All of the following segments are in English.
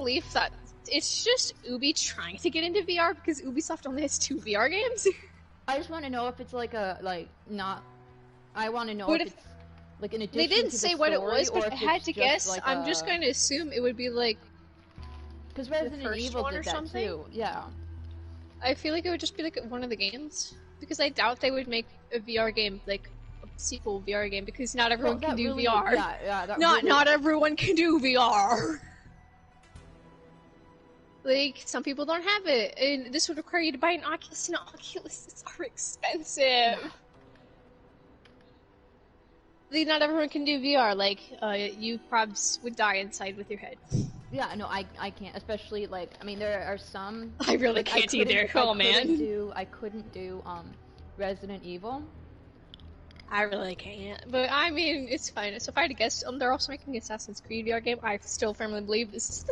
belief that it's just Ubi trying to get into VR because Ubisoft only has 2 VR games. I just want to know if it's like a not. I want to know But if it's like an addition. They didn't to say the what it story, was, but or if I if had it's to just guess, like I'm just going to assume it would be like because Resident first Evil one did or that something? too. Yeah. I feel like it would just be like one of the games because I doubt they would make a VR game like a sequel VR game because not everyone can do really, VR. Yeah, that Not everyone can do VR. Like some people don't have it, and this would require you to buy an Oculus, and Oculus are expensive. Like, not everyone can do VR. Like you probably would die inside with your head. Yeah, no, I can't. Especially like, I mean, there are some. I really can't either. Oh man. I couldn't do Resident Evil. I really can't. But I mean, it's fine. So if I had to guess, they're also making an Assassin's Creed VR game. I still firmly believe this is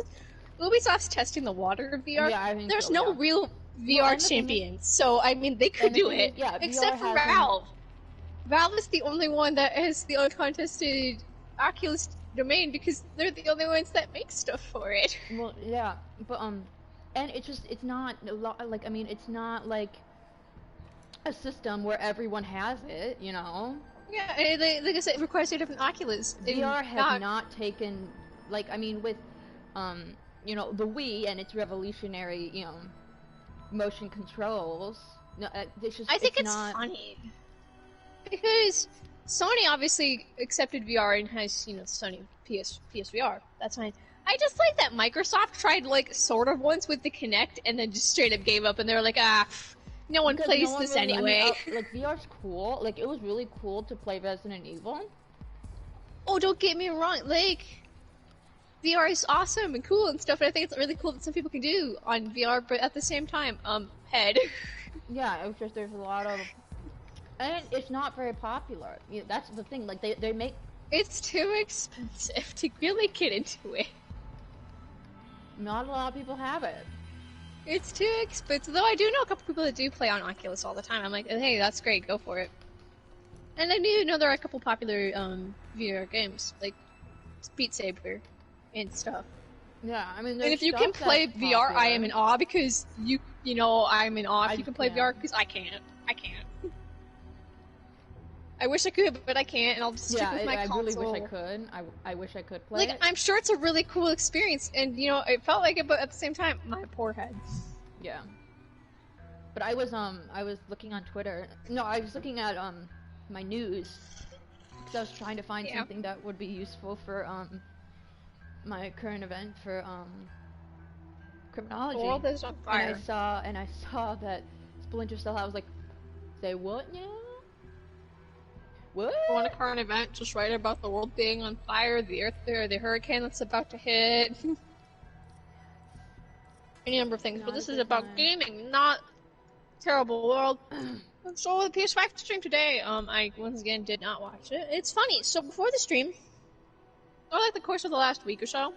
Ubisoft's testing the water of VR. Yeah, I think There's so, no real VR champions, so I mean, they could do it. Yeah, except for Valve. Valve is the only one that has the uncontested Oculus domain because they're the only ones that make stuff for it. Well, yeah, but and it's not like, I mean, it's not like a system where everyone has it, you know. Yeah, like I said, it requires a different Oculus. VR has not taken, like, I mean, with you know, the Wii and its revolutionary, you know, motion controls. No, it's just. I think it's not funny because Sony obviously accepted VR and has, you know, Sony PSVR. That's fine. I just like that Microsoft tried like sort of once with the Kinect and then just straight up gave up, and they were like, no one plays this really, anyway. I mean, like VR's cool. Like it was really cool to play Resident Evil. Oh, don't get me wrong. Like VR is awesome and cool and stuff, and I think it's really cool that some people can do on VR, but at the same time, head. Yeah, it's just there's a lot of, and it's not very popular. Yeah, that's the thing. Like they make. It's too expensive to really get into it. Not a lot of people have it. It's too expensive, though I do know a couple people that do play on Oculus all the time. I'm like, hey, that's great, go for it. And I do know there are a couple popular VR games, like Beat Saber and stuff. Yeah, I mean, and if you can play VR, popular. I am in awe because you know, I'm in awe if you can play VR because I can't. I wish I could, but I can't, and I'll just stick with my console. I really wish I could. I wish I could play it. I'm sure it's a really cool experience, and you know, it felt like it, but at the same time, my poor head. Yeah. But I was looking on Twitter. No, I was looking at my news because I was trying to find something that would be useful for my current event for criminology. The world is on fire. And I saw that Splinter Cell. I was like, say what now? What? I want a current event just write about the world being on fire, the earth there, the hurricane that's about to hit. Any number of things, but this is about gaming, not terrible world. So the PS5 stream today, I once again did not watch it. It's funny, so before the stream, or like the course of the last week or so,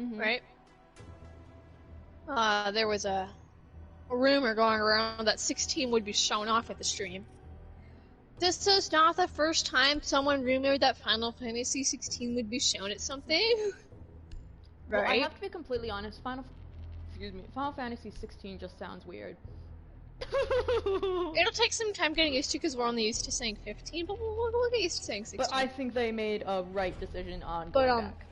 right? There was a rumor going around that 16 would be shown off at the stream. This is not the first time someone rumored that Final Fantasy 16 would be shown at something. Right? Well, I have to be completely honest, Final Fantasy 16 just sounds weird. It'll take some time getting used to because we're only used to saying 15, but we'll get used to saying 16. But I think they made a right decision on going back.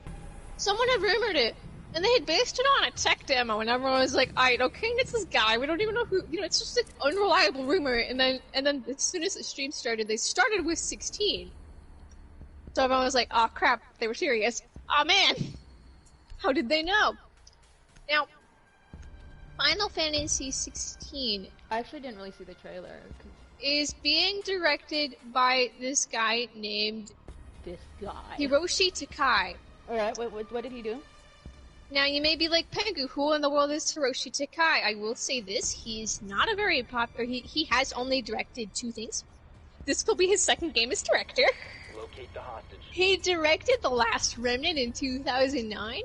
Someone had rumored it, and they had based it on a tech demo, and everyone was like, alright, okay, it's this guy, we don't even know who, you know, it's just an unreliable rumor, and then as soon as the stream started, they started with 16. So everyone was like, oh crap, they were serious. Oh man! How did they know? Now, Final Fantasy 16... I actually didn't really see the trailer. ...is being directed by this guy named... This guy? Hiroshi Takai. Alright, what did he do? Now, you may be like, Pengu, who in the world is Hiroshi Takai? I will say this, he's not a very popular... He has only directed 2 things. This will be his second game as director. Locate the hostage. He directed The Last Remnant in 2009.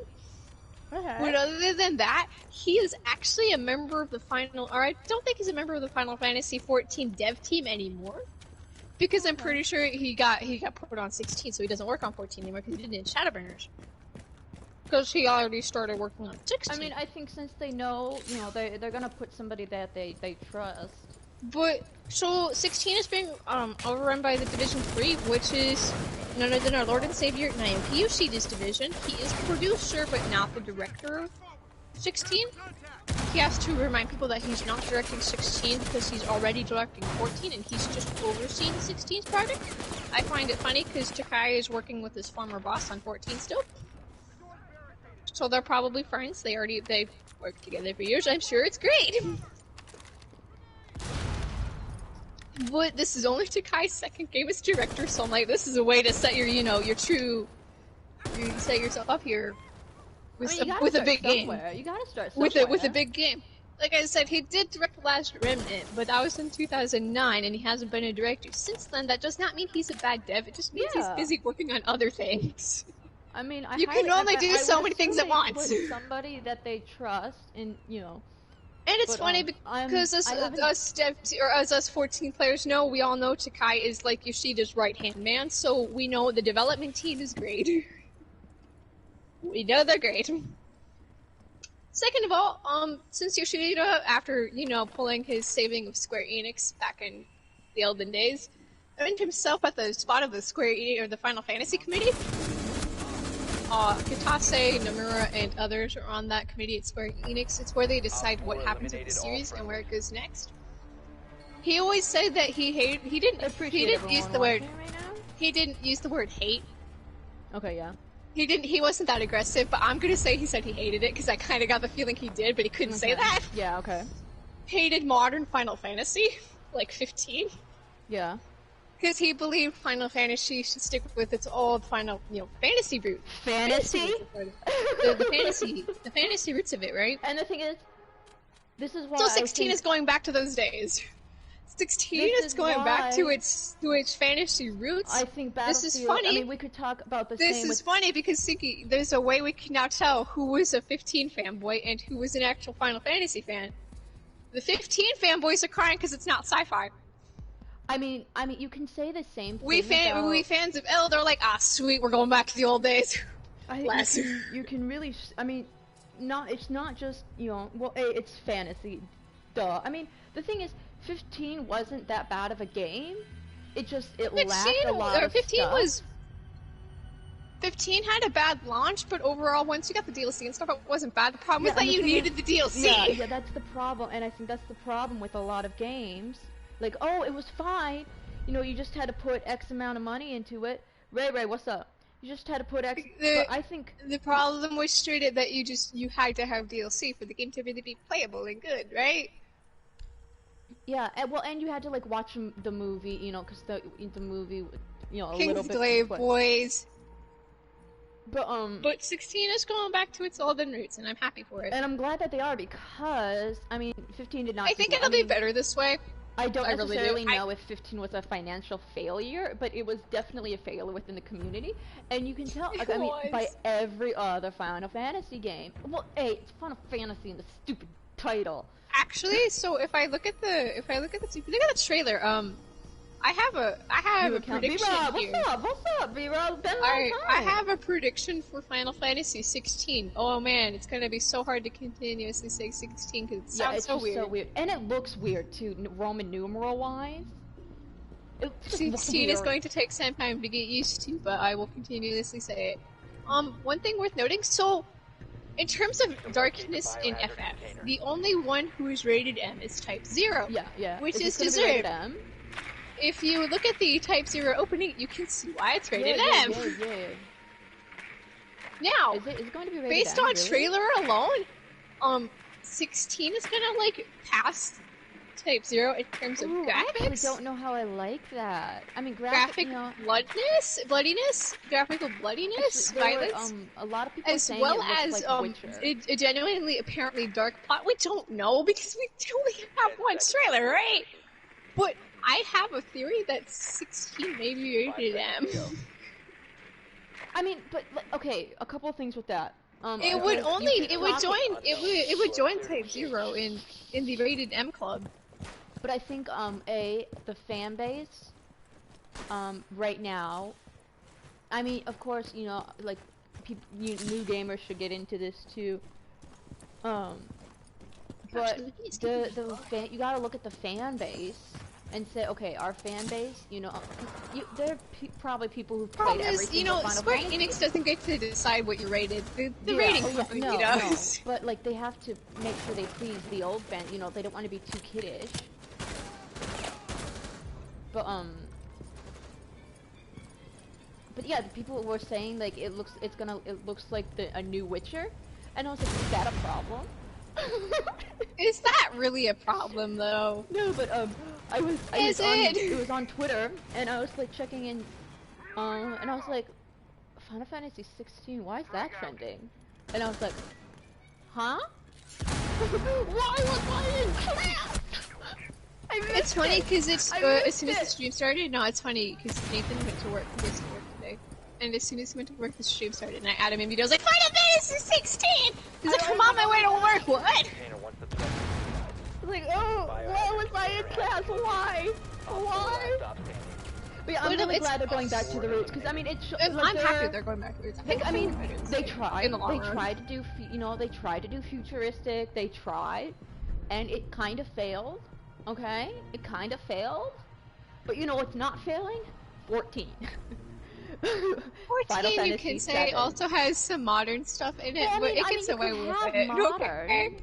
Okay. But other than that, he is actually a member of the Final... Or I don't think he's a member of the Final Fantasy 14 dev team anymore. Because I'm pretty sure he got put on 16, so he doesn't work on 14 anymore because he did it in Shadowbringers. Because he already started working on 16. I mean, I think since they know, you know, they're gonna put somebody that they trust. But, so, 16 is being, overrun by the Division 3, which is none other than our Lord and Savior, Naoki Yoshida's division. He is producer, but not the director of 16. He has to remind people that he's not directing 16 because he's already directing 14, and he's just overseeing 16's project. I find it funny because Takai is working with his former boss on 14 still. So they're probably friends. They've worked together for years. I'm sure it's great. But this is only Takai's second game as director, so I'm like, this is a way to set your, you set yourself up here with, with a big game. You gotta start somewhere. With a big game. Like I said, he did direct The Last Remnant, but that was in 2009, and he hasn't been a director since then. That does not mean he's a bad dev. It just means he's busy working on other things. I mean, you can only do so many things at once. Somebody that they trust, and you know. And it's funny because us 14 players know, we all know Takai is like Yoshida's right-hand man, so we know the development team is great. We know they're great. Second of all, since Yoshida, after, pulling his saving of Square Enix back in the olden days, earned himself at the spot of the Square Enix, or the Final Fantasy Committee. Kitase, Nomura, and others are on that committee at Square Enix. It's where they decide what happens with the series and where it goes next. He always said that he didn't use the word hate. Okay, yeah. He wasn't that aggressive, but I'm gonna say he said he hated it because I kind of got the feeling he did, but he couldn't say that. Yeah, okay. Hated modern Final Fantasy, like 15. Yeah. Because he believed Final Fantasy should stick with its old Final, fantasy root. Fantasy? The fantasy roots of it, right? And the thing is, this is why. So 16 is going back to those days. 16 is going back to its fantasy roots. I think Battlefield. This is funny. I mean, we could talk about the This is funny because Suki, there's a way we can now tell who was a 15 fanboy and who was an actual Final Fantasy fan. The 15 fanboys are crying because it's not sci-fi. I mean, you can say the same thing. We fans of L, they're like, sweet, we're going back to the old days. You can really, I mean, it's not just, it's fantasy, duh. I mean, the thing is, 15 wasn't that bad of a game. It lacked a lot of 15 stuff. 15 had a bad launch, but overall, once you got the DLC and stuff, it wasn't bad. The problem was that you needed the DLC. Yeah, that's the problem, and I think that's the problem with a lot of games. Like, oh, it was fine. You just had to put X amount of money into it. Ray, what's up? You just had to put X. But I think the problem was straight that you had to have DLC for the game to really be playable and good, right? Yeah, and you had to watch the movie, because the movie, a little bit. Kingsley Boys. But 16 is going back to its olden roots, and I'm happy for it. And I'm glad that they are because 15 did not. I think it'll be better this way. I don't necessarily know if 15 was a financial failure, but it was definitely a failure within the community, and you can tell. By every other Final Fantasy game. Well, hey, it's Final Fantasy in the stupid title. Actually, so if I look at the trailer, I have a prediction here. What's up, B-Rob? I have a prediction for Final Fantasy 16. Oh man, it's gonna be so hard to continuously say 16 because it sounds so weird. And it looks weird too, Roman numeral wise. 16 is going to take some time to get used to, but I will continuously say it. One thing worth noting, so in terms of darkness in FF, the only one who is rated M is Type 0. Yeah. Which is deserved. If you look at the Type 0 opening, you can see why it's rated M. Yeah. Now, is it going to be rated based M, on really? trailer alone, 16 is gonna pass Type 0 in terms of graphics. I actually don't know how I like that. I mean, bloodiness, graphical bloodiness, violence, a lot of people as saying well it looks as like Witcher. a genuinely apparently dark plot. We don't know because we only have one trailer, right? But I have a theory that 16 may be rated M. I mean, but okay, a couple of things with that. It would join Type 0 in the rated M club. But I think the fan base right now, I mean, of course, new gamers should get into this too. But you gotta look at the fan base and say, okay, our fan base, you know, there are probably people who've played everything. You know, Square Enix doesn't get to decide what you're rated. The rating company does. No, but like they have to make sure they please the old fans. You know, they don't want to be too kiddish. But yeah, the people were saying like it looks like a new Witcher, and I was like, is that a problem? Is that really a problem though? No, but it was on Twitter, and I was like checking in, and I was like, Final Fantasy 16, why is that trending? And I was like, huh? Why was I in class? It's funny because as soon as the stream started, no, it's funny because Nathan went to work today, and as soon as he went to work, the stream started, and I added him in videos like, Final Fantasy 16! He's like, I'm on my way to work, what? Like, oh, why was I in class? Why? But yeah, I'm really glad they're going back to the roots, because I mean, I'm happy they're going back to the roots. I mean, they tried to do, you know, they tried to do futuristic, they tried, and it kind of failed, okay? It kind of failed, but you know what's not failing? 14. 14, you can say, also has some modern stuff in it, but it gets away with it. Modern.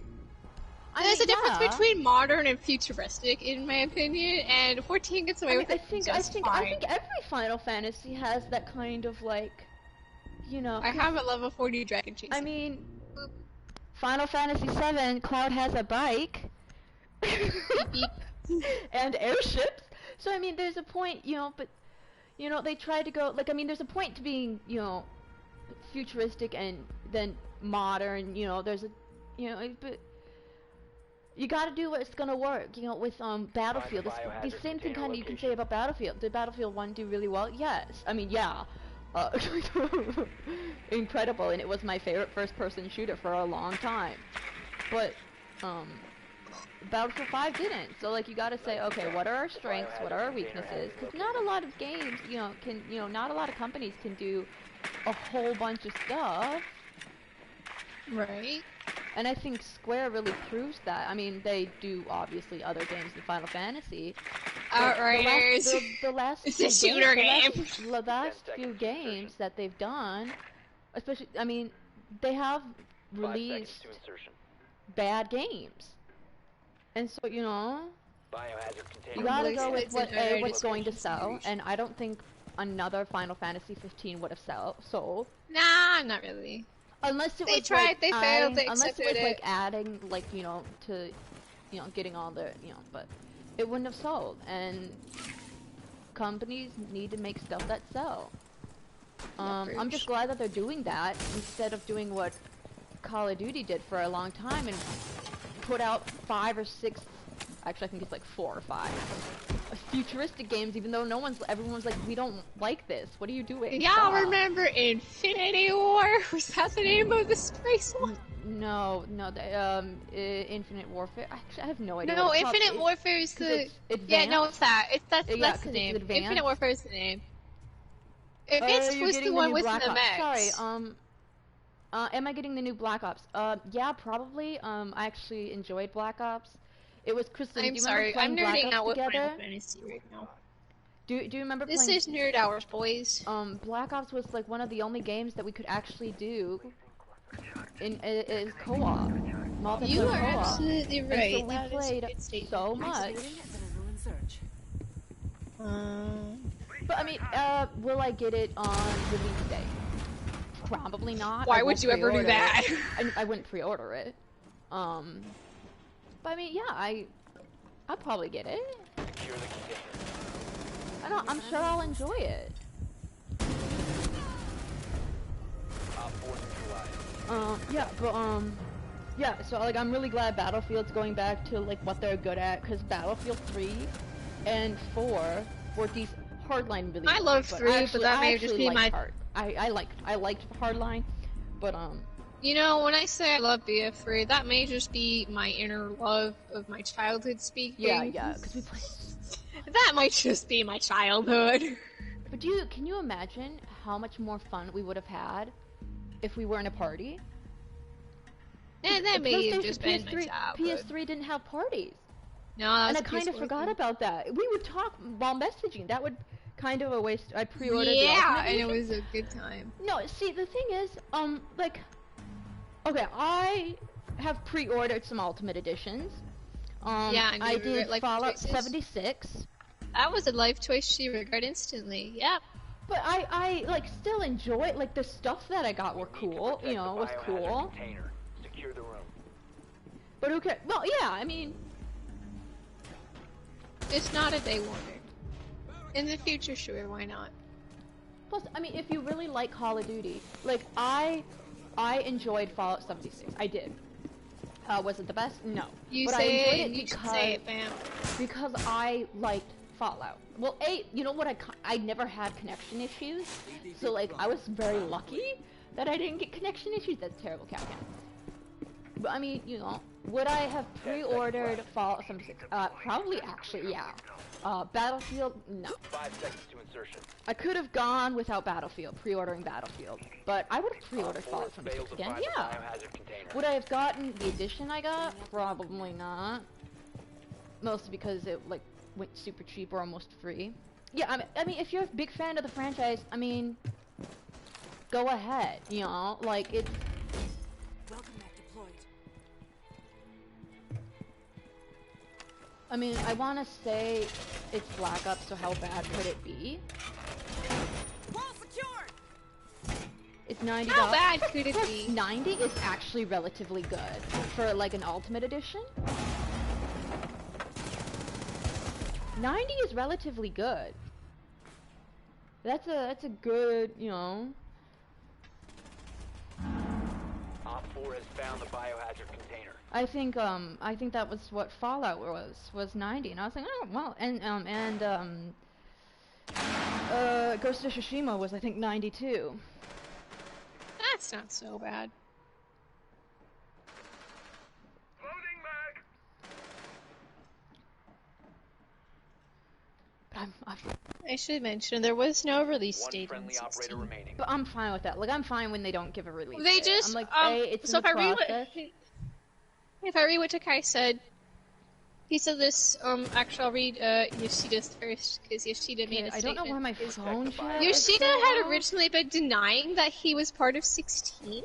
There's a difference between modern and futuristic, in my opinion, and 14 gets away with it. I think every Final Fantasy has that kind of like, you know. I have a level 40 dragon chasing. I mean, Final Fantasy 7, Cloud has a bike, and airships. So I mean, there's a point, you know, but you know, they try to go like, I mean, there's a point to being, you know, futuristic and then modern. You know, there's a, you know, but. You gotta do what's gonna work, you know, with Battlefield. The same thing kind of you can say about Battlefield. Did Battlefield 1 do really well? Yes. I mean, yeah. Incredible, and it was my favorite first-person shooter for a long time. But, Battlefield 5 didn't. So, like, you gotta say, okay, what are our strengths, what are our weaknesses? Because not a lot of games, you know, not a lot of companies can do a whole bunch of stuff. Right. And I think Square really proves that. I mean, they do obviously other games than Final Fantasy. Outriders. The last it's a shooter game. The last few games that they've done, especially, I mean, they have released bad games, and so you know, you gotta go with what's going to sell. And I don't think another Final Fantasy 15 would have sold. Nah, not really. Unless it was they failed, they accepted it. Like adding, like, you know, to, you know, getting all the, you know, but it wouldn't have sold, and companies need to make stuff that sell. I'm just glad that they're doing that, instead of doing what Call of Duty did for a long time, and put out 5 or 6, actually I think it's like 4 or 5. Futuristic games, even though everyone's like, we don't like this. What are you doing? Y'all remember Infinity War? Was that the name of the space one? No, Infinite Warfare. Actually, I have no idea. No, Infinite Warfare is the. Yeah, no, it's that. That's the name. Infinite Warfare is the name. Advanced was the one with the mechs. Sorry. Am I getting the new Black Ops? Yeah, probably. I actually enjoyed Black Ops. It was Kristen. I'm sorry, I'm nerding out with Final Fantasy right now. Do you remember playing? This is nerd hours, boys. Black Ops was like one of the only games that we could actually do in co-op. You are absolutely right. And so we played so much. But I mean, will I get it on release day? Probably not. Why would you ever do that? I wouldn't pre-order it. But I mean, yeah, I'll probably get it. I'm sure I'll enjoy it. Yeah, so like I'm really glad Battlefield's going back to like what they're good at, because Battlefield 3 and 4 were these Hardline really. I love 3, but that may just be my. I liked Hardline, but You know, when I say I love BF3, that may just be my inner love of my childhood speaking. Yeah, because we played. That might just be my childhood. But can you imagine how much more fun we would have had if we were in a party. And that may have just been my childhood. PS3 didn't have parties. No, that was and I kind of forgot about that. We would talk while messaging. That would kind of a waste. I pre-ordered. Yeah, and it was a good time. No, see, the thing is, like, okay, I have pre-ordered some Ultimate Editions. Yeah, and I did Fallout 76. That was a life choice she regret instantly. Yep. But I like still enjoy it. Like the stuff that I got were cool. You know, was cool. Secure the room. But okay, well, yeah, I mean, it's not a day warner. In the future, sure, why not? Plus, I mean, if you really like Call of Duty, like I enjoyed Fallout 76. I did. Was it the best? No. You but say I enjoyed it, it you because, should say it, fam. Because I liked Fallout. Well, you know what? I never had connection issues, so like I was very lucky that I didn't get connection issues. That's terrible, Captain. But I mean, you know, would I have pre-ordered Fallout 76? Probably, actually, yeah. Battlefield, no. 5 seconds to insertion. I could have gone without Battlefield, pre-ordering Battlefield, but I would have pre-ordered Fallout 76 again, yeah. Would I have gotten the edition I got? Probably not. Mostly because it, like, went super cheap or almost free. Yeah, I mean, if you're a big fan of the franchise, I mean, go ahead, you know, like, it's... I mean, I want to say it's Black Ops, so how bad could it be? Wall secured. It's $90. How bad could it be? 90 is actually relatively good for like an Ultimate Edition. 90 is relatively good. That's a good, you know. Op 4 has found the biohazard container. I think that was what Fallout was 90, and I was like, oh well, and Ghost of Tsushima was I think 92. That's not so bad. Loading back. But I should mention there was no release One date. friendly on operator 16. remaining. But I'm fine with that. Like I'm fine when they don't give a release. They date. just I'm like, hey, it's so in the process. if I read what Takai said, he said this. Actually, I'll read Yoshida's first because Yoshida made a I statement. don't know why my phone chat. Yoshida had originally been denying that he was part of 16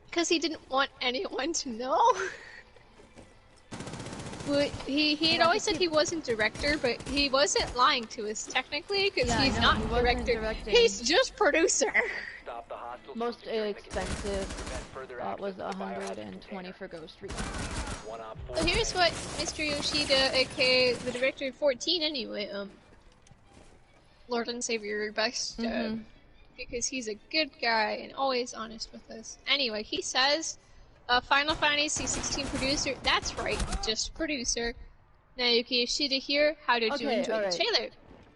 because he didn't want anyone to know. But he had always said he wasn't director, but he wasn't lying to us technically because he's not director. He's just producer. Stop the hostile. Most expensive was 120 for Ghost Recon. One Op 4. So here's what Mr. Yoshida, aka the director of 14, anyway, Lord and Savior Best, because he's a good guy and always honest with us. Anyway, he says, Final Fantasy 16 producer, that's right, just producer. Naoki Yoshida here, how did you enjoy the trailer?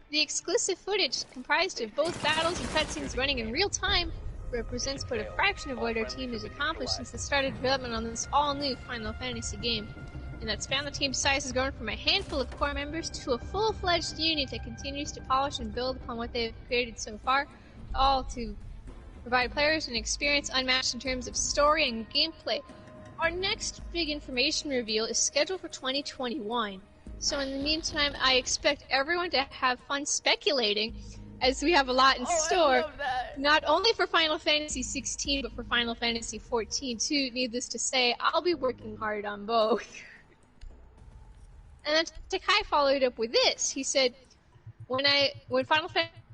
The exclusive footage, comprised of both battles and cutscenes running in real time, represents but a fraction of what our team has accomplished since the start of development on this all-new Final Fantasy game. In that span, the team's size has grown from a handful of core members to a full-fledged unit that continues to polish and build upon what they have created so far, all to provide players an experience unmatched in terms of story and gameplay. Our next big information reveal is scheduled for 2021. So in the meantime, I expect everyone to have fun speculating, as we have a lot in store, not only for Final Fantasy 16, but for Final Fantasy 14 too. Needless to say, I'll be working hard on both. And then Takai followed up with this. He said, when Final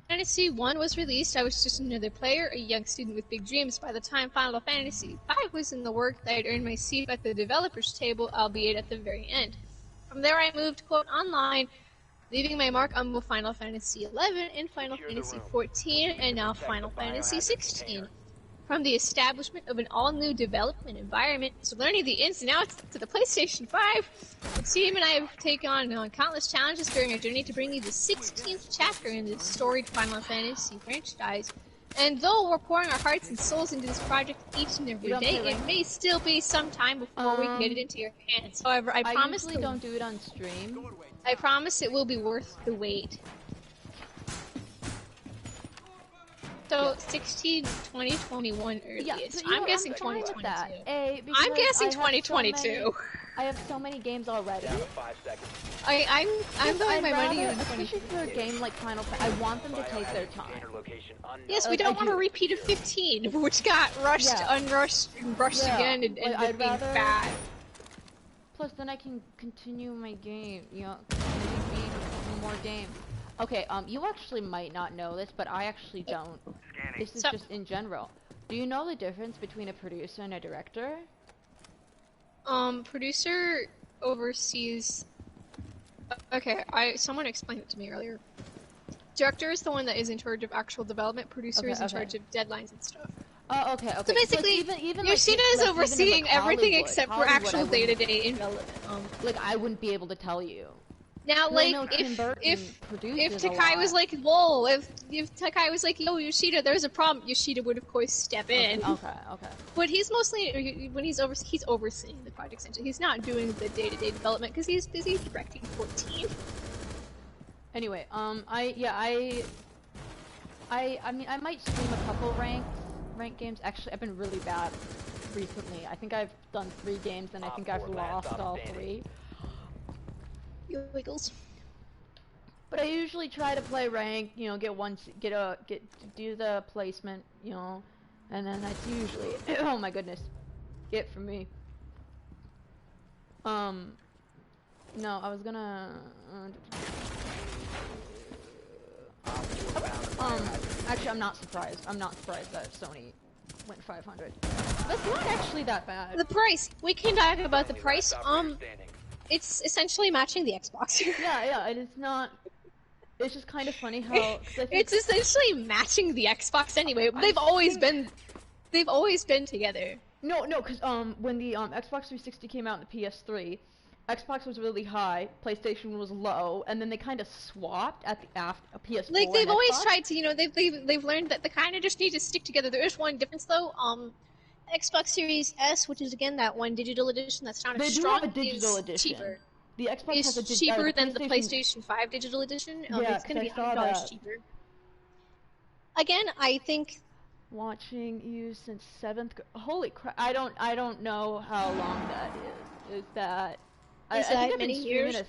Fantasy 1 was released, I was just another player, a young student with big dreams. By the time Final Fantasy 5 was in the works, I had earned my seat at the developer's table, albeit at the very end. From there I moved, quote, online, leaving my mark on both Final Fantasy 11 and Final Fantasy 14, and now Final Fantasy 16. From the establishment of an all-new development environment to learning the ins and outs to the PlayStation 5, the team and I have taken on countless challenges during our journey to bring you the 16th chapter in this storied Final Fantasy franchise. And though we're pouring our hearts and souls into this project each and every day, it may still be some time before we get it into your hands. However, I promise usually don't do it on stream. I promise it will be worth the wait. So 16, 2021 Yeah, earliest. but, I'm guessing I'm fine with 2022. that. A, because I'm guessing I have 2022. I have so many games already. Down to 5 seconds. I'm Yes, throwing I'd my money rather, in especially for a 2022. game like Final Fantasy, I want them to take their Biohazard time. container location unknown. Yes, we Like, don't I want a do- repeat of 15, which got rushed, Yeah. unrushed, and rushed Yeah, again, and like, ended I'd up being rather- bad. Plus, then I can continue my game, you know, continue beat more games. Okay, you actually might not know this, but I actually don't. This is So- just in general. Do you know the difference between a producer and a director? Producer oversees. Okay, someone explained it to me earlier. Director is the one that is in charge of actual development. Producer is in Okay. charge of deadlines and stuff. Oh, okay, okay. So basically, even Yoshida is overseeing everything except for actual Hollywood, day-to-day development. Like, I wouldn't be able to tell you. Now, I like, know Tim Burton produces if a Takai lot. was like, "Whoa," if Takai was like, "Yo, Yoshida, there's a problem," Yoshida would of course step in. Okay. But he's mostly when he's overseeing the project essentially. He's not doing the day-to-day development because he's busy directing 14. Anyway, I mean, I might stream a couple ranked games. Actually, I've been really bad recently. I think I've done 3 games and I think I've lost all 3. You wiggles. But I usually try to play rank, you know, do the placement, you know, and then that's usually oh my goodness, it for me. No, I was gonna actually I'm not surprised. I'm not surprised that Sony went 500. That's not actually that bad. The price. We can talk about the price. It's essentially matching the Xbox. Yeah, and it's not. It's just kind of funny how. 'Cause I think, It's essentially matching the Xbox anyway. They've always been together. No, because when the Xbox 360 came out in the PS3, Xbox was really high, PlayStation was low, and then they kind of swapped at the PS4. Like they've and always Xbox. tried to, you know, they've learned that they kind of just need to stick together. There is one difference though. Xbox Series S, which is again that one digital edition that's not They as do strong, have a digital is edition. cheaper. The Xbox has a It's digital. cheaper than the PlayStation 5 digital edition. Yeah, It's gonna be I saw $100 that. cheaper. Again, I think Watching you since 7th grade. Holy crap! I don't know how long that is. Is that? I Is think that I've been many streaming years?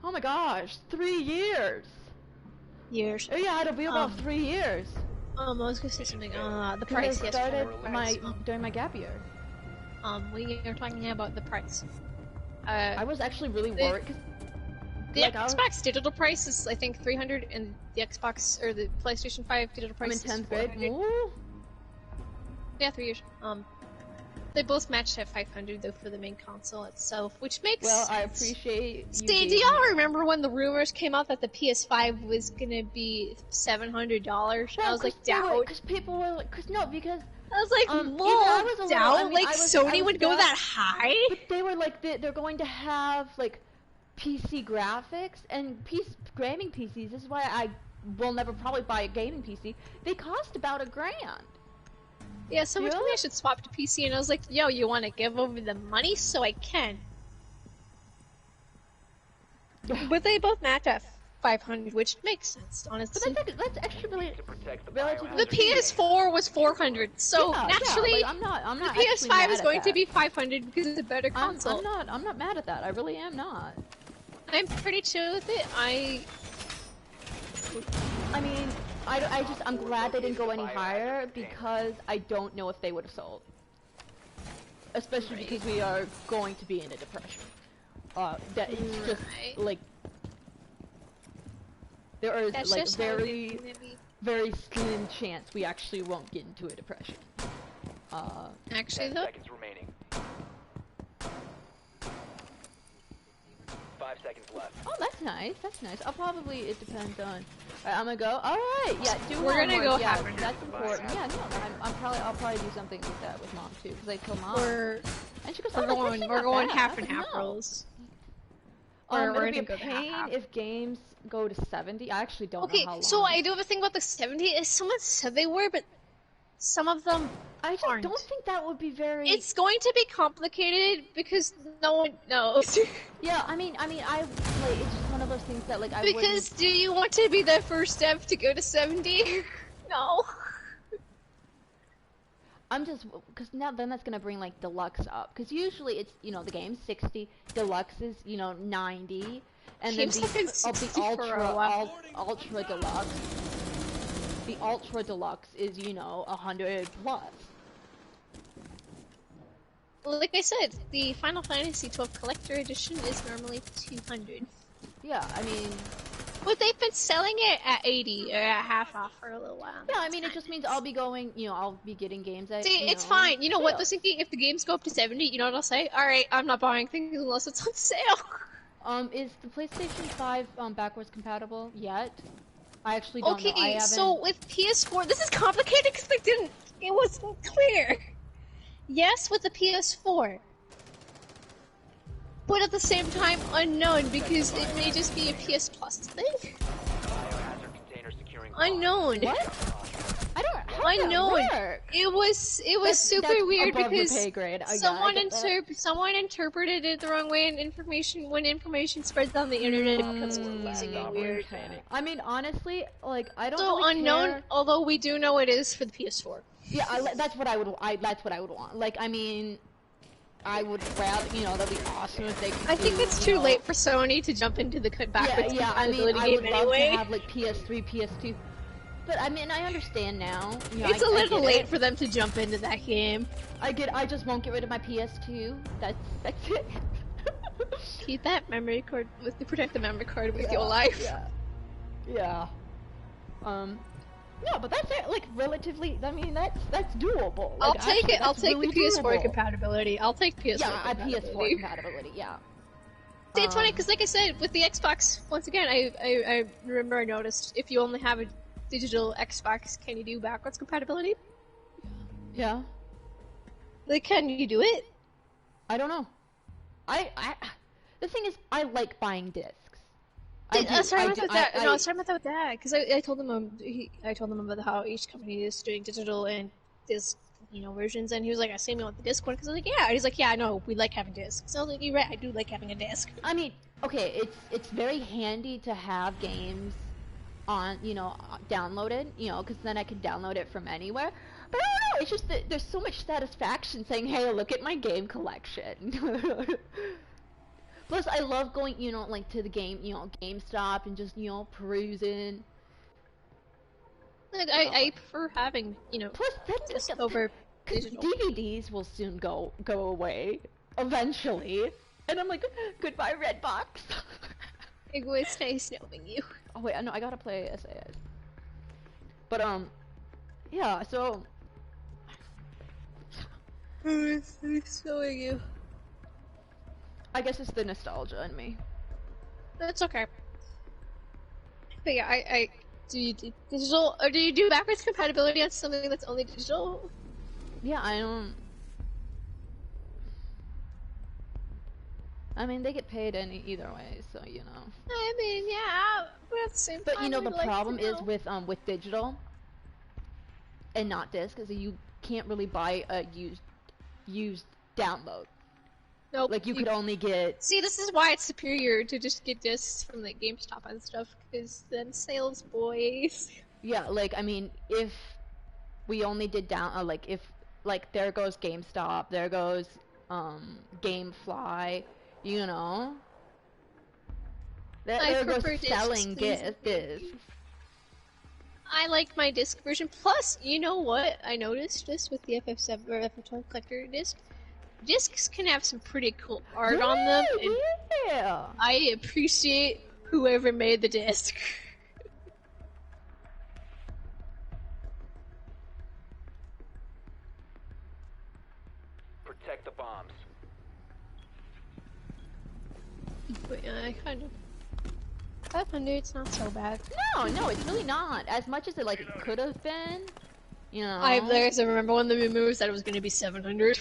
Oh my gosh, 3 years. years. Oh yeah, it'll be about 3 years. I was gonna say something. The Because price. I Yes, started the price. during my gap year. We are talking about the price. I was actually really the- worried because The like, I was- Xbox digital price is, I think, 300, and the Xbox or the PlayStation 5 digital I'm price in is 10th grade. 400. Ooh. Yeah, 3 years. They both matched at 500 though for the main console itself, which makes Well, I sense. appreciate you. See, being do y'all here. remember when the rumors came out that the PS5 was gonna be $700? I was like, doubt. Because people were like, because I was like, even whoa, I was a little- doubt? I mean, like, I was- Sony I was would go down- that high? but they were like they're going to have like PC graphics and gaming PCs. This is why I will never probably buy a gaming PC. They cost about $1,000. Yeah, someone told me Really? I should swap to PC, and I was like, yo, you want to give over the money so I can? But they both match at 500, which makes sense, honestly. But that's actually really To protect the relatively. The PS4 was 400, so Yeah, naturally, like, I'm not the actually PS5 mad is at going to that. be 500 because it's a better console. I'm not mad at that. I really am not. I'm pretty chill with it. I mean, I'm glad they didn't go any higher because I don't know if they would have sold. Especially because we are going to be in a depression. That it's just Right. like there is That's like just how it's gonna be. very slim chance we actually won't get into a depression. Actually, 10 though, seconds remaining. 5 seconds left. Oh, that's nice. That's nice. I'll probably. It depends on. Alright, I'm gonna go. All right. Yeah. Do We're gonna homework. go Yeah, half and that's half. important. Yeah. No. I'll probably do something with that with mom too, because I told mom. we're And she goes, we're "Oh, that's going actually we're not going bad." half I and was half like, "No." rolls. We're It'll be a gonna go to pain half-half. if games go to 70. I actually don't Okay, know how long. so I do have a thing about the 70. Is someone said they were, but some of them I just aren't. don't think that would be very. It's going to be complicated because no one knows. Yeah, I mean, I like it's just one of those things that like I Because do you want to be the first step to go to 70? No. I'm just, because now then that's gonna bring like deluxe up, because usually it's, you know, the game's 60, deluxe is, you know, 90, and then Game's like the 60 for a while. ultra deluxe, the ultra deluxe is, you know, 100 plus. Like I said, the Final Fantasy XII Collector Edition is normally 200. Yeah, I mean... But they've been selling it at 80 or at half off for a little while. Yeah, I mean, it just means I'll be going, you know, I'll be getting games at, See, you it's know, fine. You know what, sales. if the games go up to 70, you know what I'll say? Alright, I'm not buying things unless it's on sale. Is the PlayStation 5 backwards compatible yet? I actually don't know. I Okay, haven't... so with PS4, this is complicated because it wasn't clear. Yes, with the PS4. But at the same time, unknown, because it may just be a PS Plus thing. Biohazard container securing Unknown. What? I don't... How does Unknown. that work? It was super That's weird above your because pay grade. someone I get that. someone interpreted it the wrong way, and when information spreads on the internet, it becomes confusing and weird. Okay. I mean, honestly, like, I don't So really unknown, care. although we do know it is for the PS4. Yeah, that's what I would. That's what I would want. Like, I mean, I would rather, you know, that'd be awesome if they could. I think do, it's you too know, late for Sony to jump into the backwards Yeah, I mean, compatibility I game would love anyway. to have like PS3, PS2. But I mean, I understand now. You know, It's a little I get late it. for them to jump into that game. I just won't get rid of my PS2. That's it. Keep that memory card protect the memory card with Yeah, your life. Yeah. No, but that's it. Like, relatively, I mean, that's doable. I'll Like, take actually, it. I'll that's take really the PS4 doable. compatibility. I'll take PS4 Yeah, a PS4 compatibility. compatibility. Yeah. See, it's funny because, like I said, with the Xbox, once again, I remember I noticed if you only have a digital Xbox, can you do backwards compatibility? Yeah. Like, can you do it? I don't know. The thing is, I like buying discs. Sorry about that. No, I was talking about that with Dad because I told him I told him about how each company is doing digital and disc, you know, versions, and he was like, "I see me want the disc one," because I was like, "Yeah." And he's like, "Yeah, I know. We like having discs." So I was like, "You're right. I do like having a disc." I mean, okay, it's very handy to have games on, you know, downloaded, you know, because then I can download it from anywhere. But I don't know. It's just that there's so much satisfaction saying, "Hey, look at my game collection." Plus, I love going, you know, like to the game, you know, GameStop and just, you know, perusing. I prefer having, you know, Plus, that's disc like over because digital. DVDs will soon go away eventually, and I'm like, goodbye, Redbox. It was nice knowing you. Oh wait, no, I gotta play SAS. But yeah. So It's nice knowing you. I guess it's the nostalgia in me. That's okay. But yeah, I do you do digital or do you do backwards compatibility on something that's only digital? Yeah, I don't. I mean, they get paid either way, so you know. I mean, yeah, but at the same time. But you know, the I'd like to problem is know. with digital and not disc is that you can't really buy a used download. Nope. Like you could only get. See, this is why it's superior to just get discs from like GameStop and stuff, because then sales boys. Yeah, like I mean, if we only did like if like there goes GameStop, there goes GameFly, you know. There goes prefer discs, selling please. discs. I like my disc version. Plus, you know what? I noticed this with the FF7 or FF12 collector disc. Discs can have some pretty cool art on them, and Yeah. I appreciate whoever made the disc. Protect the bombs. But yeah, I kind of. 500, it's not so bad. No, it's really not. As much as it could have been, you know. I remember when the rumors said it was going to be 700.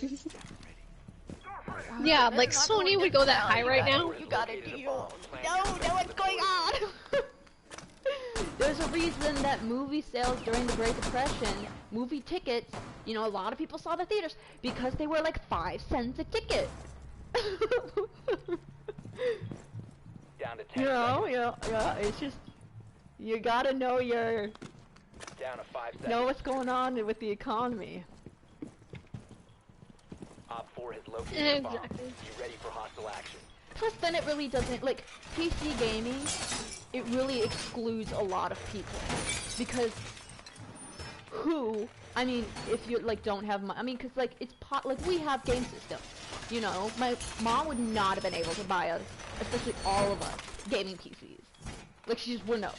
Yeah, like Sony would go that high right now. You got a deal. No, what's going on? There's a reason that movie sales during the Great Depression, movie tickets, you know, a lot of people saw the theaters because they were like 5 cents a ticket. Down to 10 You know, seconds. yeah, it's just, you gotta know your 10 down to 5 seconds. Know what's going on with the economy. Op 4 has located a bomb. Exactly. Be ready for hostile action. Plus, then it really doesn't, like, PC gaming, it really excludes a lot of people. Because, I mean, if you, like, don't have money, I mean, because, like, like, we have game systems, you know? My mom would not have been able to buy us, especially all of us, gaming PCs. Like, she just wouldn't have.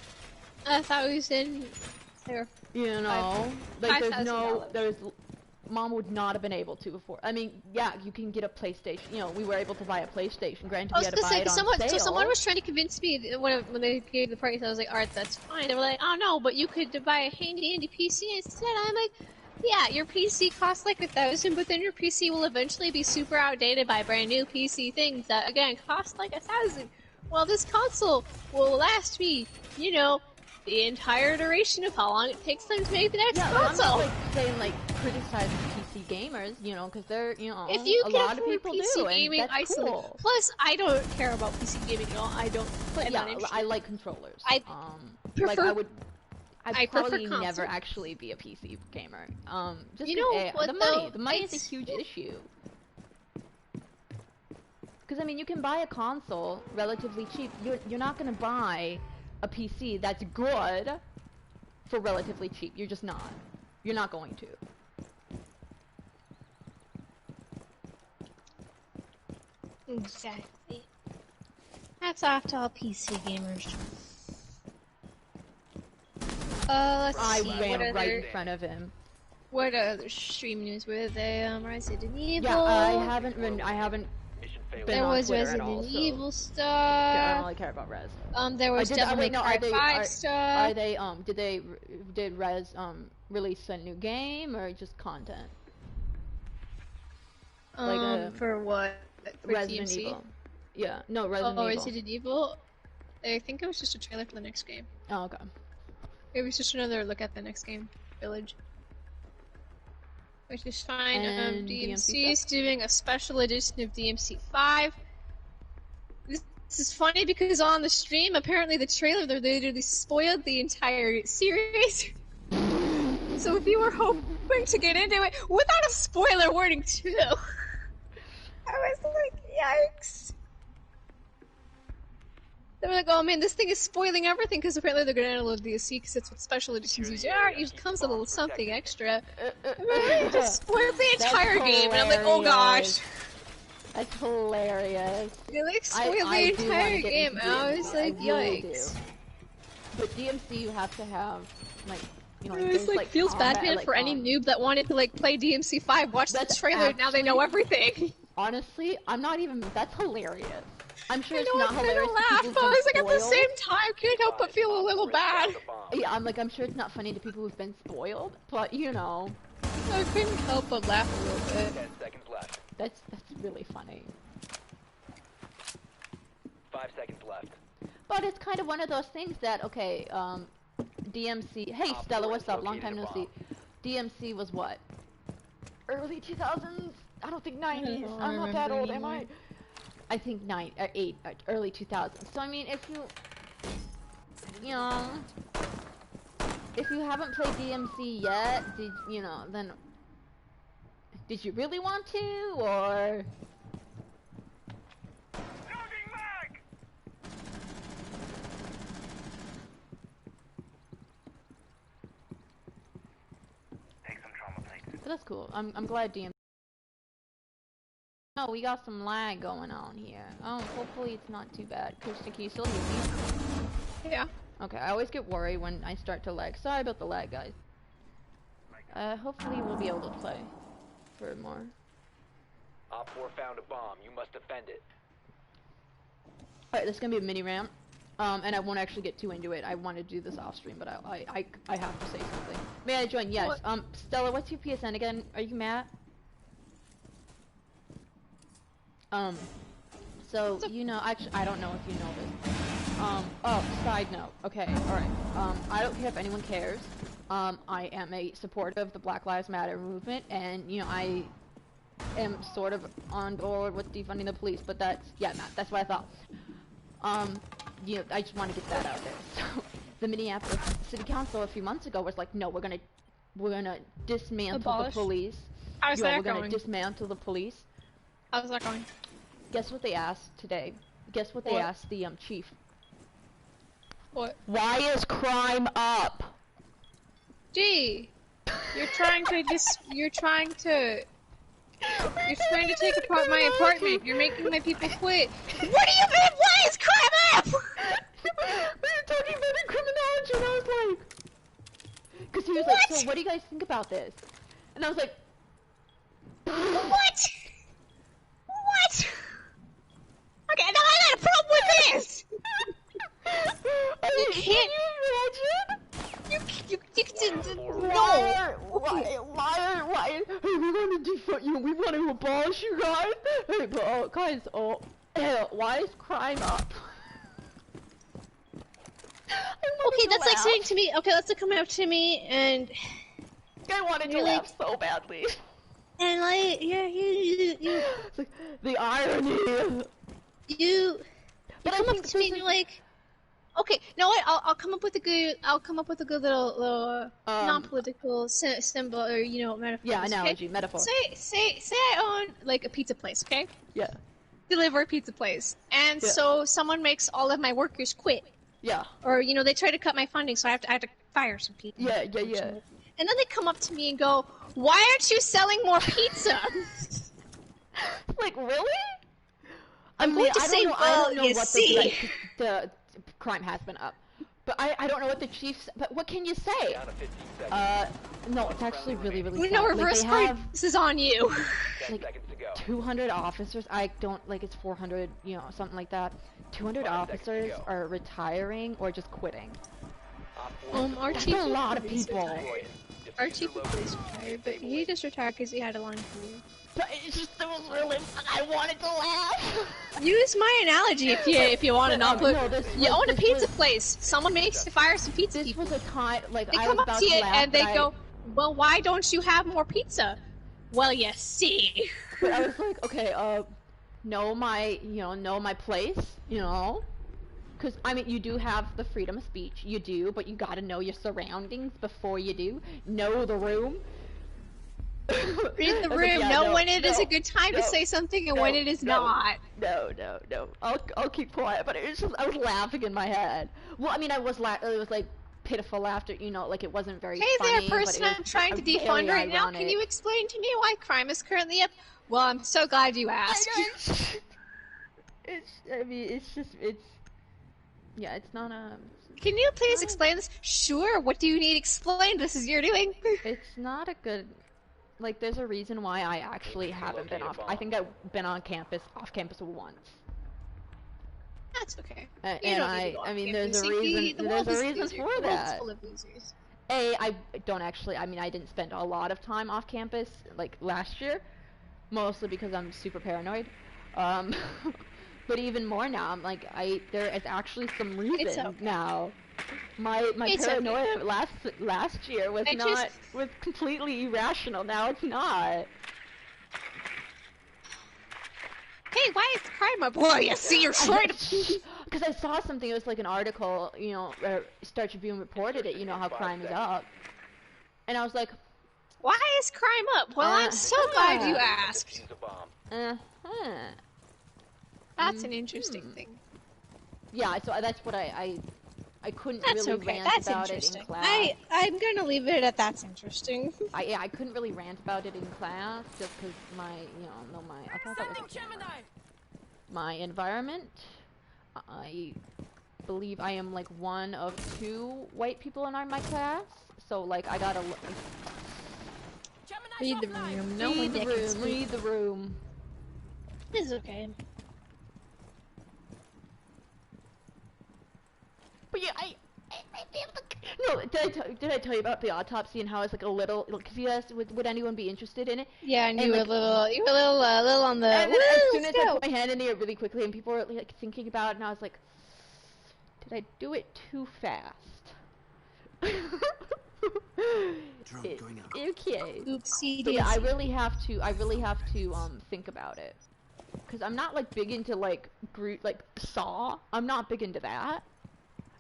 1,000. There. You know? Like, $5,000. there's Mom would not have been able to afford. I mean, yeah, you can get a PlayStation. You know, we were able to buy a PlayStation. Granted, we had to buy it on sale. So someone was trying to convince me that when they gave the price. I was like, alright, that's fine. They were like, oh no, but you could buy a handy PC instead. I'm like, yeah, your PC costs like 1,000, but then your PC will eventually be super outdated by brand new PC things that again cost like 1,000. Well, this console will last me, you know, the entire duration of how long it takes them to make the next console. I'm not like saying like criticize PC gamers, you know, because they're, you know, if you a can lot of afford people PC do, gaming, and that's cool. Plus, I don't care about PC gaming at all. I don't. But yeah, I like controllers. I prefer. Like I'd prefer probably console. never actually be a PC gamer. Just you know what, the money is a huge issue. Because I mean, you can buy a console relatively cheap. You're not gonna buy a PC that's good for relatively cheap. You're just not. You're not going to. Exactly. Hats off to all PC gamers. Let's see. I ran right in front of him. What other stream news were they? Resident Evil. Yeah, I haven't Mission failed. been There on was Twitter Resident at all, so Evil I stuff. don't really care about Rez. There was Devil May Cry 5 stuff. Are they did Rez release a new game or just content? For what? For Resident DMC? Evil. Yeah, no, Resident Evil. Resident Evil. I think it was just a trailer for the next game. Oh, okay. It was just another look at the next game, Village. Which is fine. And DMC is doing a special edition of DMC 5. This is funny because on the stream, apparently the trailer, they literally spoiled the entire series. So if you were hoping to get into it without a spoiler warning too, I was like, yikes. They were like, oh man, this thing is spoiling everything because apparently they're gonna download the DLC because that's what special editions usually are. It usually comes a little something extra. It just spoiled the entire game, and I'm like, oh gosh. That's hilarious. They like spoiled the entire game, and I was like, yikes. But DMC, you have to have, like, you know, It like feels bad, man, for any noob that wanted to like play DMC 5. Watch the trailer, now they know everything. Honestly, I'm not even. That's hilarious. I'm sure it's I not hilarious. laugh, but I was like, at the same time, can't help but feel a little bad. Yeah, I'm sure it's not funny to people who've been spoiled, but you know. I couldn't help but laugh a little bit. 10 seconds left. That's really funny. 5 seconds left. But it's kind of one of those things that, okay, DMC. Hey, Stella, what's up? Long time no see. DMC was what? Early 2000s? I don't think 90s. I'm not that old, am I? I think early 2000s. So I mean, if you know, if you haven't played DMC yet, then did you really want to, or? But that's cool. I'm glad DMC. Oh, we got some lag going on here. Oh, hopefully it's not too bad. Krista, can you still hear me? Yeah. Okay, I always get worried when I start to lag. Sorry about the lag, guys. Hopefully we'll be able to play for more. Op 4 found a bomb. You must defend it. Alright, this is gonna be a mini ramp. And I won't actually get too into it. I want to do this off stream, but I have to say something. May I join? Yes. What? Stella, what's your PSN again? Are you Matt? So, you know, actually, I don't know if you know this. Oh, side note. Okay, alright. I don't care if anyone cares. I am a supporter of the Black Lives Matter movement, and, you know, I am sort of on board with defunding the police, but that's what I thought. You know, I just want to get that out there. So, the Minneapolis City Council a few months ago was like, no, we're gonna dismantle Abolish? the police. How's We're that gonna going? dismantle the police. How's that going? Guess what they asked today? Guess what they What? asked the chief? What? Why is crime up? Gee, you're trying to take apart my apartment. You're making my people quit. What do you mean? Why is crime up? We were talking about the criminology, and I was like, because he was like, so what do you guys think about this? And I was like, What? What? Okay, now I got a problem with this. You can't. No. Why? Hey, we want to we want to abolish you guys. Hey, but guys, why is crime up? Okay, that's like saying to me. Okay, let's come out to me and. I wanted to laugh so badly. And like, yeah, you. It's like, the irony. You come up to me and you're like, okay, no, I'll come up with a good, little non-political symbol or metaphor. Yeah, analogy, okay? metaphor. Say I own like a pizza place, okay? Yeah. Deliver a pizza place, and so someone makes all of my workers quit. Yeah. Or they try to cut my funding, so I have to fire some people. Yeah. And then they come up to me and go, "Why aren't you selling more pizza?" Like, really? I'm going to say, I don't know you what see. the crime has been up. But I don't know what the chiefs, but what can you say? Down to 15 seconds. No, it's actually really sad. No, Like, reverse they crime. have, This is on you. 10 like, seconds to go. 200 officers, I don't, like, it's 400, something like that. 200 5 seconds to officers go. are retiring or just quitting. Our That's chief a lot of is people. retired. Our chief is retired, but he just retired because he had a line for you. But it's just, it was really, I wanted to laugh. Use my analogy if you want to not put. No, You own a pizza place. Someone makes fire some pizza This people. was a time, like, They I come was up about to you to laugh, and they but go, "Well, why don't you have more pizza?" Well, you see. But I was like, okay, know my place, because I mean, you do have the freedom of speech, you do, but you gotta know your surroundings before you do. Know the room. Read the I was room. like, Know when it is a good time to say something and when it is not. No. I'll keep quiet. But it was just, I was laughing in my head. Well, I mean, it was like pitiful laughter, like it wasn't very Hey funny. there, person I'm trying to defund right now. Can you explain to me why crime is currently up? Well, I'm so glad you asked. It's not a... Can you please explain this? Sure, what do you need explained? This is your doing. It's not a good... Like, there's a reason why I actually haven't been off... I think I've been off campus once. That's okay. And I mean, there's a reason for that. Full of losers. I don't actually, I mean, I didn't spend a lot of time off campus, like, last year. Mostly because I'm super paranoid. But even more now, I'm like, there is actually some reason now. My paranoia last year was was completely irrational. Now it's not. Hey, why is crime up? Well, you see, you're trying to. Because I saw something. It was like an article, Star Tribune reported it. How crime is up, and I was like, why is crime up? Well, I'm so glad you asked. That's an interesting thing. Yeah, so that's what I couldn't That's really okay. rant That's about interesting. it in class. I'm gonna leave it at that's interesting. I couldn't really rant about it in class just because I thought that was my environment. I believe I am like one of 2 white people in my class, so like I gotta Read the room. No read one the room. Read the room. It's okay. But yeah, no. Did I tell you about the autopsy and how it's like a little? Because he asked, would anyone be interested in it? Yeah, and you were a little on the. And then as soon as I go. put my hand in there really quickly, and people were like thinking about it, and I was like, did I do it too fast? Going out. Okay. Oopsie But yeah, I daisy. really have to think about it, because I'm not like big into like Saw. I'm not big into that.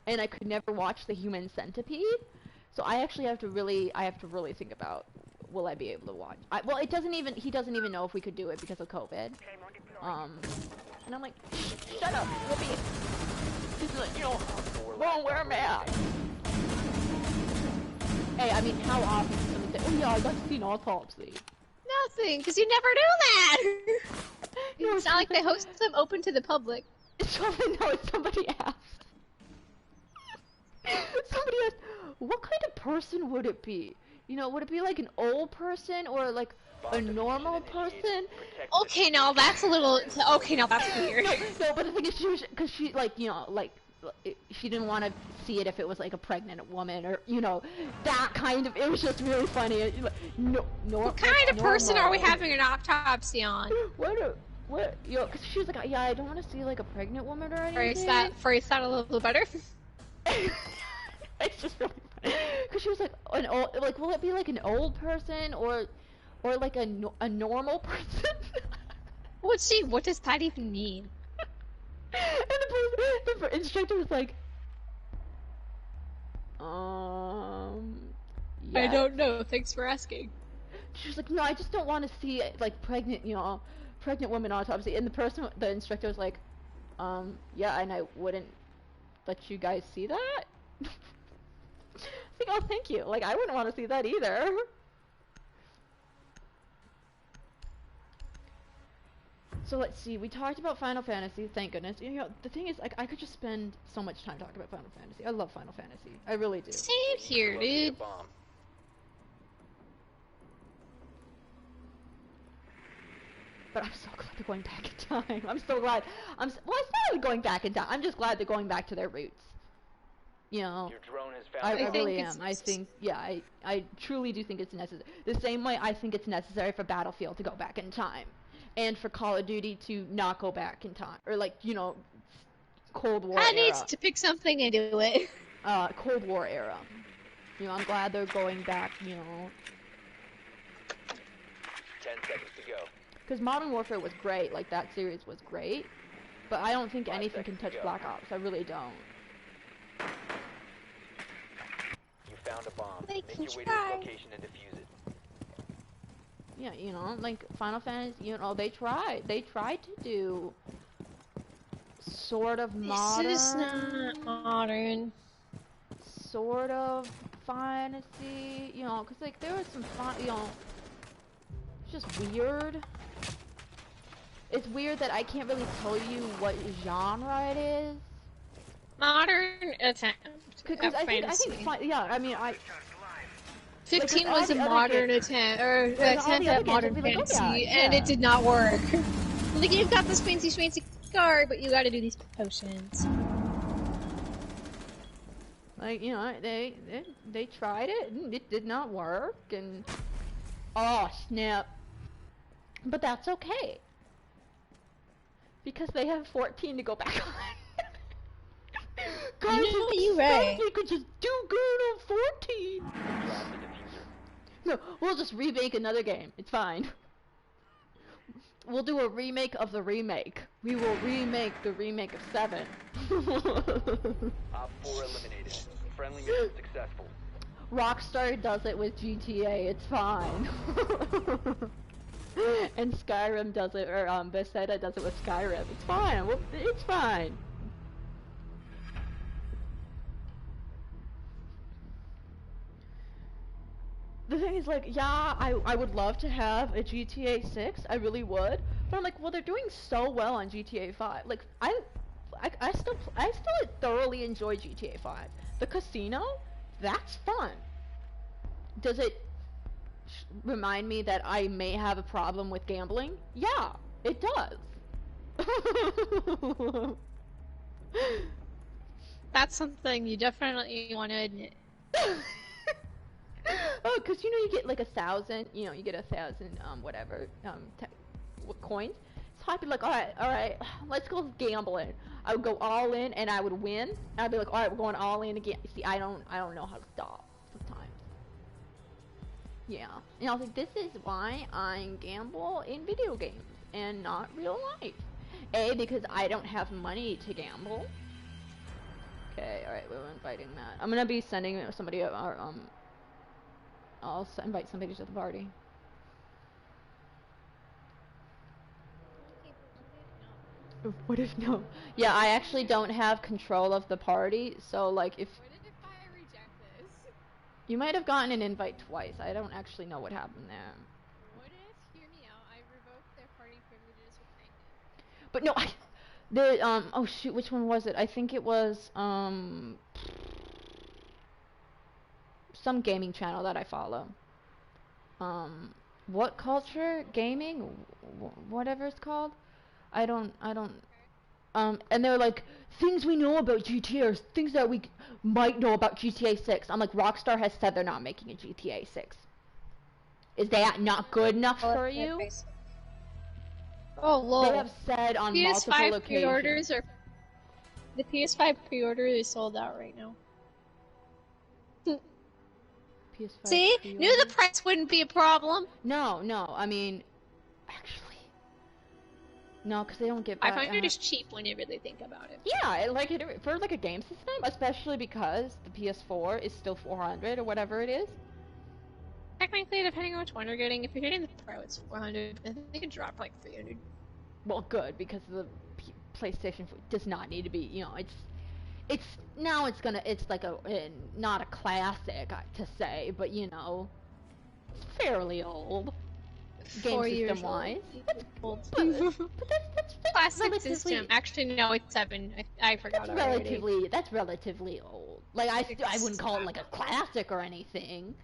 and I could never watch the Human Centipede. So I actually have to really think about, will I be able to watch? Well, he doesn't even know if we could do it because of COVID. And I'm like, shut up, Whoopi. He's like, won't wear a mask. Hey, I mean, how often does someone say, oh yeah, I got to see an autopsy? Nothing, because you never do that! No, it's not like they host them open to the public. Somebody asked. Somebody asked, what kind of person would it be? Would it be like an old person or like a normal person? Okay, now that's a little. Okay, now that's weird. No, but the thing is, because she she didn't want to see it if it was like a pregnant woman or that kind of. It was just really funny. What kind of person are we having an autopsy on? What? Because she was like, yeah, I don't want to see like a pregnant woman or anything. Phrase that a little better. It's just really funny. Because she was like, will it be like an old person or like a normal person? What does that even mean? And the instructor was like, yeah. I don't know. Thanks for asking. She was like, no, I just don't want to see like pregnant woman autopsy. And the instructor was like, yeah, and I wouldn't let you guys see that. I was like, oh, thank you. Like, I wouldn't want to see that either. So let's see, we talked about Final Fantasy, thank goodness. The thing is, I could just spend so much time talking about Final Fantasy. I love Final Fantasy. I really do. Same here, dude. But I'm so glad they're going back in time. I'm so glad. Well, it's not really going back in time. I'm just glad they're going back to their roots. Your drone has found I really am. I think, yeah, I truly do think it's necessary. The same way I think it's necessary for Battlefield to go back in time. And for Call of Duty to not go back in time. Or like, Cold War era. Needs to pick something and do it. Cold War era. I'm glad they're going back, 10 seconds to go. Because Modern Warfare was great, like that series was great. But I don't think anything can touch Black Ops, I really don't. You found a bomb. Make your way to its location and defuse it. Yeah, like Final Fantasy, they tried to do sort of modern. This is not modern. Sort of fantasy, because like there was some fun, it's just weird. It's weird that I can't really tell you what genre it is. Modern attempt. Because I think, yeah, I mean, 15 was a modern attempt, or attempt at modern fantasy, and it did not work. Like, you've got this fancy schmancy car, but you gotta do these potions. Like, they tried it, and it did not work, and... Oh, snap. But that's okay. Because they have 14 to go back on. Guys, you're right. We could just do good on 14. No, we'll just remake another game. It's fine. We'll do a remake of the remake. We will remake the remake of 7. Op 4 eliminated. Friendly mission successful. Rockstar does it with GTA. It's fine. And Skyrim does it, or Bethesda does it with Skyrim. It's fine. It's fine. The thing is, like, yeah, I would love to have a GTA 6, I really would, but I'm like, well, they're doing so well on GTA 5. Like, I still thoroughly enjoy GTA 5. The casino, that's fun. Does it remind me that I may have a problem with gambling? Yeah, it does. That's something you definitely want to admit. Oh, because you get like 1,000, you get 1,000 whatever coins. So I'd be like, all right, let's go gambling. I would go all in and I would win. I'd be like, all right, we're going all in again. See, I don't know how to stop sometimes. Yeah, and I was like, this is why I gamble in video games and not real life. A, because I don't have money to gamble. Okay, alright, we're inviting Matt. I'm gonna be sending somebody our, I'll invite somebody to the party. What if no? Yeah, I actually don't have control of the party, so like if... What if I reject this? You might have gotten an invite twice. I don't actually know what happened there. What if, hear me out, I revoke their party privileges with kindness? But no, oh shoot, which one was it? I think it was, some gaming channel that I follow. What culture? Gaming? Whatever it's called? I don't, and they're like, things we know about GTA are things that we might know about GTA 6. I'm like, Rockstar has said they're not making a GTA 6. Is that not good enough for you? Oh, lol. They have said on multiple PS5 occasions. pre-orders are... The PS5 pre-order is sold out right now. PS5 See? pre-order? Knew the price wouldn't be a problem. No, I mean, actually, no, because they don't get back. 500 is cheap when you really think about it. Yeah, like for like a game system, especially because the PS4 is still 400 or whatever it is. Technically, depending on which one you're getting, if you're getting the Pro, it's 400. I think it could drop like 300. Well, good, because the PlayStation 4 does not need to be, you know, it's like not a classic to say, but you know, it's fairly old. Game system wise. Old. But that's Classic system. Actually, no, it's 7. I forgot already. That's relatively old. Like, I wouldn't call it like a classic or anything.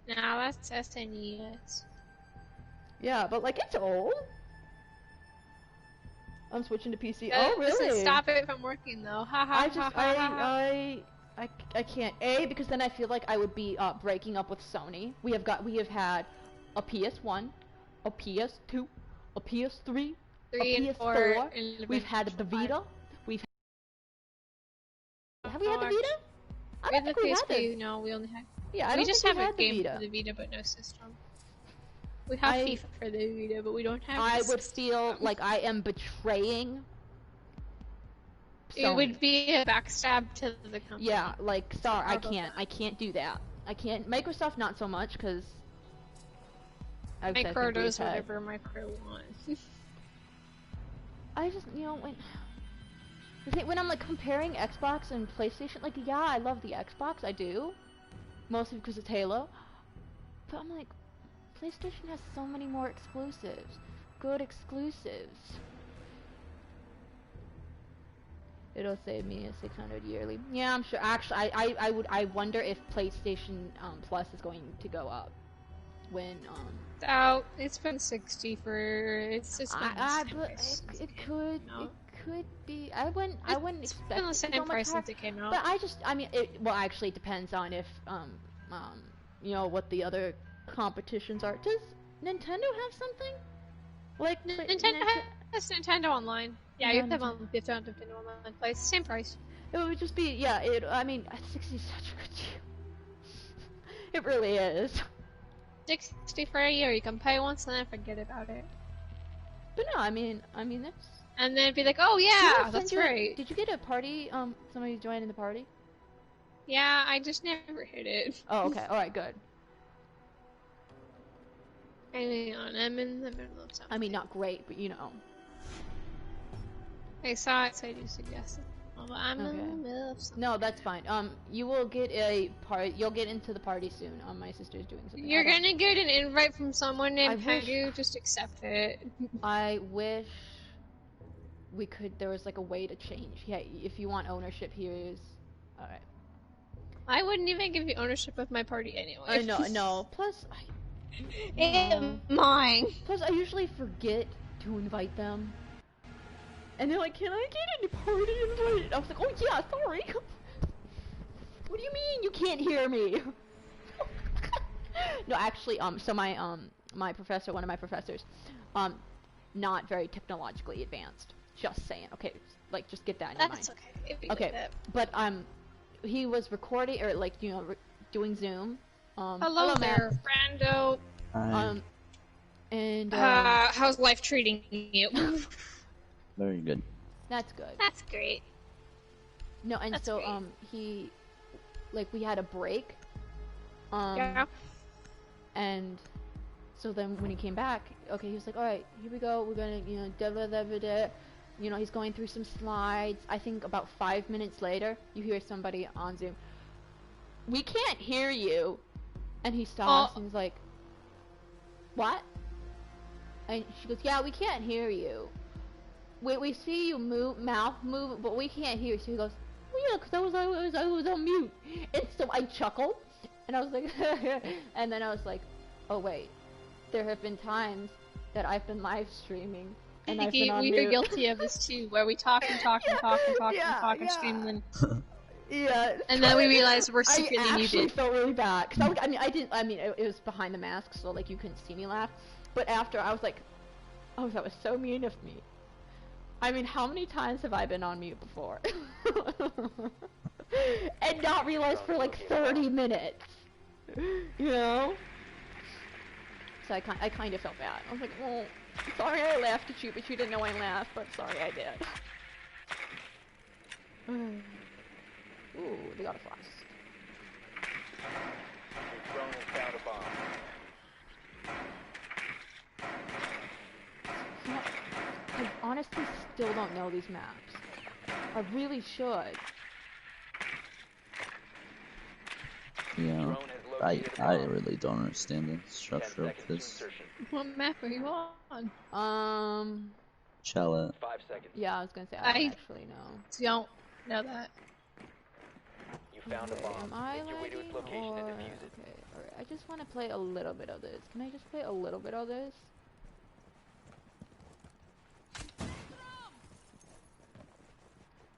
No, that's SNES. Yeah, but like, it's old. I'm switching to PC. That Oh, really? doesn't stop it from working, though. Ha ha I can't. Because then I feel like I would be breaking up with Sony. We have had a PS1, a PS2, a PS3, a PS4. We've had the Vita. Have we had the Vita? I don't think we had the... No, we only had... Yeah, we just have a game Vita. for the Vita, but no system. We have FIFA for the Vita, but we don't have I would feel like I am betraying Sony. It would be a backstab to the company. Yeah, like, sorry, I can't do that. I can't. Microsoft, not so much, because... Micro does whatever Micro wants. I just, you know, when I'm, like, comparing Xbox and PlayStation, like, yeah, I love the Xbox, I do. Mostly because it's Halo. But I'm like, PlayStation has so many more exclusives. Good exclusives. It'll save me a 600 yearly. Yeah, I'm sure. Actually, I wonder if PlayStation Plus is going to go up when It's out. It's been 60 for. It's just been it could. No. It could be. I wouldn't expect it to the same price since it came out. But I mean, well, actually, it depends on if you know, what the other competitions are. Does Nintendo have something? Like Nintendo has Nintendo Online. Yeah, you have Nintendo Online Play. It's the same price. It would just be, yeah. I mean, 60 is such a good deal. It really is. 60 for a year. You can pay once and then forget about it. But no, I mean that's. And then be like, oh yeah, that's right. Did you get a party? Somebody joining the party? Yeah, I just never hit it. Oh, okay. All right, good. Hang on, I'm in the middle of something. I mean, not great, but you know. I saw it, so I do suggest it. Oh, but I'm in the middle of something. No, that's fine. You will get you'll get into the party soon. My sister's doing something. You're gonna get an invite from someone named Pengu. Just accept it. I wish there was like a way to change. Yeah, if you want ownership, here's. All right. I wouldn't even give you ownership of my party anyway. No. Plus, it's mine. Plus, I usually forget to invite them. And they're like, can I get a party invite? I was like, oh yeah, sorry. What do you mean you can't hear me? No, actually, so my professor, one of my professors, not very technologically advanced. Just saying. Okay, like, just get that in your mind. That's okay. Okay, but he was recording, or like, you know, doing Zoom. Hello there, Brando. And how's life treating you? Very good. That's good. That's great. No, and That's so great. he, like, we had a break. Yeah. And so then when he came back, okay, he was like, all right, here we go. We're gonna, you know, da-da-da-da-da. You know, he's going through some slides. I think about 5 minutes later, you hear somebody on Zoom. We can't hear you. And he stops and he's like, what? And she goes, yeah, we can't hear you. We see you mouth move, but we can't hear you. So he goes, well, yeah, because I was on mute. And so I chuckled, and I was like, and then I was like, oh wait, there have been times that I've been live streaming, and I've been on mute. We're guilty of this too, where we talk and talk and talk and talk and talk and stream and yeah. and then we realize we're secretly muted. I actually felt really bad, because it was behind the mask, so like you couldn't see me laugh. But after, I was like, oh, that was so mean of me. I mean, how many times have I been on mute before? And not realized for like 30 minutes. You know? So I kind of felt bad. I was like, oh, sorry I laughed at you, but you didn't know I laughed, but sorry I did. Ooh, they got a flask. Your drone has found a bomb. I honestly still don't know these maps. I really should. Yeah, I really don't understand the structure of this. What map are you on? Chala. 5 seconds. Yeah, I was gonna say I don't actually know. Don't know that. You found a bomb. Am I Make your way to its lagging, location or... and defuse it. Okay, alright, I just want to play a little bit of this. Can I just play a little bit of this?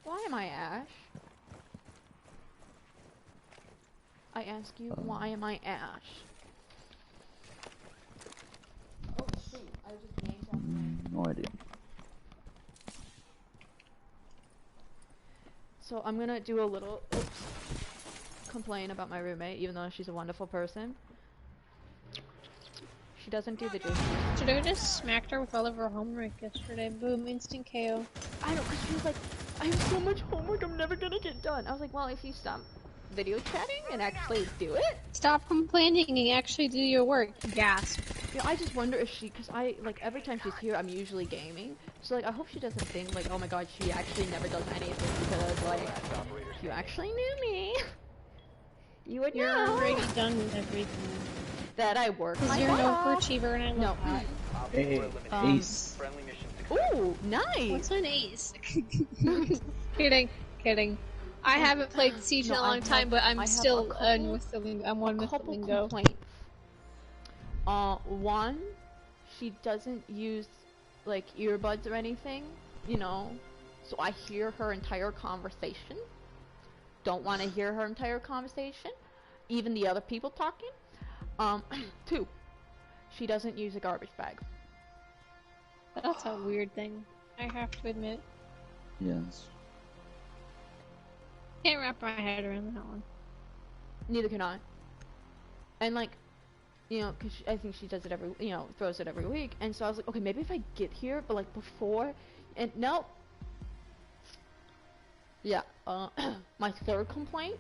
Why am I Ash? I ask you, why am I Ash? Oh shoot, I just named something. No idea. So I'm gonna do a little complain about my roommate, even though she's a wonderful person. She doesn't do the dishes. Today I just smacked her with all of her homework yesterday. Boom, instant KO. I know, because she was like, I have so much homework, I'm never gonna get done. I was like, well, if you stop video chatting and actually do it. Stop complaining and actually do your work. Gasp. You know, I just wonder if she, because I, like, every time she's here, I'm usually gaming. So, like, I hope she doesn't think, like, oh my god, she actually never does anything because, like, you actually knew me. You would You're know already done with everything. that I work my Because you're an butt off. overachiever and I love that. Hey, Ace. Friendly mission success. Ooh, nice. What's an ace? Kidding. I haven't played Siege in a long time, but I'm still with the lingo. I'm one with the lingo. Complaints. One, she doesn't use like earbuds or anything, you know, so I hear her entire conversation. Don't want to hear her entire conversation, even the other people talking. Two, she doesn't use a garbage bag. That's a weird thing, I have to admit. Yes. Can't wrap my head around that one. Neither can I. And like, you know, because I think she does it every, you know, throws it every week. And so I was like, okay, maybe if I get here, but like before, and no. Yeah, my third complaint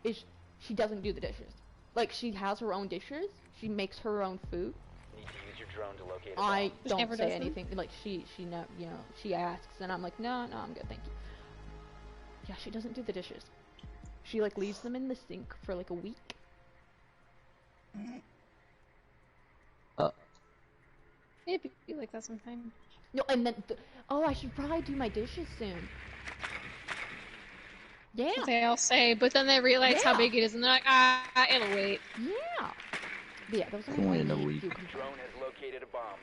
is she doesn't do the dishes. Like, she has her own dishes, she makes her own food. Need to use your drone to locate a I bomb. don't say anything, like, she you know, she asks, and I'm like, no, I'm good, thank you. Yeah, she doesn't do the dishes. She, like, leaves them in the sink for, like, a week. It'd be like that sometime. No, and then, oh, I should probably do my dishes soon. Yeah. They all say, but then they realize how big it is, and they're like, it'll wait. Yeah. But yeah, those are Only in a my week. Drone has located a bomb.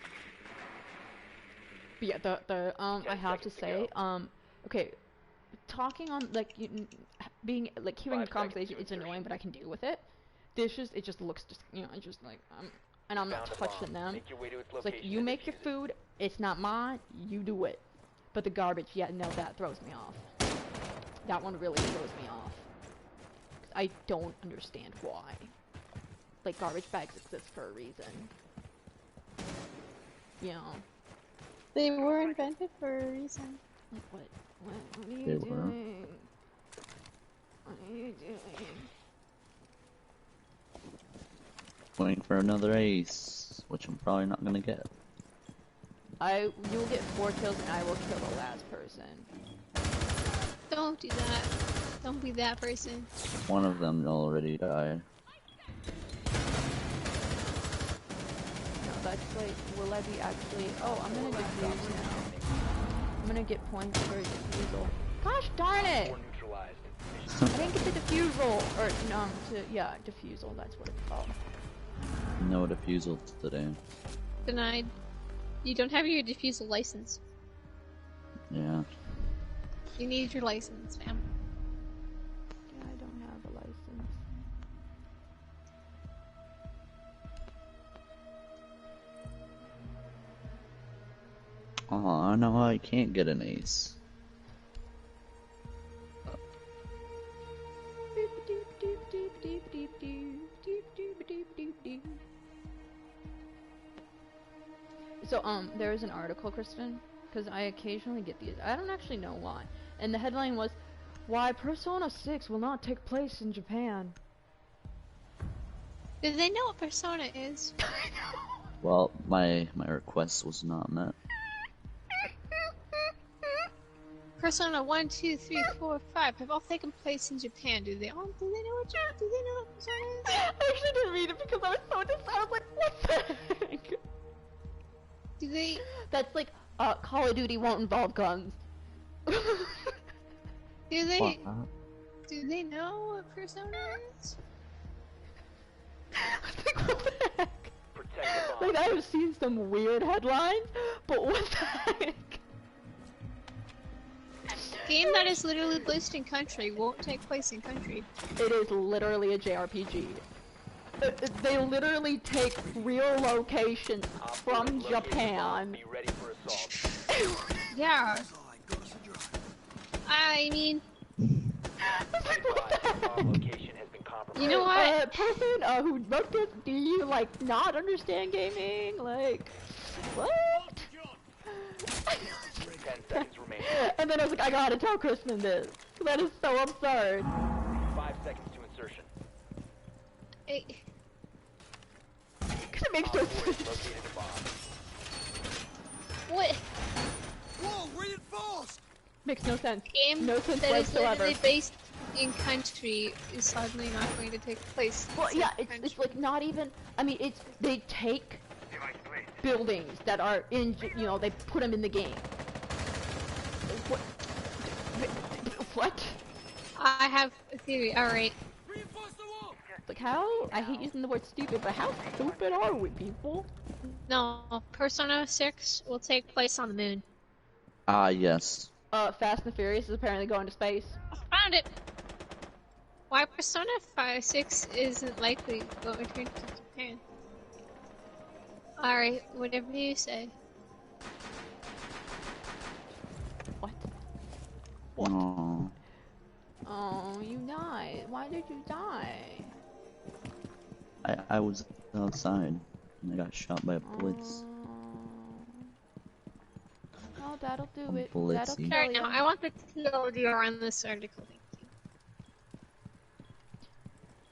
But yeah, I have to say, okay, talking on, like, being, like, hearing the conversation, it's annoying, but I can deal with it. Dishes, it just looks just, you know, it's just like, and I'm not touching them. It's like, you make your food, it's not mine, you do it. But the garbage, yeah, no, that throws me off. That one really throws me off. I don't understand why. Like, garbage bags exist for a reason. You know. They were invented for a reason. Like, what are you They were. doing? What are you doing? Waiting for another ace, which I'm probably not gonna get. You will get 4 kills and I will kill the last person. Don't do that. Don't be that person. One of them already died. No, that's like, will I be actually... Oh, I'm gonna defuse now. I'm gonna get points for defusal. Gosh darn it! I didn't get the defusal! Or, no, defusal, that's what it's called. No defusal today. Denied. You don't have your defusal license. Yeah. You need your license, fam. Yeah, I don't have a license. Oh, I know I can't get an ace. So, there is an article, Kristen, because I occasionally get these. I don't actually know why. And the headline was, "Why Persona 6 will not take place in Japan." Do they know what Persona is? Well, my request was not met. Persona 1, 2, 3, 4, 5 have all taken place in Japan. Do they know what Persona is? I actually didn't read it because I was so disappointed. I was like, what the heck? Do they... That's like, Call of Duty won't involve guns. Do they... What? Do they know what Persona is? Like, what the heck? Like, I have seen some weird headlines, but what the heck? Game that is literally placed in country won't take place in country. It is literally a JRPG. They literally take real locations from Japan. Be ready for assault. Yeah. I mean... Location has been compromised. You know what? Person who wrote this, do you, like, not understand gaming? Like, what? 10 seconds remaining. And then I was like, I gotta tell Kristen this. That is so absurd. 5 seconds to insertion. Hey, Cause it makes no sense. Located a bomb. what? Whoa, reinforced! Makes no sense. Game No sense that is whatsoever. literally based in country is suddenly not going to take place. Well, in yeah, country. it's like not even. I mean, they take buildings that are in, you know, they put them in the game. What? What? I have a theory. Alright. Reinforce the wall! Like how? I hate using the word stupid, but how stupid are we, people? No, Persona 6 will take place on the moon. Ah, yes. Fast and Furious is apparently going to space. I found it! Why Persona 6 isn't likely going to return to Japan. Alright, whatever you say. What? Oh. Oh, you died. Why did you die? I was outside and I got shot by a blitz. Oh, that'll do I'm it. blitzy. That'll kill Alright, you. now I want the TLDR on this article.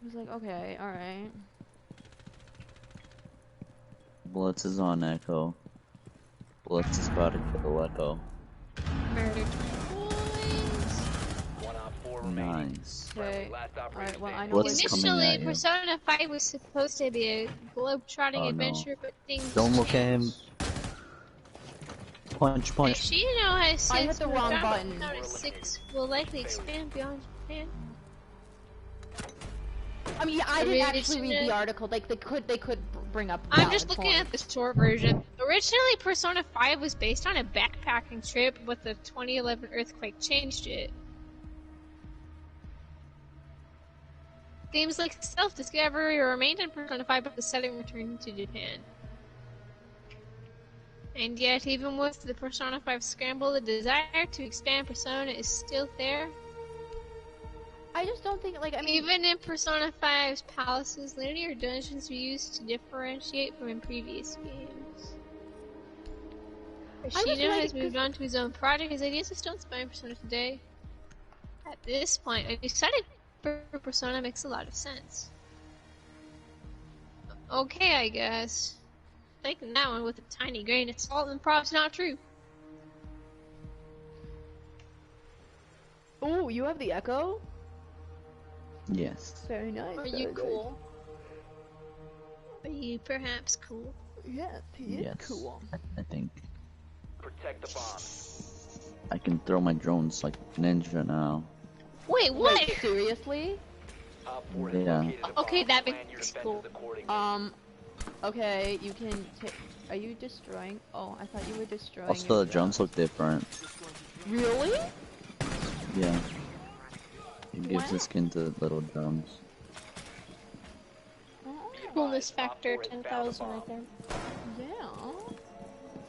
I was like, okay, alright. Blitz is on Echo. Blitz is about to kill Echo. Murdered boys. 1 on 4 remaining. Nice. Okay. Last operator Alright, well, I know Blitz where- coming Initially, at you. Persona 5 was supposed to be a globe-trotting Oh, no. adventure, but things Don't look at him. Punch, punch. Actually, you know how I hit the wrong button. Persona 6 will likely expand beyond Japan. I mean, I didn't actually read the Original- article. Like, they could bring up. I'm just valid looking points. at the short version. Originally, Persona 5 was based on a backpacking trip, but the 2011 earthquake changed it. Games like Self-Discovery remained in Persona 5, but the setting returned to Japan. And yet, even with the Persona 5 scramble, the desire to expand Persona is still there. I just don't think, like, I mean, Even in Persona 5's palaces, linear dungeons were used to differentiate from in previous games. Rashino has moved on to his own project. His ideas are still inspiring Persona today. At this point, I decided Persona makes a lot of sense. Okay, I guess. Taking that one with a tiny grain of salt, improv's not true. Oh, you have the echo? Yes. Very nice. Are you cool? Are you perhaps cool? Yes, he is cool. I think. Protect the bomb. I can throw my drones like ninja now. Wait, what? Wait, seriously? Yeah. Okay, that makes cool. Okay, you can take. Are you destroying? Oh, I thought you were destroying. Also, the drones look different. Really? Yeah. It gives the skin to little drones. Coolness factor 10,000 right there. Yeah.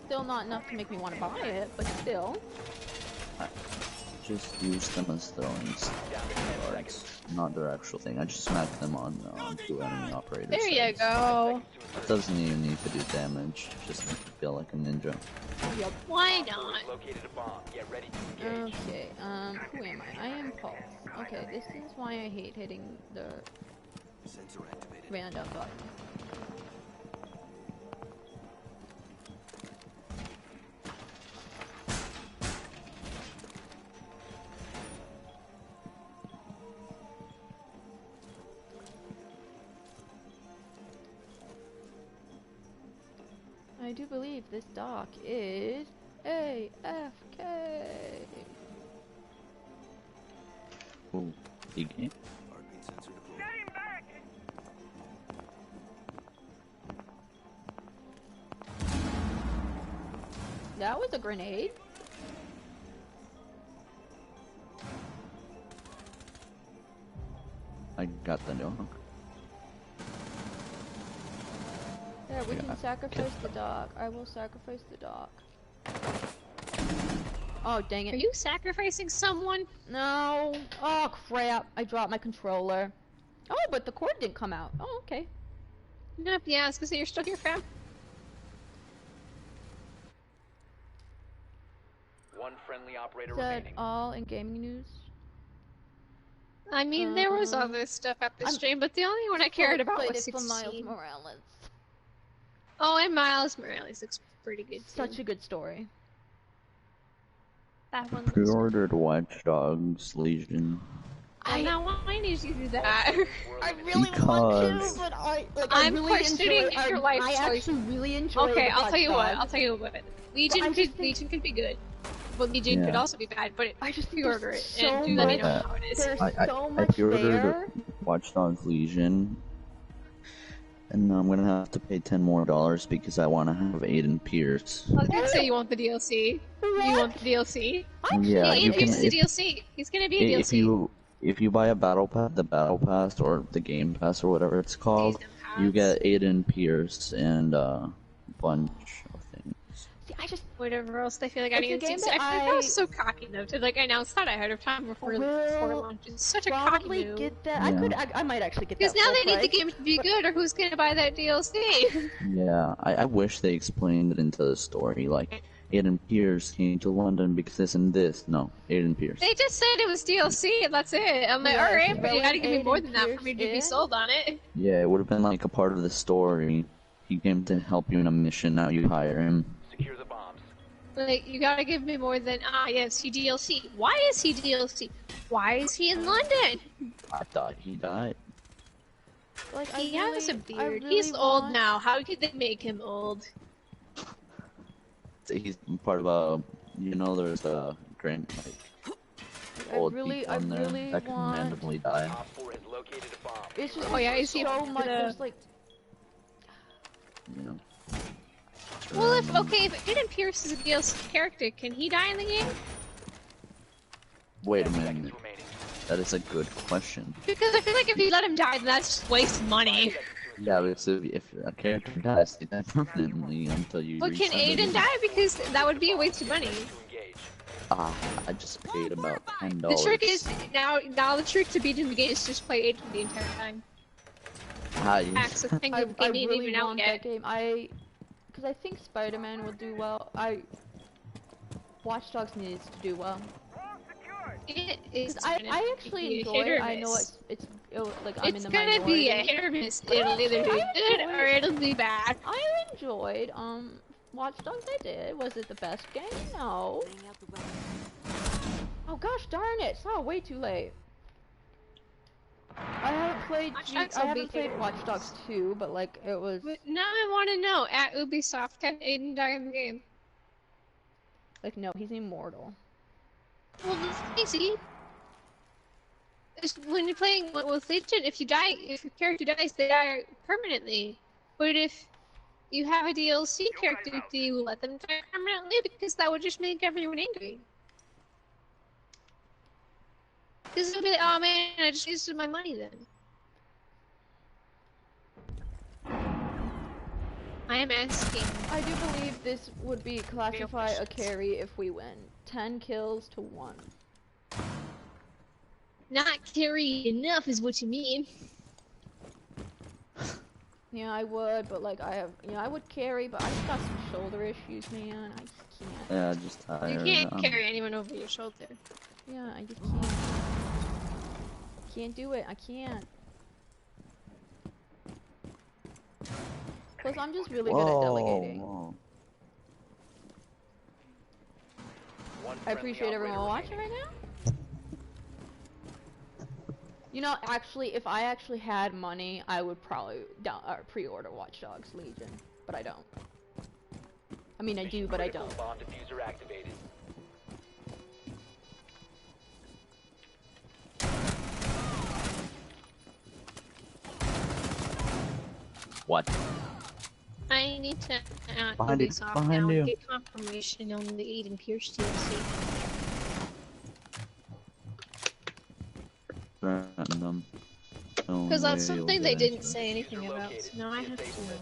Still not enough to make me want to buy it, but still. I just use them as throwing cards, not their actual thing. I just smack them on two enemy operators. There you go. It doesn't even need to do damage, just make you feel like a ninja. Yep. Why not? Okay, who am I? I am Pulse. Okay, this is why I hate hitting the random button. I do believe this dock is AFK. Ooh, big game. That was a grenade. I got the dog. There, we can sacrifice the dog. I will sacrifice the dog. Oh, dang it. Are you sacrificing someone? No. Oh, crap. I dropped my controller. Oh, but the cord didn't come out. Oh, okay. Nope, yeah, I was gonna say you're still here, fam. One friendly operator Is that remaining. all in gaming news? I mean, there was other stuff at the stream, but the only one I cared about was 16. Miles Morales. Oh, and Miles Morales looks pretty good too. Such a good story. That one looks Pre-ordered Watch Dogs Legion. now why did you do that? I really want to, but I'm really questioning enjoy, your life I choice. actually really enjoy Okay, the I'll tell you what. Watch I'll tell you what. Legion could be good, but Legion could also be bad. But I just pre-order it so and do let me know much- how it is. There's so I much pre-ordered there. Watch Dogs Legion. And I'm gonna have to pay $10 more because I want to have Aiden Pierce. I was gonna say you want the DLC. You want the DLC? Yeah, you Aiden can. Pierce is the DLC. He's gonna be a DLC. If you buy a battle pass, the battle pass or the game pass or whatever it's called, you get Aiden Pierce and a bunch of things. See, I just whatever else they feel like I need to see. that I think that was so cocky though to like announce that ahead of time before launch. It's such a cocky probably move. get that. Yeah. I might actually get that. Because now they need the price. game to be good, or who's gonna buy that DLC? Yeah, I wish they explained it into the story, like Aiden Pierce came to London because this and this. No, Aiden Pierce. They just said it was DLC, and that's it. I'm like, Yeah, alright, but you gotta give me Aiden more than that for me Pierce to be in. sold on it. Yeah, it would have been like a part of the story. He came to help you in a mission, now you hire him. Secure the bombs. Like, you gotta give me more than, yes, he DLC. Why is he DLC? Why is he in London? I thought he died. Like, He has a beard. really He's old want- now. How could they make him old? He's part of a, there's a grand, like, old people in there that can want- randomly die. Op 4 has located a bomb. It's just Oh, yeah, is he so much. gonna- There's like You know. Well, if Aiden Pierce is a DLC character, can he die in the game? Wait a 10 minute. seconds remaining. That is a good question. Because I feel like if you let him die, then that's just waste money. Yeah, because if a character dies, they die permanently until you. But can reset Aiden it. die? Because that would be a waste of money. To engage. I just paid about $10. The trick is now the trick to beat in the game is just play Aiden the entire time. Axe with Pengu I game ain't really even out want yet. that game. Because I think Spider-Man will do well. Watch Dogs needs to do well. It is. I actually enjoy it. I know it's like I'm in the gonna minority. be a hit or miss. It'll either be good or it'll be bad. I enjoyed Watch Dogs. I did. Was it the best game? No. Oh gosh darn it! It's way too late. I haven't played Watch Dogs 2, but like it was. But now I want to know at Ubisoft, can Aiden die in the game? Like no, he's immortal. Well, it's easy. When you're playing with Legion, if your character dies, they die permanently. But if you have a DLC character, do you let them die permanently? Because that would just make everyone angry. Because it'll be like, oh man, I just wasted my money then. I am asking. I do believe this would be classify a carry if we win. 10 kills to 1. Not carry enough is what you mean. Yeah, I would, but like I would carry, but I just got some shoulder issues, man. I just can't. Yeah, just tired. You can't carry anyone over your shoulder. Yeah, I just can't. Can't do it. I can't. Plus, I'm just really good at delegating. Whoa. I appreciate everyone watching right now. You know, actually, if I actually had money, I would probably pre-order Watch Dogs Legion, but I don't. I mean, I do, but I don't. Bomb diffuser activated. What? I need to Behind you, Ubisoft behind now you. and get confirmation on the Aiden Pierce DLC. Threaten them. Because that's something they didn't say anything about, so now I have to know.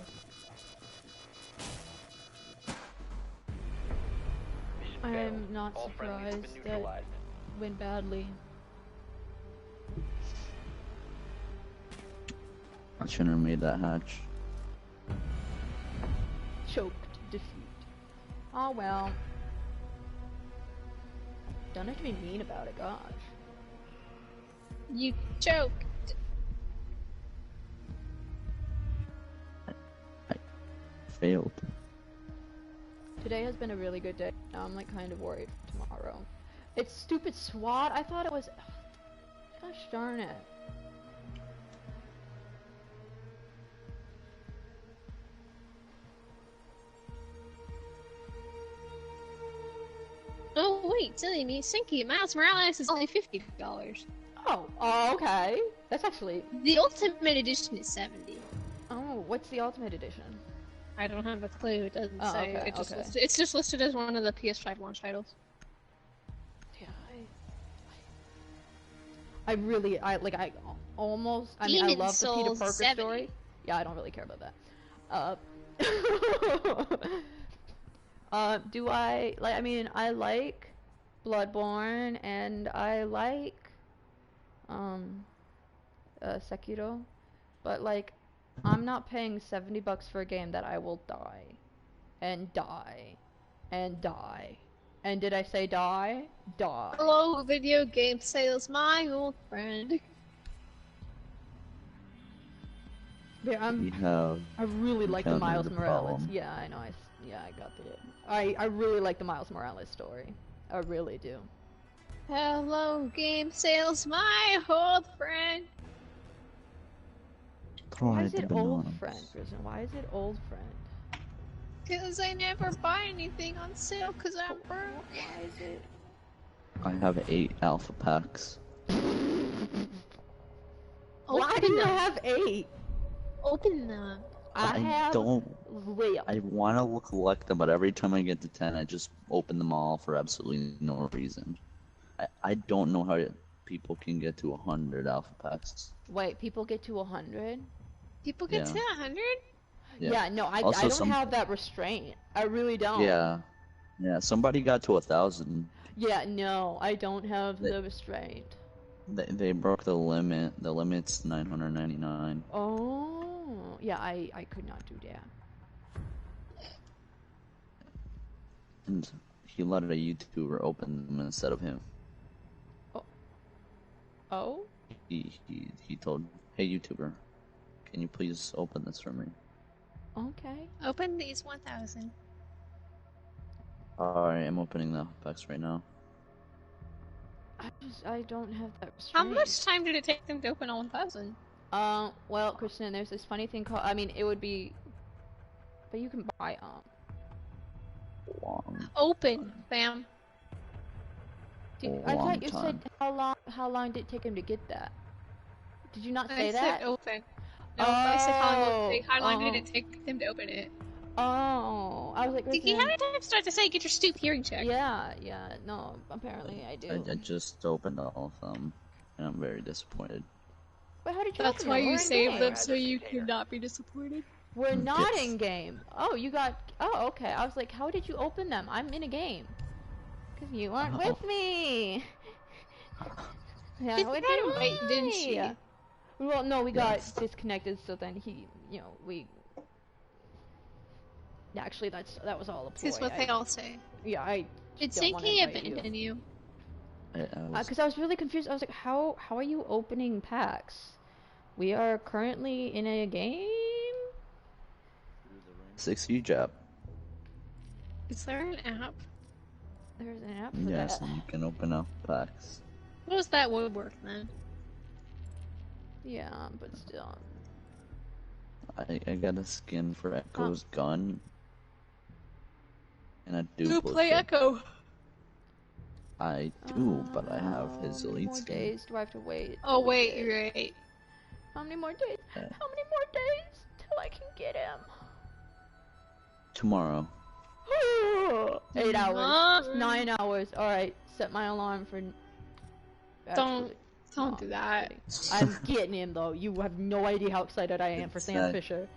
I'm not surprised that went badly. I shouldn't have made that hatch. Choked defeat. Oh well. Don't have to be mean about it, gosh. You choked. I failed. Today has been a really good day. Now I'm like kind of worried for tomorrow. It's stupid SWAT. I thought it was. Gosh darn it. Oh wait, silly me, Sinky, Miles Morales is only $50. Oh, okay. That's actually. The Ultimate Edition is $70. Oh, what's the Ultimate Edition? I don't have a clue. It doesn't say. Okay, It just okay. it's just listed as one of the PS5 launch titles. Yeah, I almost. I mean, I Demon love the Peter Souls Parker 70. story. Yeah, I don't really care about that. Do I like? I mean, I like Bloodborne and I like Sekiro, but like, I'm not paying $70 for a game that I will die, and die, and die. And did I say die? Die. Hello, video game sales, my old friend. Yeah, We have. I really like the Miles encountered a Morales. problem. Yeah, I know. I got the. I really like the Miles Morales story. I really do. Hello, game sales, my old friend. Throw Why it is the it old bananas. friend, Prison? Why is it old friend? Cause I never buy anything on sale, cause I'm broke. Why is it? I have 8 alpha packs. Why do you have 8? Open them. I have. don't. Wait. I want to collect them, but every time I get to 10, I just open them all for absolutely no reason. I don't know how people can get to 100 alpha packs. Wait. People get to 100? People get Yeah. to 100? Yeah. No, I Also, don't have that restraint. I really don't. Yeah. Yeah, somebody got to 1,000. Yeah. No, I don't have the restraint. They broke the limit. The limit's 999. Oh. Yeah. I could not do that. And he let a YouTuber open them instead of him. Oh? He told, hey YouTuber, can you please open this for me? Okay. Open these 1,000. Alright, I'm opening the box right now. I don't have that How restraint. much time did it take them to open all 1,000? Well, Kristen, there's this funny thing called, I mean, it would be, but you can buy, Open, bam. I thought you said how long did it take him to get that? Did you not say I that? said open. No, I said how long did it take them to open it? Oh, I was like, Did you have any time start to say get your stupid hearing checked? Yeah, no, apparently I do. I just opened all of them, and I'm very disappointed. But how did you That's open why them? you We're saved in them game. so you could not be disappointed. We're not Yes. in game. Oh, you got. Oh, okay. I was like, how did you open them? I'm in a game. Because you weren't with me. Yeah, She got invite, didn't she? Well, no, we got Yes. disconnected. So then he, we. Actually, that was all a ploy. This is what they all say. Yeah, I. Did don't wanna Cynthia invite you. abandon you? Because I was really confused. I was like, how are you opening packs? We are currently in a game? 6U job. Is there an app? There's an app for Yes, that. and you can open up packs. What does that would work then? Yeah, but still. I got a skin for Echo's gun. And a duplicate. Who play Echo? I do, but I have his How many elite more skin. days do I have to wait? Oh wait, you're right. How many more days? Yeah. How many more days till I can get him? Tomorrow. 8 hours. Mom. 9 hours. Alright, set my alarm for... Don't no, do that. I'm getting him though. You have no idea how excited I am for Sam Exact- Fisher.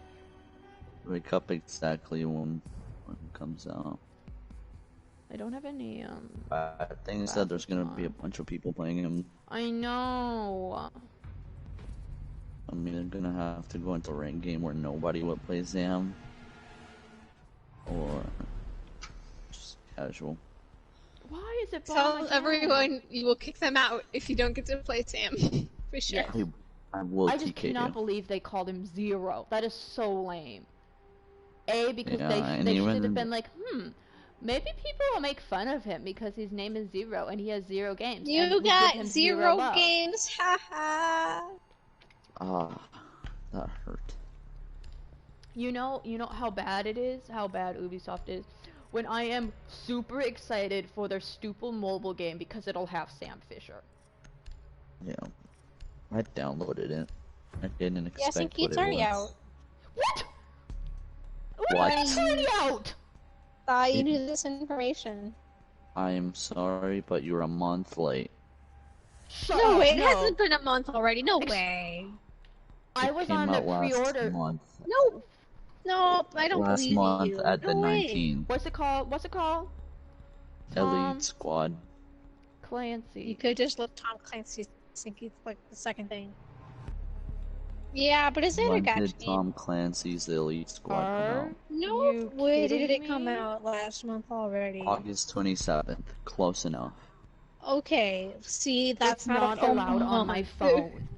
Wake up exactly when it comes out. I don't have any, I think that there's gonna be a bunch of people playing him. I know. I mean, they're gonna have to go into a ranked game where nobody will play Sam. Or just casual. Why is it Tell bothering everyone you will kick them out if you don't get to play Sam. For sure. Yes. I will I just TK cannot you. believe they called him Zero. That is so lame. Because Yeah, they and should even- have been like, maybe people will make fun of him because his name is Zero and he has 0 games. and You we give got him 0 love. games, haha. Ah, that hurt. You know how bad it is? How bad Ubisoft is? When I am super excited for their stupid mobile game because it'll have Sam Fisher. Yeah. I downloaded it. I didn't expect Yeah, I think what it's it already was. out. What? What? It's already out! Thought you knew this information. I am sorry, but you're a month late. Shut No up, way, it no. hasn't been a month already. No way. I It was came on the out last pre-order. month. No, I don't Last believe month you. at the No way. 19th. What's it called? Elite Squad. You Clancy. could just look Tom Clancy. Think it's like the second thing. Yeah, but is it a When gacha did game? Tom Clancy's The Elite Squad come out? No, You when did kidding it come me? out? Last month already. August 27th. Close enough. Okay, see, that's It's not a full allowed on my month. phone.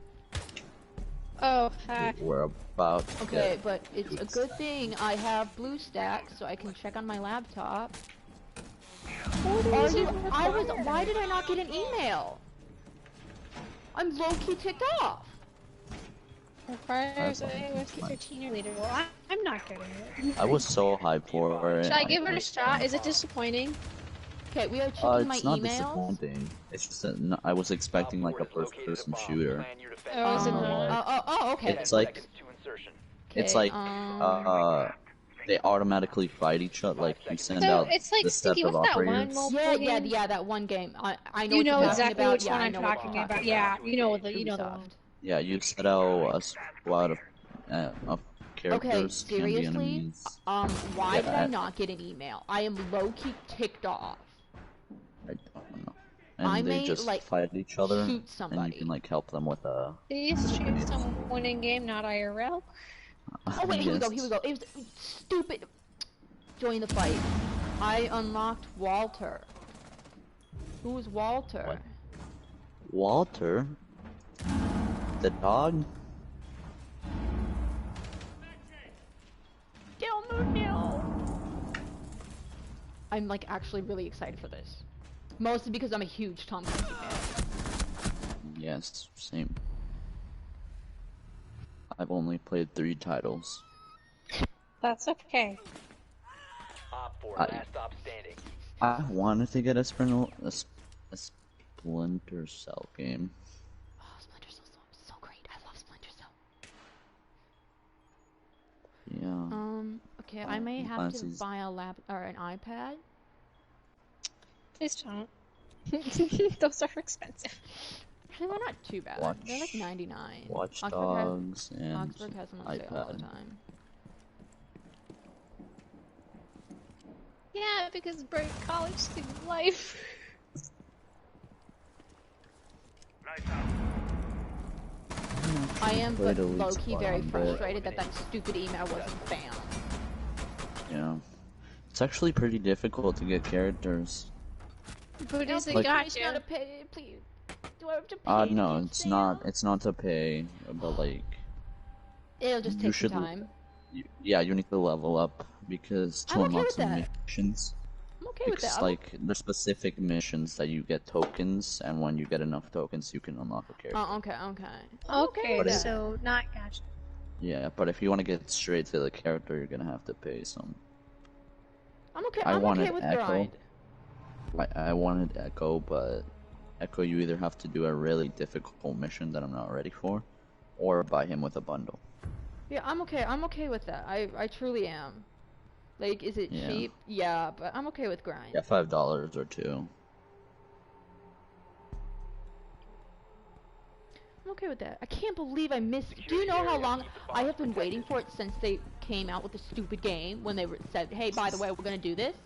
Oh, heck. We're about to Okay, get... but it's a good thing I have BlueStacks so I can check on my laptop. Why did I not get an email? I'm low-key ticked off. Requires a whiskey 13 or later. Well, I'm not getting it. I was so hyped for it. Should I give it a shot? Is it disappointing? Okay, we are checking my It's not emails. disappointing. It's just that I was expecting like a first-person shooter. Oh, is it not? Okay. It's like... It's like, they automatically fight each other, like, you send So, out it's like, the set Stinky, of what's that one operators. mobile game? Yeah, that one game. I know You what know you're exactly talking about. which Yeah, one I I'm know what talking you're about. Yeah, you know the one. Ubisoft. Yeah, you set out a squad of characters, Okay, can be seriously? enemies. Why did I Yeah. not get an email? I am low-key ticked off. I don't know. And I they may, just like, fight each other, shoot and somebody. you can like help them with a... Please choose someone in game, not IRL. Oh wait, here we go. It was stupid. Join the fight. I unlocked Walter. Who's Walter? What? Walter? The dog? I'm like actually really excited for this. Mostly because I'm a huge Tom Clancy fan. Yes, same. I've only played 3 titles. That's okay. Op 4, last stop standing. I wanted to get a Splinter Cell game. Oh, Splinter Cell's so great. I love Splinter Cell. Yeah. Okay, I may have to Clancy's... buy a lap or an iPad. Please don't. Those are expensive. Actually, they're not too bad. They're like 99. Watch Dogs and Oxford has them on sale all the time. Yeah, because break college student life. I am but low-key very frustrated that that stupid email wasn't found. Yeah. It's actually pretty difficult to get characters. But is it like, gotcha? Not a pay, please. Do I have to pay? No, it's not. It's not to pay, but like. It'll just take some time. Yeah, you need to level up because to unlock some missions. I'm okay with that. Because like there's specific missions that you get tokens, and when you get enough tokens, you can unlock a character. Oh, okay. Okay, so not gotcha. Yeah, but if you want to get straight to the character, you're gonna have to pay some. I'm okay. I'm okay with Echo. grind. I wanted Echo, but Echo you either have to do a really difficult mission that I'm not ready for, or buy him with a bundle. Yeah, I'm okay. I'm okay with that. I truly am. Like, is it cheap? Yeah, but I'm okay with grind. Yeah, $5 or $2. I'm okay with that. I can't believe I missed. Do you know how long I have been waiting for it since they came out with the stupid game when they said, "Hey, by the way, we're gonna do this."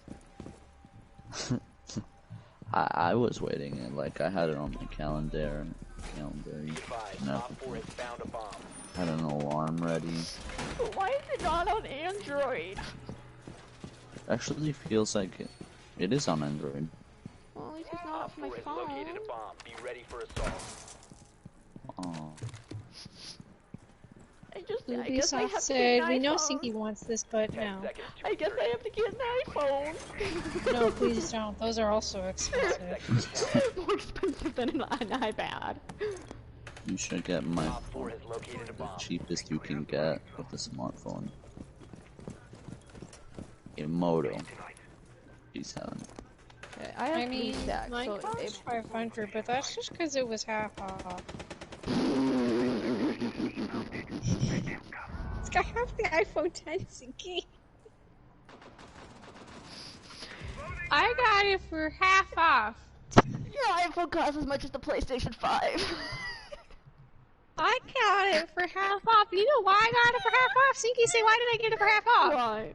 I was waiting, and like I had it on my calendar. Had an alarm ready. But why is it not on Android? Actually, feels like it is on Android. Well, at least it's not off my phone. Located a bomb. Be ready for assault. Oh. Ubisoft said, we know Sinky wants this, but no. I guess I have to get an iPhone. No, please don't. Those are also expensive. More expensive than an iPad. You should get the cheapest you can get with the smartphone. A Moto G7. Okay, I mean, mine cost 500, but that's just because it was half off. I have the iPhone 10, Sinky. I got it for half off. Your iPhone costs as much as the PlayStation 5. I got it for half off. You know why I got it for half off? Sinky, say, why did I get it for half off? Why?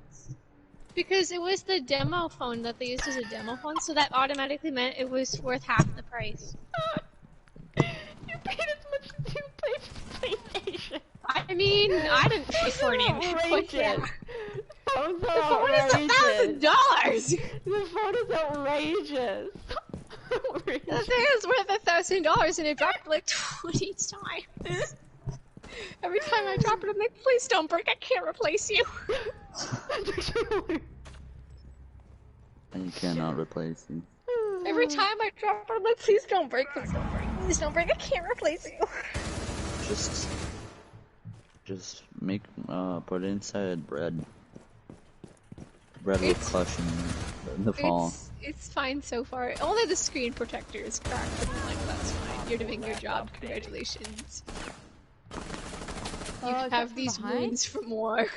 Because it was the demo phone that they used as a demo phone, so that automatically meant it was worth half the price. You paid as much as you paid for PlayStation. I mean, I didn't pay for it either. Outrageous. The phone is $1,000. The phone is outrageous. The thing is worth $1,000, and it dropped like 20 times. Every time I drop it, I'm like, please don't break. I can't replace you. And you cannot replace you. Every time I drop it, I'm like, please don't break. Please don't break. Please don't break. I can't replace you. Just make put it inside bread. Bread with clutch in the fall. It's fine so far. Only the screen protector is cracked. I'm like, that's fine. You're doing your job. Congratulations. You have these wounds from war.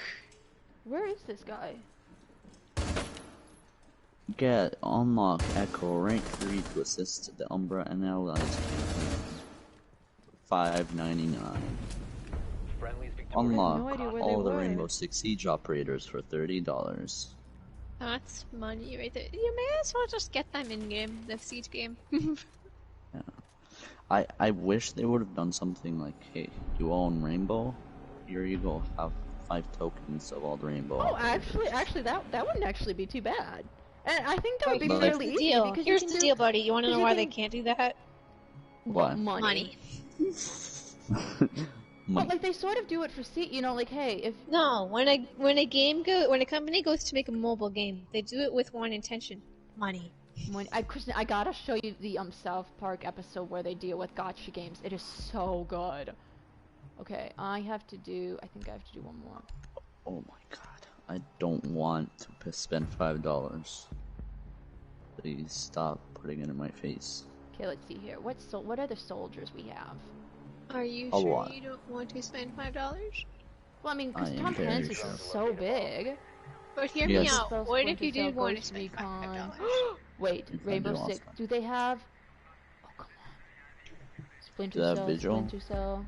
Where is this guy? Get unlock Echo rank 3 to assist the Umbra and Allies campaign. $5.99. Unlock all the Rainbow Six Siege operators for $30. That's money right there. You may as well just get them in game, the Siege game. Yeah. I wish they would have done something like, hey, you own Rainbow, here you go, have 5 tokens of all the Rainbow. Oh, actually, that wouldn't actually be too bad. And I think that would be Here's fairly the easy deal. because Here's you the can deal, buddy. You want to know you why can- they can't do that? Why? money. But like they sort of do it for you know, like hey, if No, when a company goes to make a mobile game, they do it with one intention: money. Kristen, I gotta show you the South Park episode where they deal with gotcha games. It is so good. Okay, I think I have to do one more. Oh my god, I don't want to spend $5. Please stop putting it in my face. Okay, let's see here. What are the soldiers we have? Are you A sure lot. you don't want to spend $5? Well, I mean, because I am Tom very Clancy's sure. is so big. But hear me Yes. out. What if you Splinter did Cell, want to Ghost spend Recon. $5? Wait, You can Rainbow do all Six. stuff. Do they have? Oh come on. Splinter Do they have Cell. Vigil? Splinter Cell.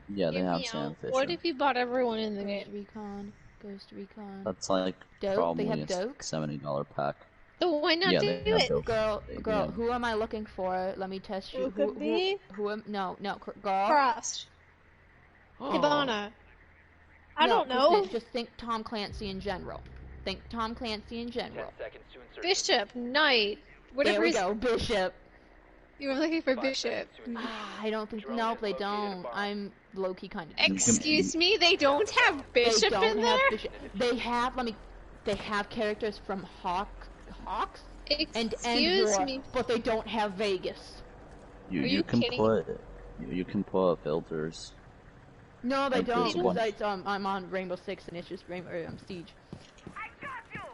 Yeah, they Hear have me Sam out. Fisher. What if you bought everyone in the Ghost game? Recon. Ghost Recon. That's like Doke? They probably have a Doke? $70 pack. So why not Yeah, do they have it? Dope. Girl, Yeah. who am I looking for? Let me test you. Who could be? No, girl. Frost. Hibana. I No, don't know. Kristen, just think Tom Clancy in general. Think Tom Clancy in 10 general. seconds to insert. Bishop, Knight. Whatever There we is- go, Bishop. You were looking for 5 Bishop. seconds to insert. I don't think. Drone Nope, has they located a don't. bomb. I'm low-key kind of. Excuse me, they don't have Bishop They don't in have there? Bishop. They have. They have characters from Hawks and Excuse Endor, me. but they don't have Vegas. Are You you can kidding? put filters. No, they Like don't. this Because one. I'm on Rainbow Six and it's just Siege.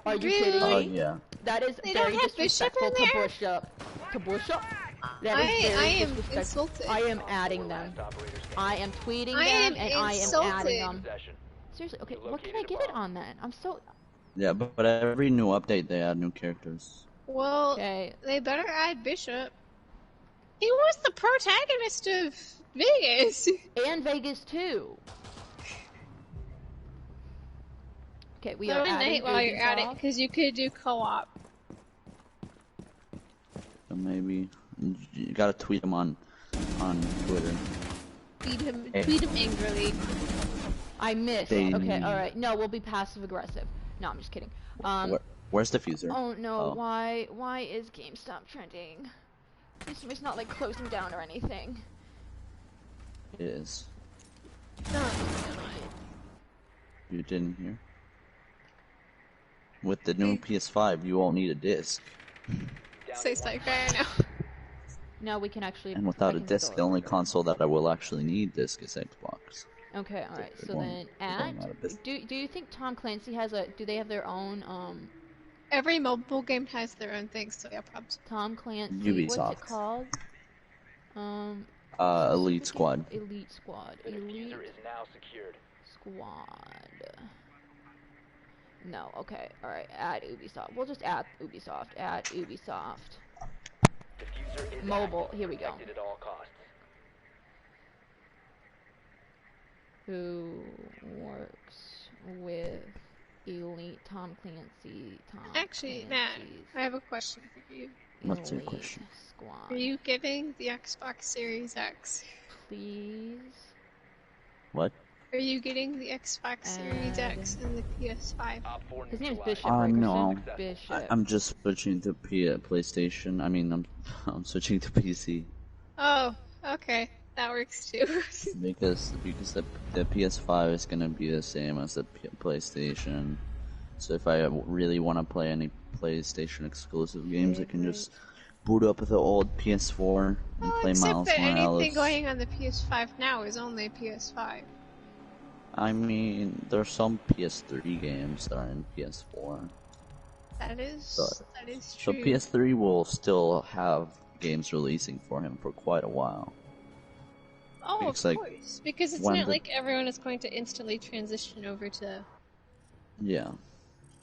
Are you Really? kidding Oh me? yeah. That is They very don't have Bishop disrespectful in to there? Bishop. To Bishop? That is I very am disrespectful. insulted. I am adding them. Last operator standing. I am tweeting I them am and I am insulted. adding them. Possession. Seriously, okay, You what can I located a get it bomb. on then? I'm so... Yeah, but every new update they add new characters. Well, Okay. they better add Bishop. He was the protagonist of Vegas. And Vegas too. Okay, we Throw are in adding Knight while you're at it, Ubisoft. because you could do co-op. So maybe you gotta tweet them on Twitter. Beat him Hey. angrily. I missed. They- Okay, alright. No, we'll be passive aggressive. No, I'm just kidding. Where's DEFUSER? Oh no, Oh. why is GameStop trending? It's not like closing down or anything. It is. No. You didn't hear? With the new PS5, you won't need a disc. Down Say to one. psycho now. No, we can actually. And without I a can disc, still- the only console that I will actually need disc is Xbox. Okay, alright. So They're going- then, they're going out of business. do you think Tom Clancy has a? Do they have their own Every mobile game has their own thing, so yeah, props. Tom Clancy? Ubisoft. What's it called? Elite Squad. Elite Squad. The Elite diffuser is now secured. Squad. No, okay, alright, add Ubisoft. We'll just add Ubisoft. Add Ubisoft. Diffuser is Mobile, active. here we go. Protected at all costs. Who works with Elite Tom Clancy? Actually, Matt, I have a question for you. What's your Elite question? Squad. Are you getting the Xbox Series X? Please? What? Are you getting the Xbox Series X and the PS5? Op 4 His name's neutralized. Bishop, right? No. Christian? Bishop. I'm just switching to PlayStation. I mean, I'm switching to PC Oh, okay. That works too. because the PS5 is gonna be the same as the PlayStation. So if I really want to play any PlayStation exclusive games, I can just boot up the old PS4 and Well, play except Miles that Morales. anything going on the PS5 now is only PS5. I mean, there's some PS3 games that are in PS4. That is So true. PS3 will still have games releasing for him for quite a while. Oh, It's of like course. Because it's when not the- like everyone is going to instantly transition over to Yeah.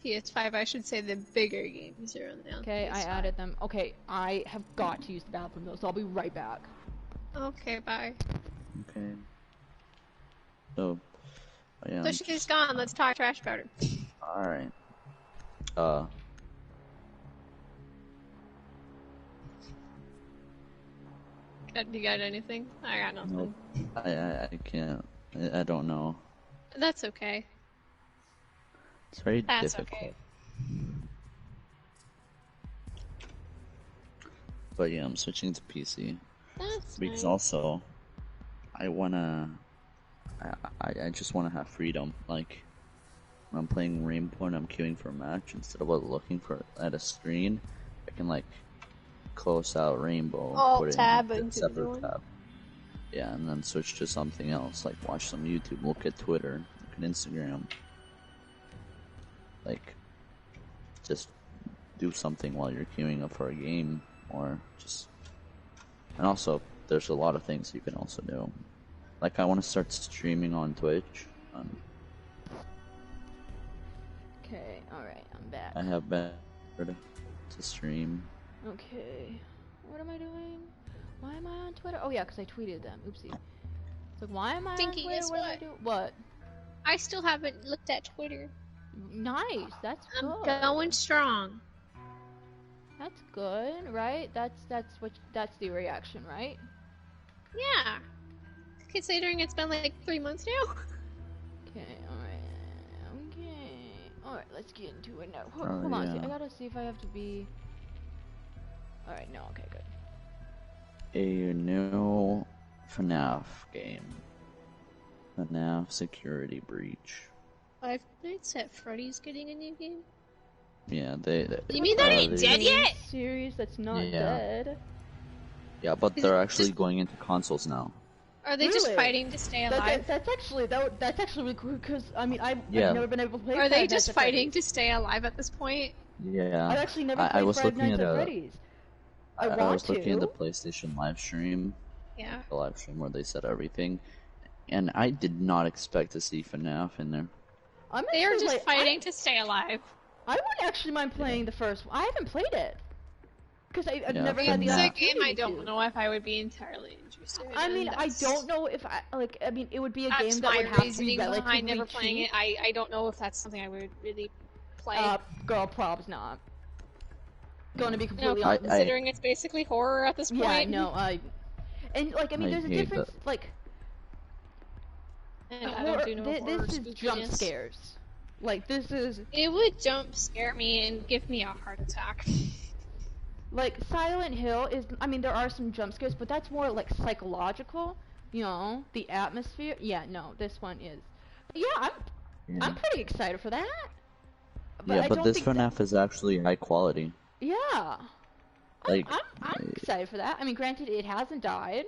PS5. I should say the bigger games are on the Okay, I PS5. added them. Okay, I have got to use the bathroom though, so I'll be right back. Okay, bye. Okay. So, yeah. So she's gone. Let's talk trash about her. Alright. You got anything? I got nothing. Nope. I can't. I don't know. That's okay. It's very That's difficult. okay. But yeah, I'm switching to PC. That's Because nice. also, I just wanna have freedom. Like, when I'm playing Rainbow and I'm queuing for a match, instead of looking at a screen, I can like close out Rainbow, Alt put it tab in a into the separate one. tab. Yeah, and then switch to something else, like watch some YouTube, look at Twitter, look at Instagram. Like, just do something while you're queuing up for a game, or just... And also, there's a lot of things you can also do. Like, I want to start streaming on Twitch. Okay, alright, I'm back. I have been to stream. Okay. What am I doing? Why am I on Twitter? Oh yeah, because I tweeted them. Oopsie. So why am I Thinking on Twitter? is What am I what? doing? What? I still haven't looked at Twitter. Nice, that's I'm good. going strong. That's good, right? That's the reaction, right? Yeah. Considering it's been like 3 months now. Okay, alright. Okay. Alright, let's get into it now. Oh, Hold on, see, yeah. I gotta see if I have to be... Alright, no, okay, good. A new FNAF game. FNAF Security Breach. 5 Nights at Freddy's getting a new game? Yeah, they You mean that ain't dead yet? Series that's not Yeah. dead. Yeah, but Is they're it actually just- going into consoles now. Are they just Really? fighting to stay alive? That's actually really cool because I mean I've Yeah. never been able to play. Are Five they Nights just at fighting Freddy's. to stay alive at this point? Yeah. I've actually never I played was Five looking Nights at at a- Freddy's. I I want was looking at to. the PlayStation live stream, Yeah. the live stream where they said everything, and I did not expect to see FNAF in there. I'm They are actually, just like, fighting to stay alive. I wouldn't actually mind playing the first one. I haven't played it because I've Yeah, never had the It's a opportunity game I don't to. know if I would be entirely interested in. I mean, I That's- don't know if I like. I mean, it would be a That's game that my would have to be reasoning relatively behind never playing cheap. it. I don't know if that's something I would really play. Girl, prob's not. Going to be No, completely I- honest. considering it's basically horror at this point. Yeah, no, and like I mean, I there's a hate difference. Like, And I don't do no horror this is jump spookiness. scares. Like this is It would jump scare me and give me a heart attack. like Silent Hill is. I mean, there are some jump scares, but that's more like psychological. You know, the atmosphere. Yeah, no, this one is. But yeah, I'm pretty excited for that. Yeah, I but don't this think that- FNAF is actually high quality. Yeah. Like, I'm excited for that. I mean, granted, it hasn't died,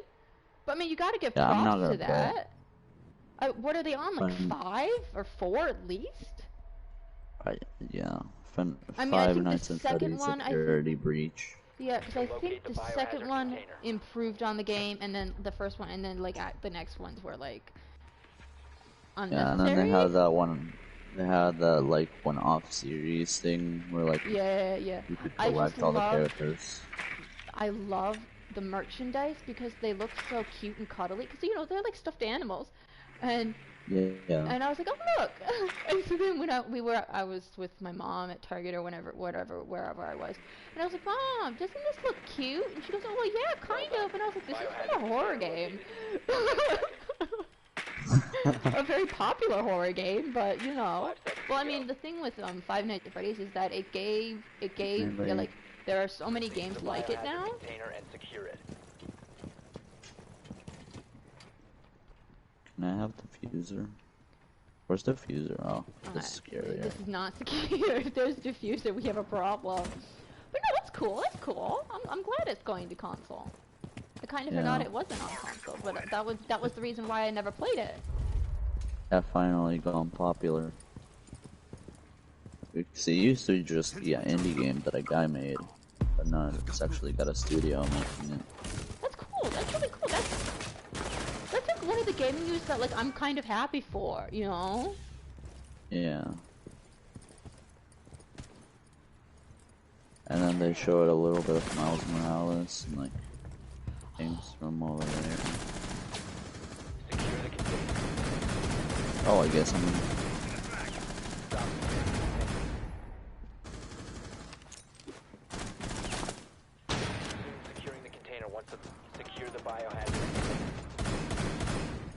but I mean, you got to give Yeah, I'm not props to gonna play it. that. What are they on? Like Fun. 5 or 4 at least? Yeah. I mean, I Five think the Nights at second Freddy's one, I think- Security Breach. Yeah, because I think Locate the the biohazard second one container. improved on the game, and then the first one, and then like the next ones were like Yeah, unnecessary. and then they had that one. They had the like one-off series thing where like Yeah. you could I collect just all the love- characters. I love the merchandise because they look so cute and cuddly. Because you know they're like stuffed animals, and Yeah. and I was like, oh look. And so then when I was with my mom at Target or wherever I was, and I was like, Mom, doesn't this look cute? And she goes, oh well, yeah, kind of. And I was like, this is not a horror game. A very popular horror game, but you know. Well, I mean, the thing with Five Nights at Freddy's is that it gave yeah, like there are so many games like it now. Container and secure it. Can I have the diffuser? Where's the diffuser? Oh, this is scary. This is not secure. If there's diffuser, we have a problem. But no, it's cool. It's cool. I'm glad it's going to console. I kind of forgot Yeah. it wasn't on console, but that was the reason why I never played it. Yeah, finally gone popular. Because it used to just be an indie game that a guy made, but now it's actually got a studio making it. That's cool. That's really cool. That's like one of the gaming news that like I'm kind of happy for, you know? Yeah. And then they showed a little bit of Miles Morales and like things from over there. Secure the container. Oh, I guess I'm. Securing the container once secure the biohazard.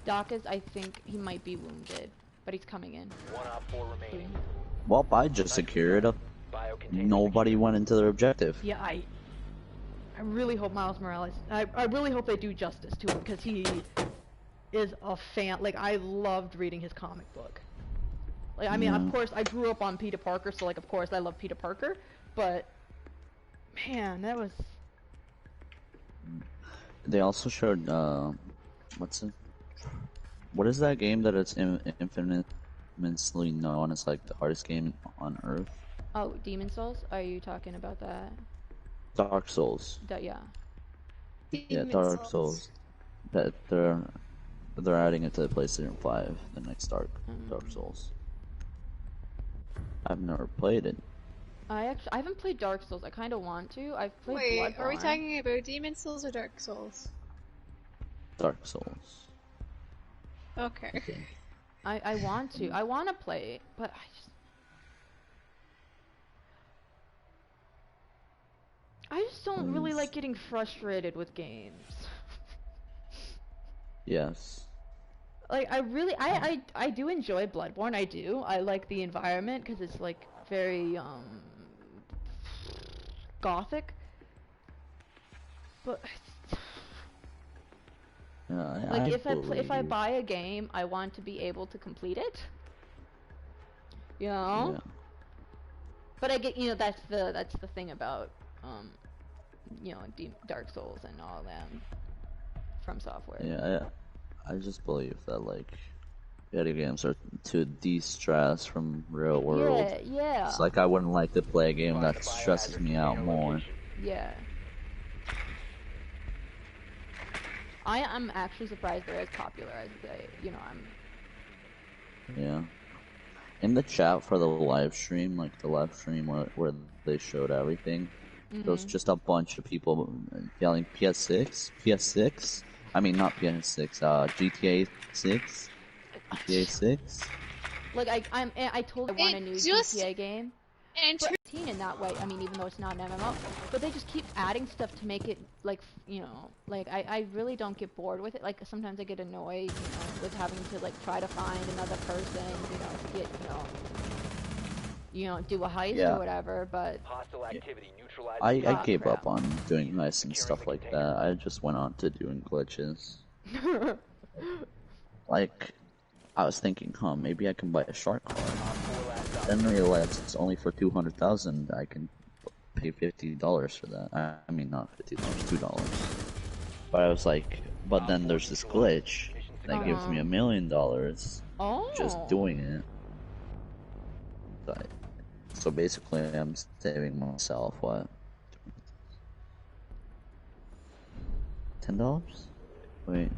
Dawkins, I think he might be wounded, but he's coming in. 1 op 4 remaining. Well, I just secured. Bio container Nobody secure. went into their objective. Yeah, I really hope Miles Morales. I really hope they do justice to him because he is a fan. Like, I loved reading his comic book. Like, I mean, of course, I grew up on Peter Parker, so like, of course, I love Peter Parker. But man, that was. They also showed what is that game that it's infamously known as like the hardest game on Earth? Oh, Demon Souls? Are you talking about that? Dark Souls. Yeah. Yeah, Dark Souls. That they're adding it to the PlayStation 5, the next Dark Souls. I've never played it. I haven't played Dark Souls. I kind of want to. I've played Wait, Bloodborne. are we talking about Demon Souls or Dark Souls? Dark Souls. Okay. I want to. I want to play it, but I just don't really like getting frustrated with games. Yes. Like, I do enjoy Bloodborne, I do. I like the environment, because it's, like, very, gothic. But, like, if I buy a game, I want to be able to complete it. You know? Yeah. But I get, you know, that's the thing about, you know, Dark Souls and all them from software. Yeah, I just believe that, like, video games are to de-stress from real world. Yeah. It's like I wouldn't like to play a game that stresses me out more. Yeah. I am actually surprised they're as popular as they, you know, Yeah. In the chat for the live stream, like the live stream where they showed everything, there was just a bunch of people yelling PS6, PS6. I mean, not PS6, GTA 6, GTA 6. Like, I told I want a new GTA game. And in that way, I mean, even though it's not an MMO, but they just keep adding stuff to make it, like, you know, like, I really don't get bored with it. Like, sometimes I get annoyed, you know, with having to, like, try to find another person, you know, to get, you know, do a heist or whatever, but... Hostile activity neutralized. I gave up on doing heists and stuff like that. I just went on to doing glitches. Like, I was thinking, maybe I can buy a shark card. Then I realized it's only for 200,000. I can pay $50 for that. I mean, not $50, $2. But I was like, but then there's this glitch that gives me $1 million just doing it. But, so basically, I'm saving myself what? $10? Wait,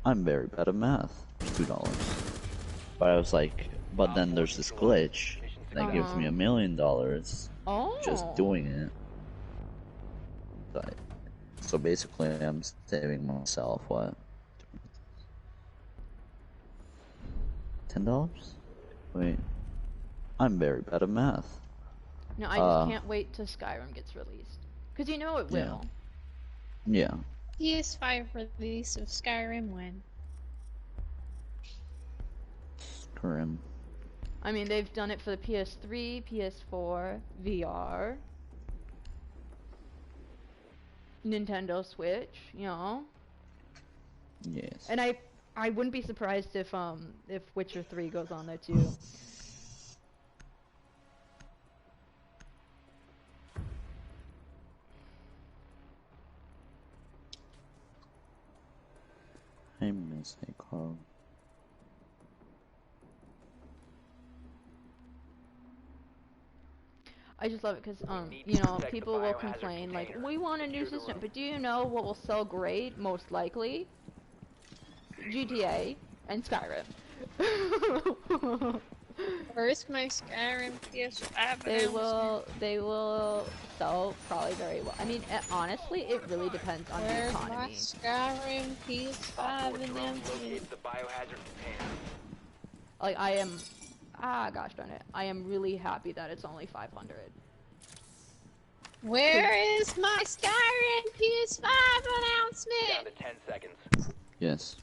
I'm very bad at math. $2. But I was like, but then there's this glitch that gives me $1 million just doing it. But, so basically, I'm saving myself what? $10? Wait, I'm very bad at math. No, I just can't wait till Skyrim gets released. Because you know it will. Yeah. PS5 release of Skyrim when? Skyrim. I mean, they've done it for the PS3, PS4, VR, Nintendo Switch, you know. Yes. And I wouldn't be surprised if Witcher 3 goes on there too. I miss a Carl. I just love it because, you know, people will complain, like, we want a new system, but do you know what will sell great, most likely? GTA and Skyrim. Where's my Skyrim PS5? They will sell probably very well. I mean, honestly, it really depends on the economy. Where's my Skyrim PS5 and them? Like, I am... gosh darn it. I am really happy that it's only 500. Where is my Skyrim PS5 announcement? Down to 10 seconds. Yes.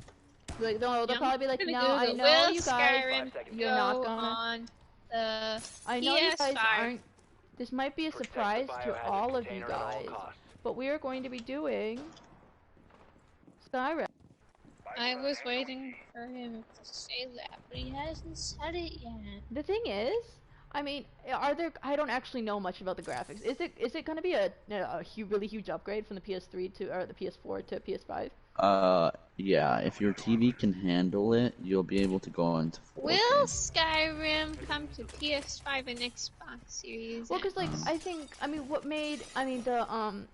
Like, they'll probably be like, no, I know you guys, Skyrim you're not gonna... on the I know PS5. you guys aren't... This might be a surprise to all of you guys, but we are going to be doing Skyrim. I was waiting for him to say that, but he hasn't said it yet. The thing is, I mean, I don't actually know much about the graphics. Is it going to be a really huge upgrade from the PS3 to or the PS4 to PS5? Yeah. If your TV can handle it, you'll be able to go into 4K. Will Skyrim come to PS5 and Xbox Series? Well, because like the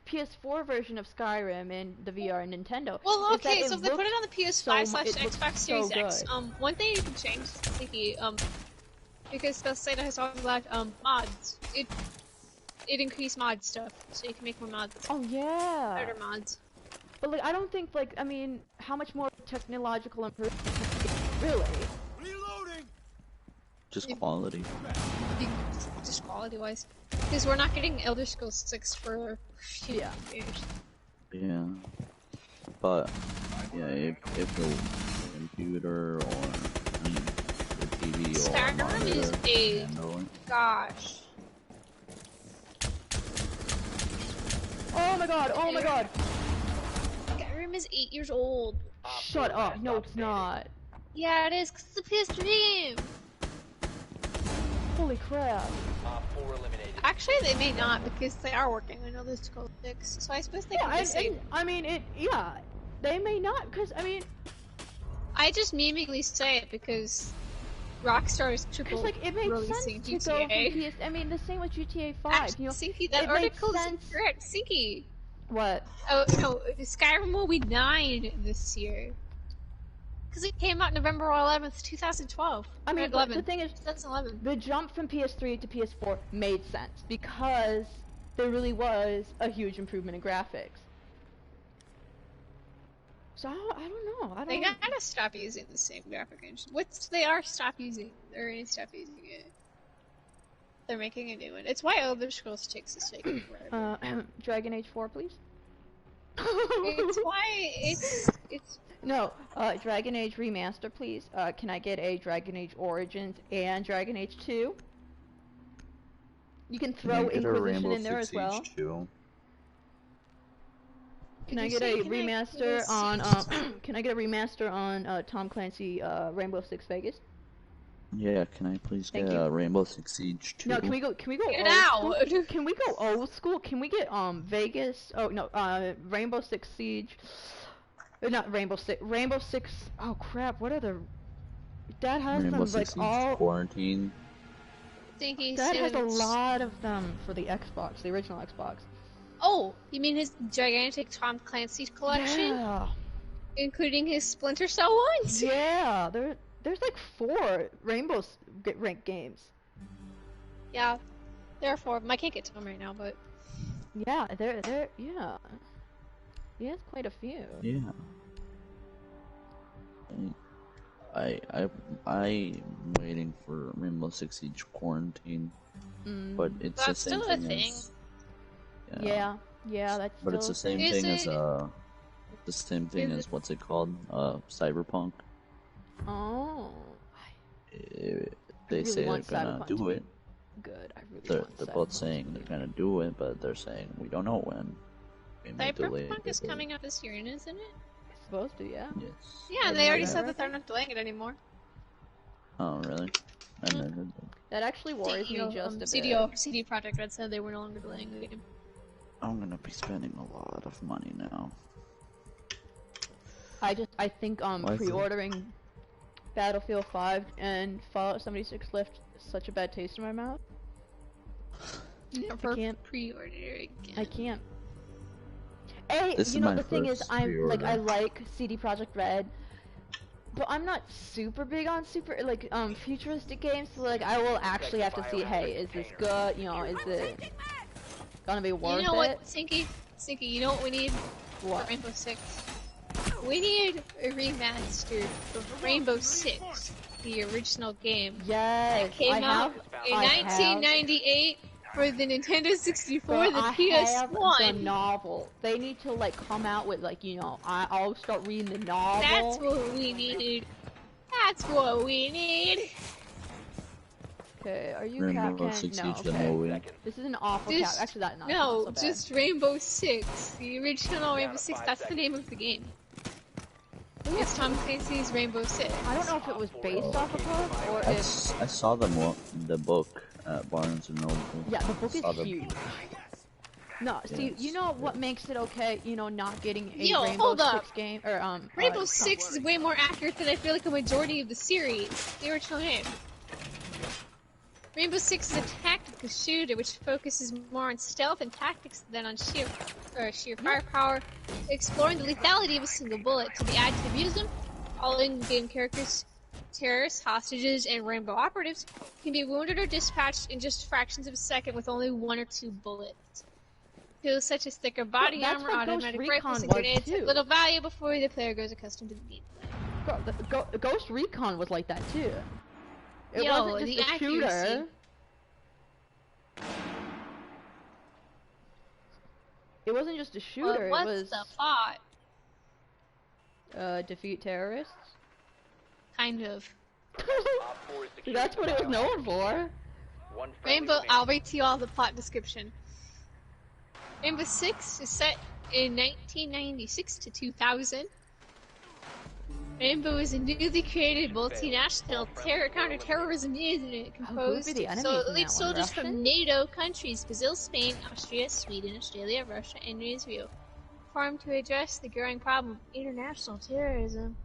PS4 version of Skyrim and the VR and Nintendo. Well, okay, so if they put it on the PS5 / it Xbox Series so X, one thing you can change, Cynthia, because Bethesda has talked about mods. It increased mod stuff, so you can make more mods. Oh yeah. Better mods. But like, I don't think like how much more technological improvement really? Reloading. Just quality. Just quality-wise, because we're not getting Elder Scrolls 6 for years. Yeah. But yeah, if the computer or the TV or monitor is a gosh. Oh my god! Oh my god! Skyrim is 8 years old. Shut up! No, it's not. Yeah, it is. Cause it's a PS3 game. Holy crap! Actually, they may not because they are working on Elder Scrolls 6. So I suppose they can just say. They may not because I just memeingly say it because Rockstar is triple like it makes releasing sense to go from GTA. I mean, the same with GTA 5. Actually, Sinky, that article is incorrect. Sinky. What? Oh no, Skyrim will be 9 this year. Because it came out November 11th, 2012. I mean, but the thing is, 2011. the jump from PS3 to PS4 made sense because there really was a huge improvement in graphics. So I don't know. They gotta stop using the same graphic engine. They are stop using. They're gonna stop using it. They're making a new one. It's why Elder Scrolls 6 is taking forever. Dragon Age 4, please. It's why it's. No, Dragon Age Remaster, please. Can I get a Dragon Age Origins and Dragon Age 2? You can throw Inquisition in there as well. Can I get a remaster on? Can I get a remaster on Tom Clancy Rainbow Six Vegas? Yeah, can I please get Rainbow Six Siege 2? No, can we go? Get out! Can we go old school? Can we get Vegas? Oh no, Rainbow Six Siege. Not Rainbow Six. Rainbow Six. Oh crap! What are the? That has Rainbow them Six like all. Quarantine. That has a lot of them for the Xbox, the original Xbox. Oh, you mean his gigantic Tom Clancy collection? Yeah. Including his Splinter Cell ones? Yeah, there's like 4 Rainbow ranked games. Yeah, there are 4 of them. I can't get to them right now, but... Yeah, yeah. He has quite a few. Yeah. I'm waiting for Rainbow Six Siege Quarantine, but it's that's the same still a thing thing. as... Yeah, that's but still it's the same thing as the same thing as what's it called? Cyberpunk. Oh. They say they're gonna do it. Good. I really They're want both saying they're gonna do it, but they're saying we don't know when. Cyberpunk is coming out this year, isn't it? It's supposed to, yeah. Yes. Yeah, they already said that they're not delaying it anymore. Oh, really? I never heard that. That actually worries me just a bit. CD Projekt Red said they were no longer delaying the game. I'm gonna be spending a lot of money now. I think pre-ordering Battlefield 5 and Fallout 76 left such a bad taste in my mouth. Never pre-order again. I can't. The thing is, I like CD Projekt Red, but I'm not super big on futuristic games. So like, I will actually have to see, hey, is this good? You know, is it gonna be worth it? You know what, Sinky, you know what we need for Rainbow Six? We need a remaster of Rainbow Six, the original game. Yes, that came out in 1998 for the Nintendo 64, the PS1. The novel. They need to come out with I'll start reading the novel. That's what we need. That's what we need. Okay, are you Rainbow Captain? Six No, Siege the okay. movie. This is an awful cap. Just, Actually, that's not no, so bad. just Rainbow Six. The original Rainbow Six, that's the name of the game. It's Tom Clancy's Rainbow Six. I don't know if it was based off a book or if... I saw the book at Barnes and Noble. Yeah, the book is Saw the- huge. No, see, Yes, you know what yes. makes it okay, you know, not getting a Yo, Rainbow hold Six up. game, or, Rainbow Six is way more accurate than I feel like a majority of the series. The original game. Rainbow Six is a tactical shooter which focuses more on stealth and tactics than on sheer firepower, exploring the lethality of a single bullet. To be added to the museum, all in-game characters, terrorists, hostages, and Rainbow operatives can be wounded or dispatched in just fractions of a second with only 1 or 2 bullets. Tools such as thicker body that's armor, what Ghost automatic Recon rifles, and was, grenades have too. little value before the player grows accustomed to the gameplay. Bro, the Ghost Recon was like that, too. It Yo, wasn't the just a shooter. accuracy. It wasn't just a shooter, Well, it what's was... the plot? defeat terrorists? Kind of. That's what it was known for. Rainbow, I'll read to you all the plot description. Rainbow Six is set in 1996 to 2000. Rainbow is a newly created multinational counter-terrorism unit composed the of enemies in that elite one? soldiers Russian? from NATO countries, Brazil, Spain, Austria, Sweden, Australia, Russia, and Israel, formed to address the growing problem of international terrorism.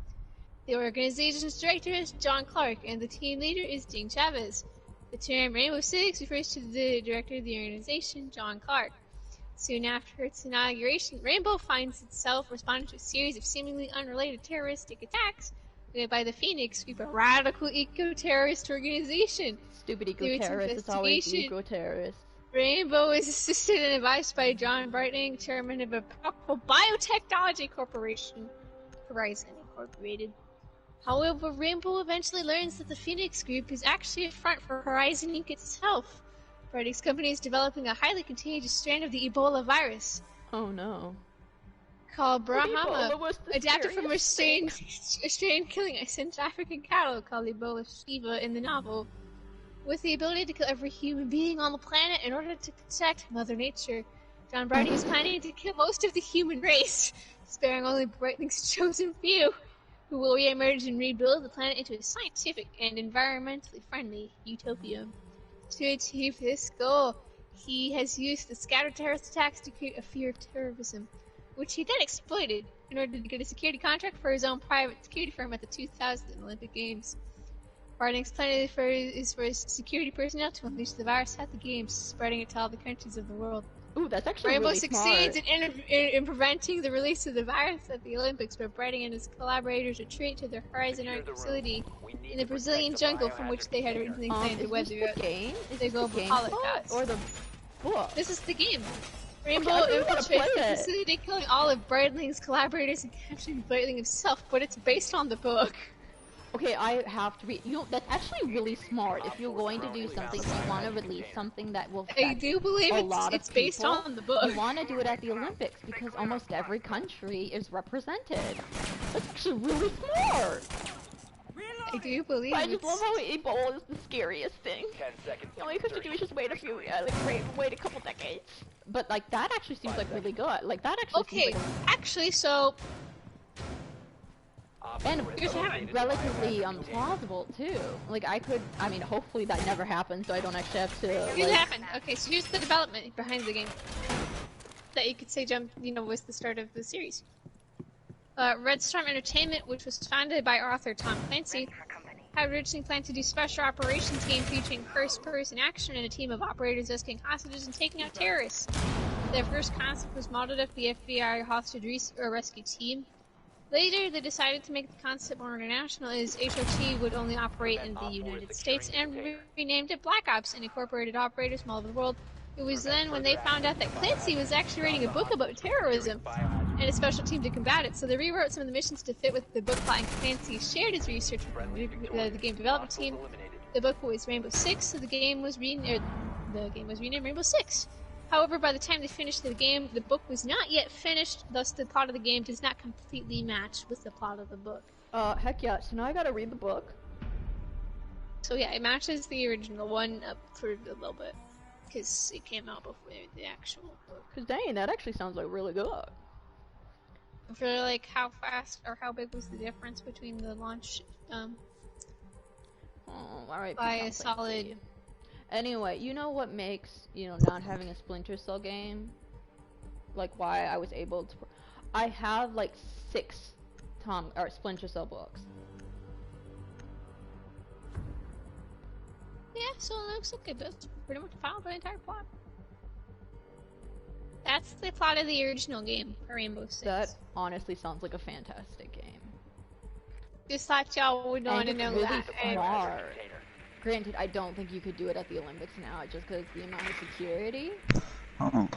The organization's director is John Clark, and the team leader is Dean Chavez. The term Rainbow Six refers to the director of the organization, John Clark. Soon after its inauguration, Rainbow finds itself responding to a series of seemingly unrelated terroristic attacks led by the Phoenix Group, a radical eco-terrorist organization. Stupid Through its eco-terrorists, it's always investigation, eco-terrorists. Rainbow is assisted and advised by John Brightling, chairman of a powerful biotechnology corporation, Horizon Incorporated. However, Rainbow eventually learns that the Phoenix Group is actually a front for Horizon Inc. itself. Brightlink's company is developing a highly contagious strand of the Ebola virus Oh no. called Ebola Brahma, was the adapted from a scariest strain killing Central African cattle called Ebola Shiva in the novel, with the ability to kill every human being on the planet in order to protect Mother Nature. John Brightling is planning to kill most of the human race, sparing only Brightlink's chosen few, who will re-emerge and rebuild the planet into a scientific and environmentally friendly utopia. To achieve this goal, he has used the scattered terrorist attacks to create a fear of terrorism, which he then exploited in order to get a security contract for his own private security firm at the 2000 Olympic Games. Brightlink's plan is for his security personnel to unleash the virus at the Games, spreading it to all the countries of the world. Ooh, that's actually Rainbow really succeeds smart. in preventing the release of the virus at the Olympics, where Brightling and his collaborators retreat to their Horizon Art facility in the Brazilian jungle from which they had originally planned to Is weather this the game? Is the this the global game holocaust. or the book? This is the game. Rainbow I really wanna infiltrates play the it. facility, killing all of Brightling's collaborators and capturing Brightling himself, but it's based on the book. Okay, I have to read. You know, that's actually really smart. If you're going to do something, you want to release something that will I affect do believe a lot of it's based people. on the book. You want to do it at the Olympics because almost every country is represented. That's actually really smart. I do believe I just it's... love how Ebola is the scariest thing. 10 seconds. All you have to do is just wait wait a couple decades. But like that actually seems like really good. Like that actually Okay, seems like actually, so... and Here's what happened. relatively plausible too. Like I mean, hopefully that never happens, so I don't actually have to. Here's Like, what happened. Okay, so here's the development behind the game. That you could say was the start of the series. Red Storm Entertainment, which was founded by author Tom Clancy, had originally planned to do special operations game featuring first-person action and a team of operators rescuing hostages and taking out terrorists. Their first concept was modeled after the FBI hostage rescue team. Later, they decided to make the concept more international, as HOT would only operate in the United States, and renamed it Black Ops and incorporated operators from all over the world. It was then when they found out that Clancy was actually writing a book about terrorism and a special team to combat it, so they rewrote some of the missions to fit with the book plot, and Clancy shared his research with the game development team. The book was Rainbow Six, so the game was renamed Rainbow Six. However, by the time they finished the game, the book was not yet finished, thus the plot of the game does not completely match with the plot of the book. heck yeah. So now I gotta read the book. So yeah, it matches the original one up for a little bit. Because it came out before the actual book. Cause dang, that actually sounds like really good. For like how fast or how big was the difference between the launch Alright, by a solid... Anyway, you know what makes, not having a Splinter Cell game, like why I was able to... I have like 6 Splinter Cell books. Yeah, so it looks like it's pretty much followed the entire plot. That's the plot of the original game for Rainbow Six. That honestly sounds like a fantastic game. Just thought y'all would want to know really that. Smart. Granted, I don't think you could do it at the Olympics now, just because the amount of security. Oh.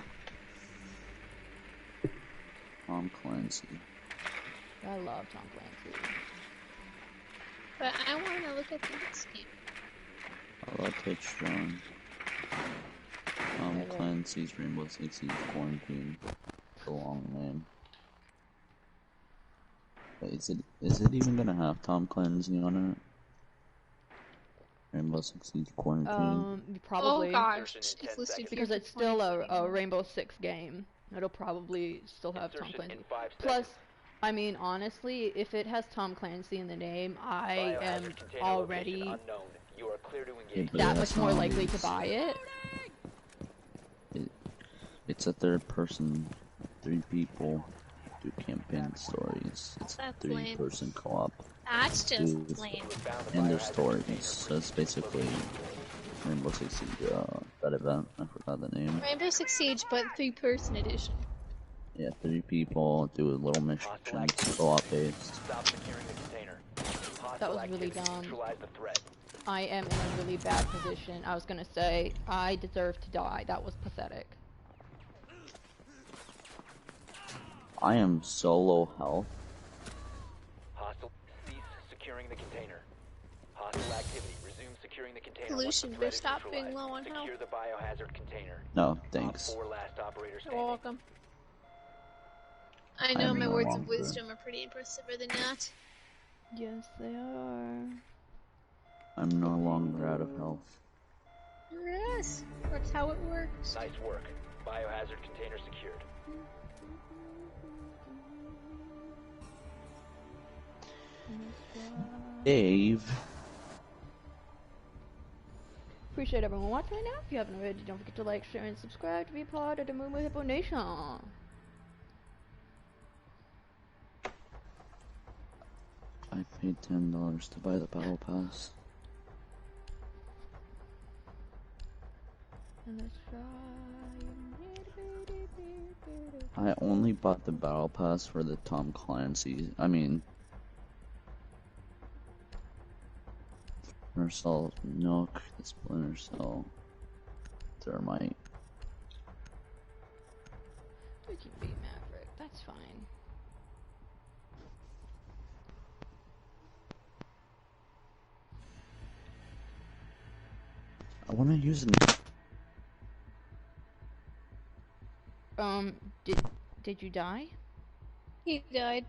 Tom Clancy. I love Tom Clancy. But I want to look at the next game. I love Twitch John. Tom Clancy's Rainbow Six Siege Quarantine. It's a long name. But is it even gonna have Tom Clancy on it? Rainbow Six Siege Quarantine? Probably. Oh gosh, it's listed because it's still a Rainbow Six game. It'll probably still have Tom Clancy. Plus, I mean, honestly, if it has Tom Clancy in the name, I am already that much more likely to buy it. It's a third person, 3 people do campaign stories. It's a 3-person co-op. That's just lame. And their stories, so it's basically Rainbow Six Siege, that event, I forgot the name. Rainbow Six Siege, but 3-person edition. Yeah, 3 people do a little mission, co-op based. That was really dumb. I am in a really bad position. I was gonna say, I deserve to die. That was pathetic. I am so low health. Hostile, cease securing the container. Hostile activity, resume securing the container. Pollution, but stop being low on health. Secure the biohazard container. No, thanks. 4 last operator You're standing. welcome. I know my words of wisdom are pretty impressive, are they not? Yes, they are. I'm no longer out of health. Yes, that's how it works. Nice work. Biohazard container secured. Dave. Appreciate everyone watching right now. If you haven't already, don't forget to like, share, and subscribe to be part of the MooMooHippo Nation. I paid $10 to buy the Battle Pass. I only bought the Battle Pass for the Tom Clancy. I mean, Splinter Cell, Nook, the Splinter Cell, Thermite. We can beat Maverick. That's fine. I want to use it. Did you die? He died.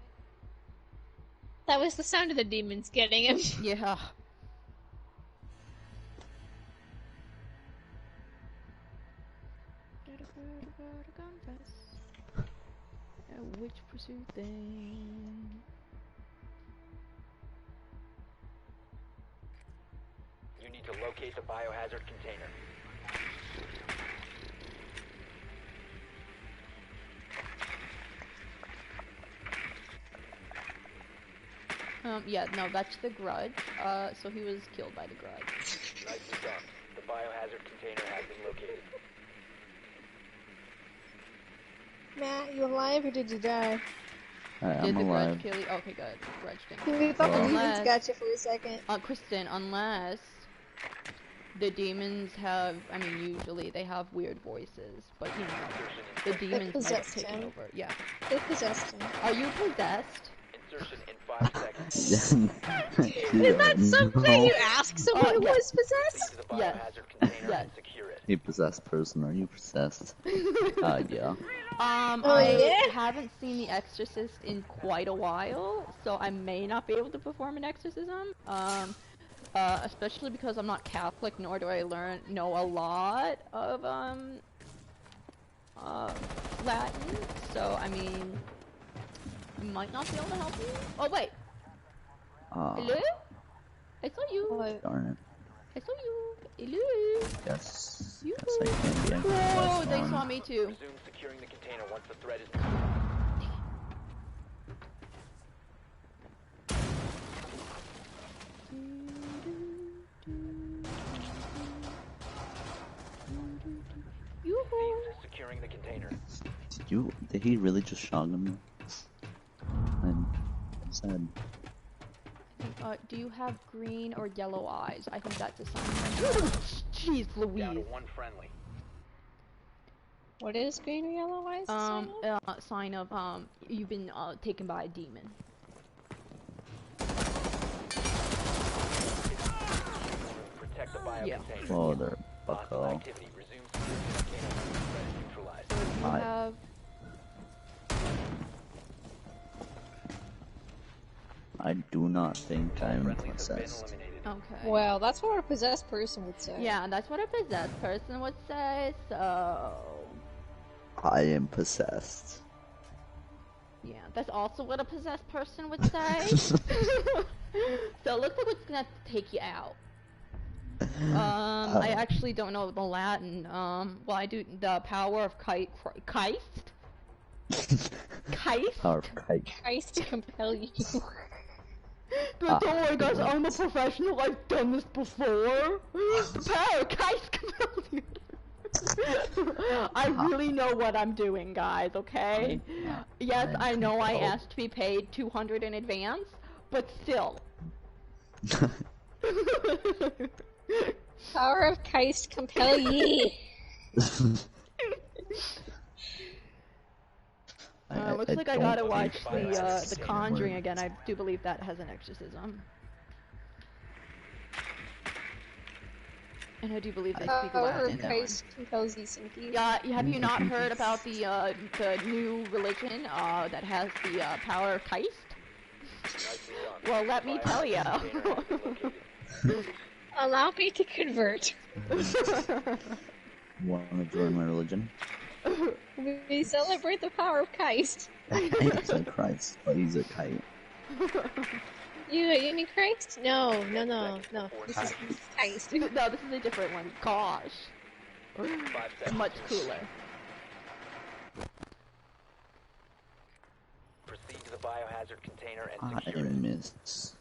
That was the sound of the demons getting him. Yeah. Which pursuit thing? You need to locate the biohazard container. Yeah, no, that's the Grudge. So he was killed by the Grudge. Nicely done. The biohazard container has been located. Matt, you alive or did you die? Did I'm the alive. Grudge kill you? Okay, good. Grudge didn't. We thought the demons Unless- got you for a second. Kristen, unless the demons have, I mean, usually they have weird voices, but you know, the demons might have possessed taken him. over. Yeah. They possessed him. Are you possessed? Insertion in 5 seconds. Is that something you ask someone who was Speak possessed? to the Yes. biohazard container Yes. and secure it. Hey, possessed person, are you possessed? Yeah. I haven't seen The Exorcist in quite a while, so I may not be able to perform an exorcism. especially because I'm not Catholic, nor do I know a lot of Latin. So I mean, I might not be able to help you. Oh wait. Hello? I saw you. Darn it. I saw you. Hello. Yes. You. Yes, I can be. Whoa, they saw me too. Resume securing the container once the threat is Cease securing the container. Did he really just shotgun me? I'm sad. Do you have green or yellow eyes? I think that's a sign. Jeez Louise. Down to one friendly. What is green or yellow eyes? Sign of you've been taken by a demon. Protect the bio Yeah. container. Oh, they're Hostile bucko. activity. Resume securing the container once the threat is neutralized. You have I do not think I'm Friendlies have been possessed. eliminated. okay. Well, that's what a possessed person would say. Yeah, that's what a possessed person would say. So I am possessed. yeah, that's also what a possessed person would say. So it looks like it's gonna have to take you out. I actually don't know the Latin. Well, I do the power of Christ. Christ. Power of kite. Christ to compel you. But don't worry, guys. I'm a professional. I've done this before. The power of Christ compels you. I really know what I'm doing, guys. Okay. Yes, I know I asked to be paid 200 in advance, but still. Power of Christ compel ye. Looks like I don't gotta watch think that's the same Conjuring word. again. I do believe that has an exorcism. And I do believe they speak Power Latin. of Christ compels ye, Cynthia. Yeah, have you not heard about the new religion that has the power of Christ? Nicely done. Well, let me tell you. Container has been located. Allow me to convert. Want to join my religion? We celebrate the power of Christ. It's like Christ, but he's a kite. You mean Christ? No. This is Christ. No, this is a different one. Gosh. 5 seconds. Much cooler. Proceed to the biohazard container and I secure it. miss.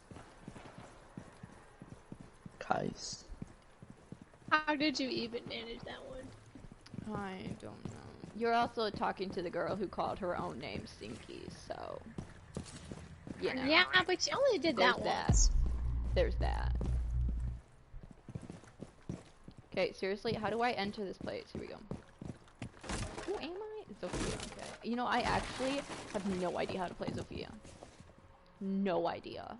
Kais. How did you even manage that one? I don't know. You're also talking to the girl who called her own name Sinky, so... You know. Yeah, but you only did that There's that. once. There's that. Okay, seriously, how do I enter this place? Here we go. Who am I? Zofia, okay. You know, I actually have no idea how to play Zofia. No idea.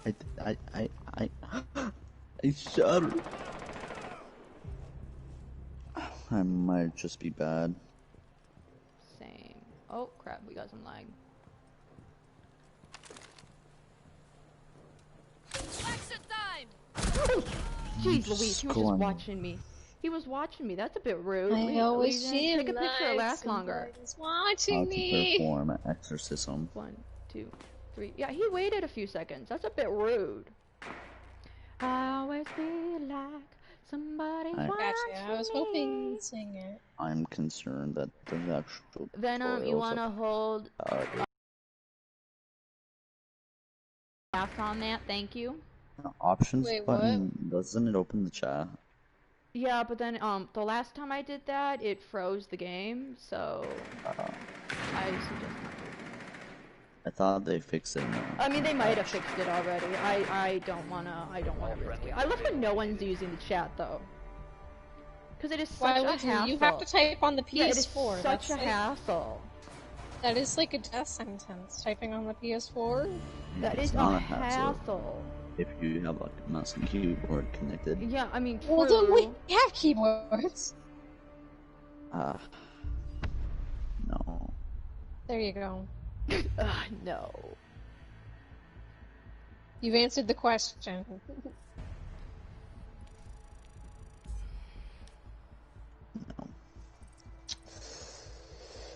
I shudder. I might just be bad. Same. Oh, crap, we got some lag. Exit time! Jeez Louise, he was just Squirm. watching me. He was watching me. That's a bit rude. I always Take a feel picture, like last longer. somebody's How watching to me. perform an exorcism. 1, 2, 3. Yeah, he waited a few seconds. That's a bit rude. I always feel like somebody I- watching Gotcha. I was hoping me. you'd sing it. I'm concerned that the actual Venom, you wanna hold pass on that? Thank you. options Wait, button, doesn't it open the chat? Yeah, but then the last time I did that, it froze the game, so I suggest not doing I thought they fixed it now. I mean, they might have fixed it already. I don't wanna risk it. I love when no one's using the chat though, because it is such Why a would you? hassle. You have to type on the PS4. Yeah, it is such That's a like- hassle. That is like a death sentence. Typing on the PS4. That It's is not a a hassle. hassle. If you have like a mouse and keyboard connected. Yeah, I mean, Well, then we true. have keyboards. No. There you go. No. You've answered the question.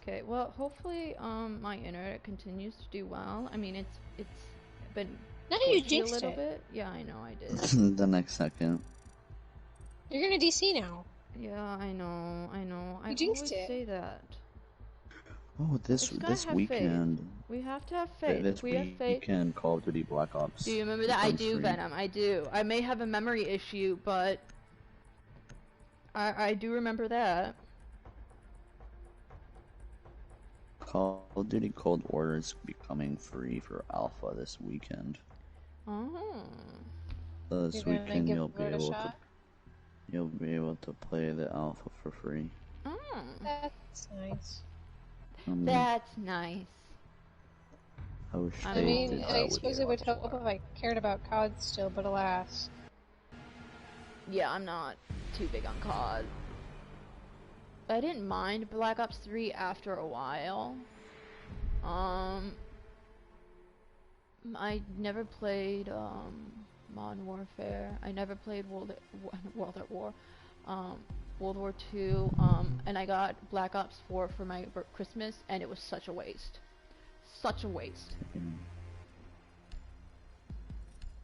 Okay, well, hopefully, my internet continues to do well. I mean, it's been No, you glitchy a jinxed little it. bit. Yeah, I know I did. The next second. You're gonna DC now. Yeah, I know. I jinxed always it. say that. Oh, this Just gotta have weekend. Faith. We have to have faith. This We have faith. weekend, Call of Duty Black Ops. Do you remember that? I becomes do, free. Venom. I do. I may have a memory issue, but I do remember that. Call of Duty Cold War is becoming free for alpha this weekend. Oh. So this You're gonna weekend give you'll be it a able shot? to play the alpha for free. Oh. That's nice. That's nice. I wish I they mean, did that I with suppose the it would alpha. help if I cared about COD still, but alas. Yeah, I'm not too big on COD. I didn't mind Black Ops 3 after a while. I never played Modern Warfare. I never played World at War. World War II. And I got Black Ops 4 for my Christmas, and it was such a waste. Such a waste.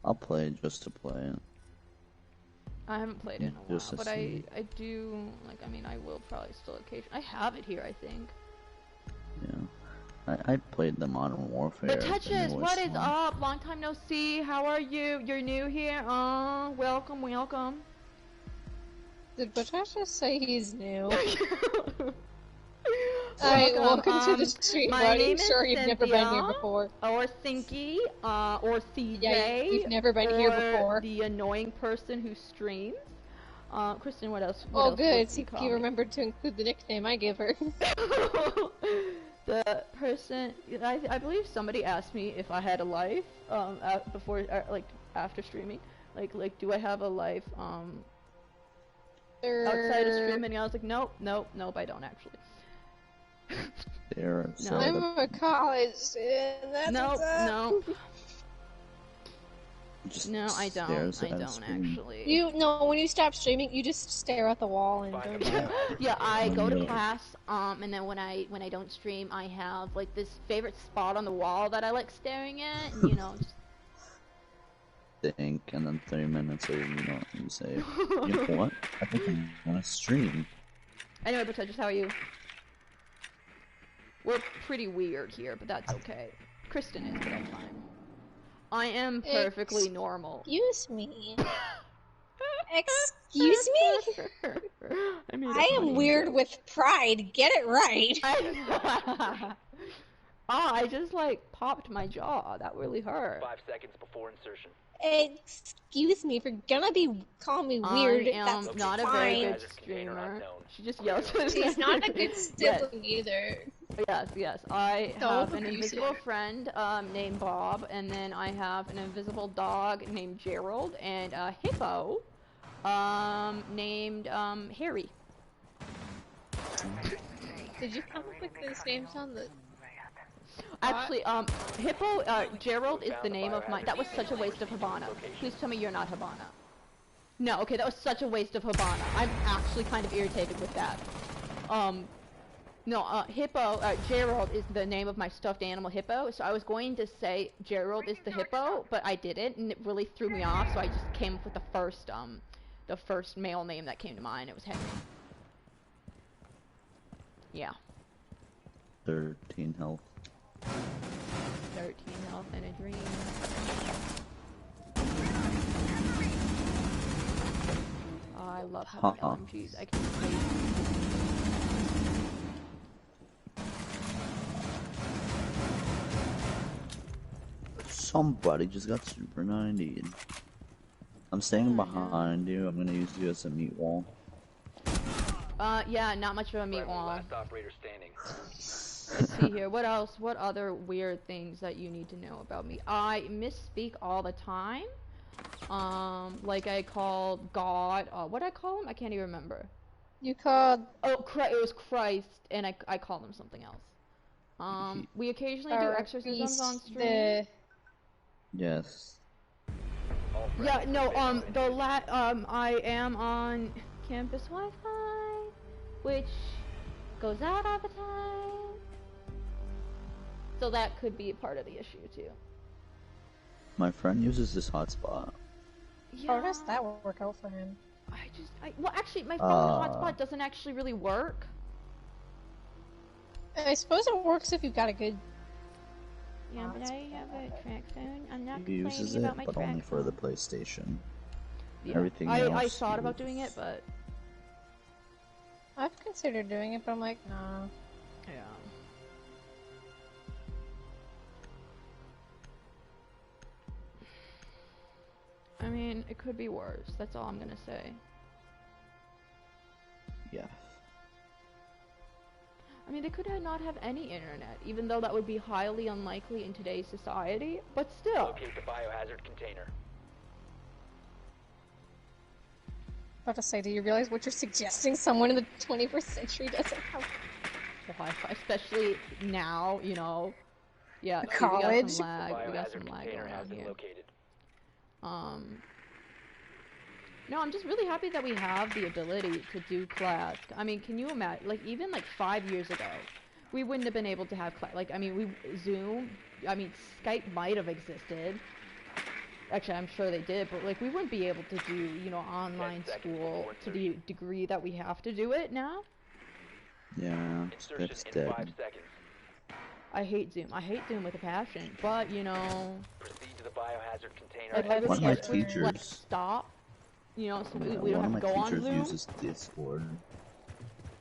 I'll play it just to play it. I haven't played it in a while, Just to but see. I do, like, I mean, I will probably still occasionally. I have it here, I think. Yeah. I played the Modern Warfare. Buttouchious, what is one. up? Long time no see. How are you? You're new here. Welcome, welcome. Did Buttouchious say he's new? Welcome, welcome to the stream, my buddy. name is Sure, you've never been here Cynthia, before. Or Thinky, or CJ. Yeah, you've never been here or before. the annoying person who streams. Kristen, what else? Oh, what good. else would You remembered to include the nickname I give her. The person, I believe somebody asked me if I had a life, before, like, after streaming. Like, do I have a life, outside of streaming? And I was like, nope, I don't actually. They're No. I'm a college student. That's what's up. No, just no, I don't. stares I at a don't screen. actually. When you stop streaming, you just stare at the wall and don't do it. Yeah, I go to Yeah. class, and then when I don't stream, I have like this favorite spot on the wall that I like staring at, and you know, just Think, and then 30 minutes later, you say, you know what? I think I'm gonna stream. Anyway, Buttouchious, how are you? We're pretty weird here, but that's okay. Kristen is, but that's fine. I am perfectly normal. Excuse me. Excuse me? I am weird with pride. Get it right. I just like popped my jaw. That really hurt. 5 seconds before insertion. Excuse me if you're gonna be calling me weird. I am That's not a fine. very good Hazard container streamer. unknown. She just yells at me. She's not a good sibling either. Yes. I Don't have an abuse invisible her. friend named Bob, and then I have an invisible dog named Gerald, and a hippo named Harry. Did you come up with those names on the... Actually, Hippo, Gerald is the name of my- that was such a waste of Habana. Please tell me you're not Habana. No, okay, that was such a waste of Habana. I'm actually kind of irritated with that. Hippo, Gerald is the name of my stuffed animal Hippo, so I was going to say Gerald is the hippo, but I didn't, and it really threw me off, so I just came up with the first male name that came to mind. It was Henry. Yeah. 13 health. 13 health and a dream. Oh, I love having LMGs. I can play. Somebody just got super 90'd. I'm staying behind you. I'm gonna use you as a meat wall. Yeah, not much of a meat Friendly wall. last operator standing. Let's see here. What else? What other weird things that you need to know about me? I misspeak all the time. Like I called God. What did I call him? I can't even remember. You called... Oh, it was Christ, and I called him something else. We occasionally do exorcisms on stream. Yes. All Yeah, friendly no, prevail. I am on campus Wi-Fi, which goes out all the time. So that could be a part of the issue too. My friend uses this hotspot. Yeah. How does that work out for him? Well, actually, my phone hotspot doesn't actually really work. I suppose it works if you've got a good. Yeah, but I have a track phone. I'm not He uses complaining it, about my but track only for the phone. PlayStation. Yeah. Everything I else. thought about doing it, but I've considered doing it, but I'm like, nah. yeah. I mean, it could be worse. That's all I'm gonna say. Yes. I mean, they could not have any internet, even though that would be highly unlikely in today's society, but still. Locate the biohazard container. About to say, do you realize what you're suggesting? Someone in the 21st century doesn't have Wi-Fi, especially now, you know. Yeah, we got college. some lag. We got some Biohazard lag container going has on been here. located. No, I'm just really happy that we have the ability to do class. I mean, can you imagine, like, even like 5 years ago, we wouldn't have been able to have class. Like, I mean, Skype might have existed. Actually, I'm sure they did, but like, we wouldn't be able to do, you know, online 10 seconds school before to the degree that we have to do it now. Yeah, Insertion Skype's in dead. 5 seconds. I hate Zoom. I hate Zoom with a passion, but you know, Proceed to the biohazard container. like, I I was One wish of my scared it for- would, like, teachers, stop. You know, so we one don't of have my to go on teachers Zoom. uses Discord.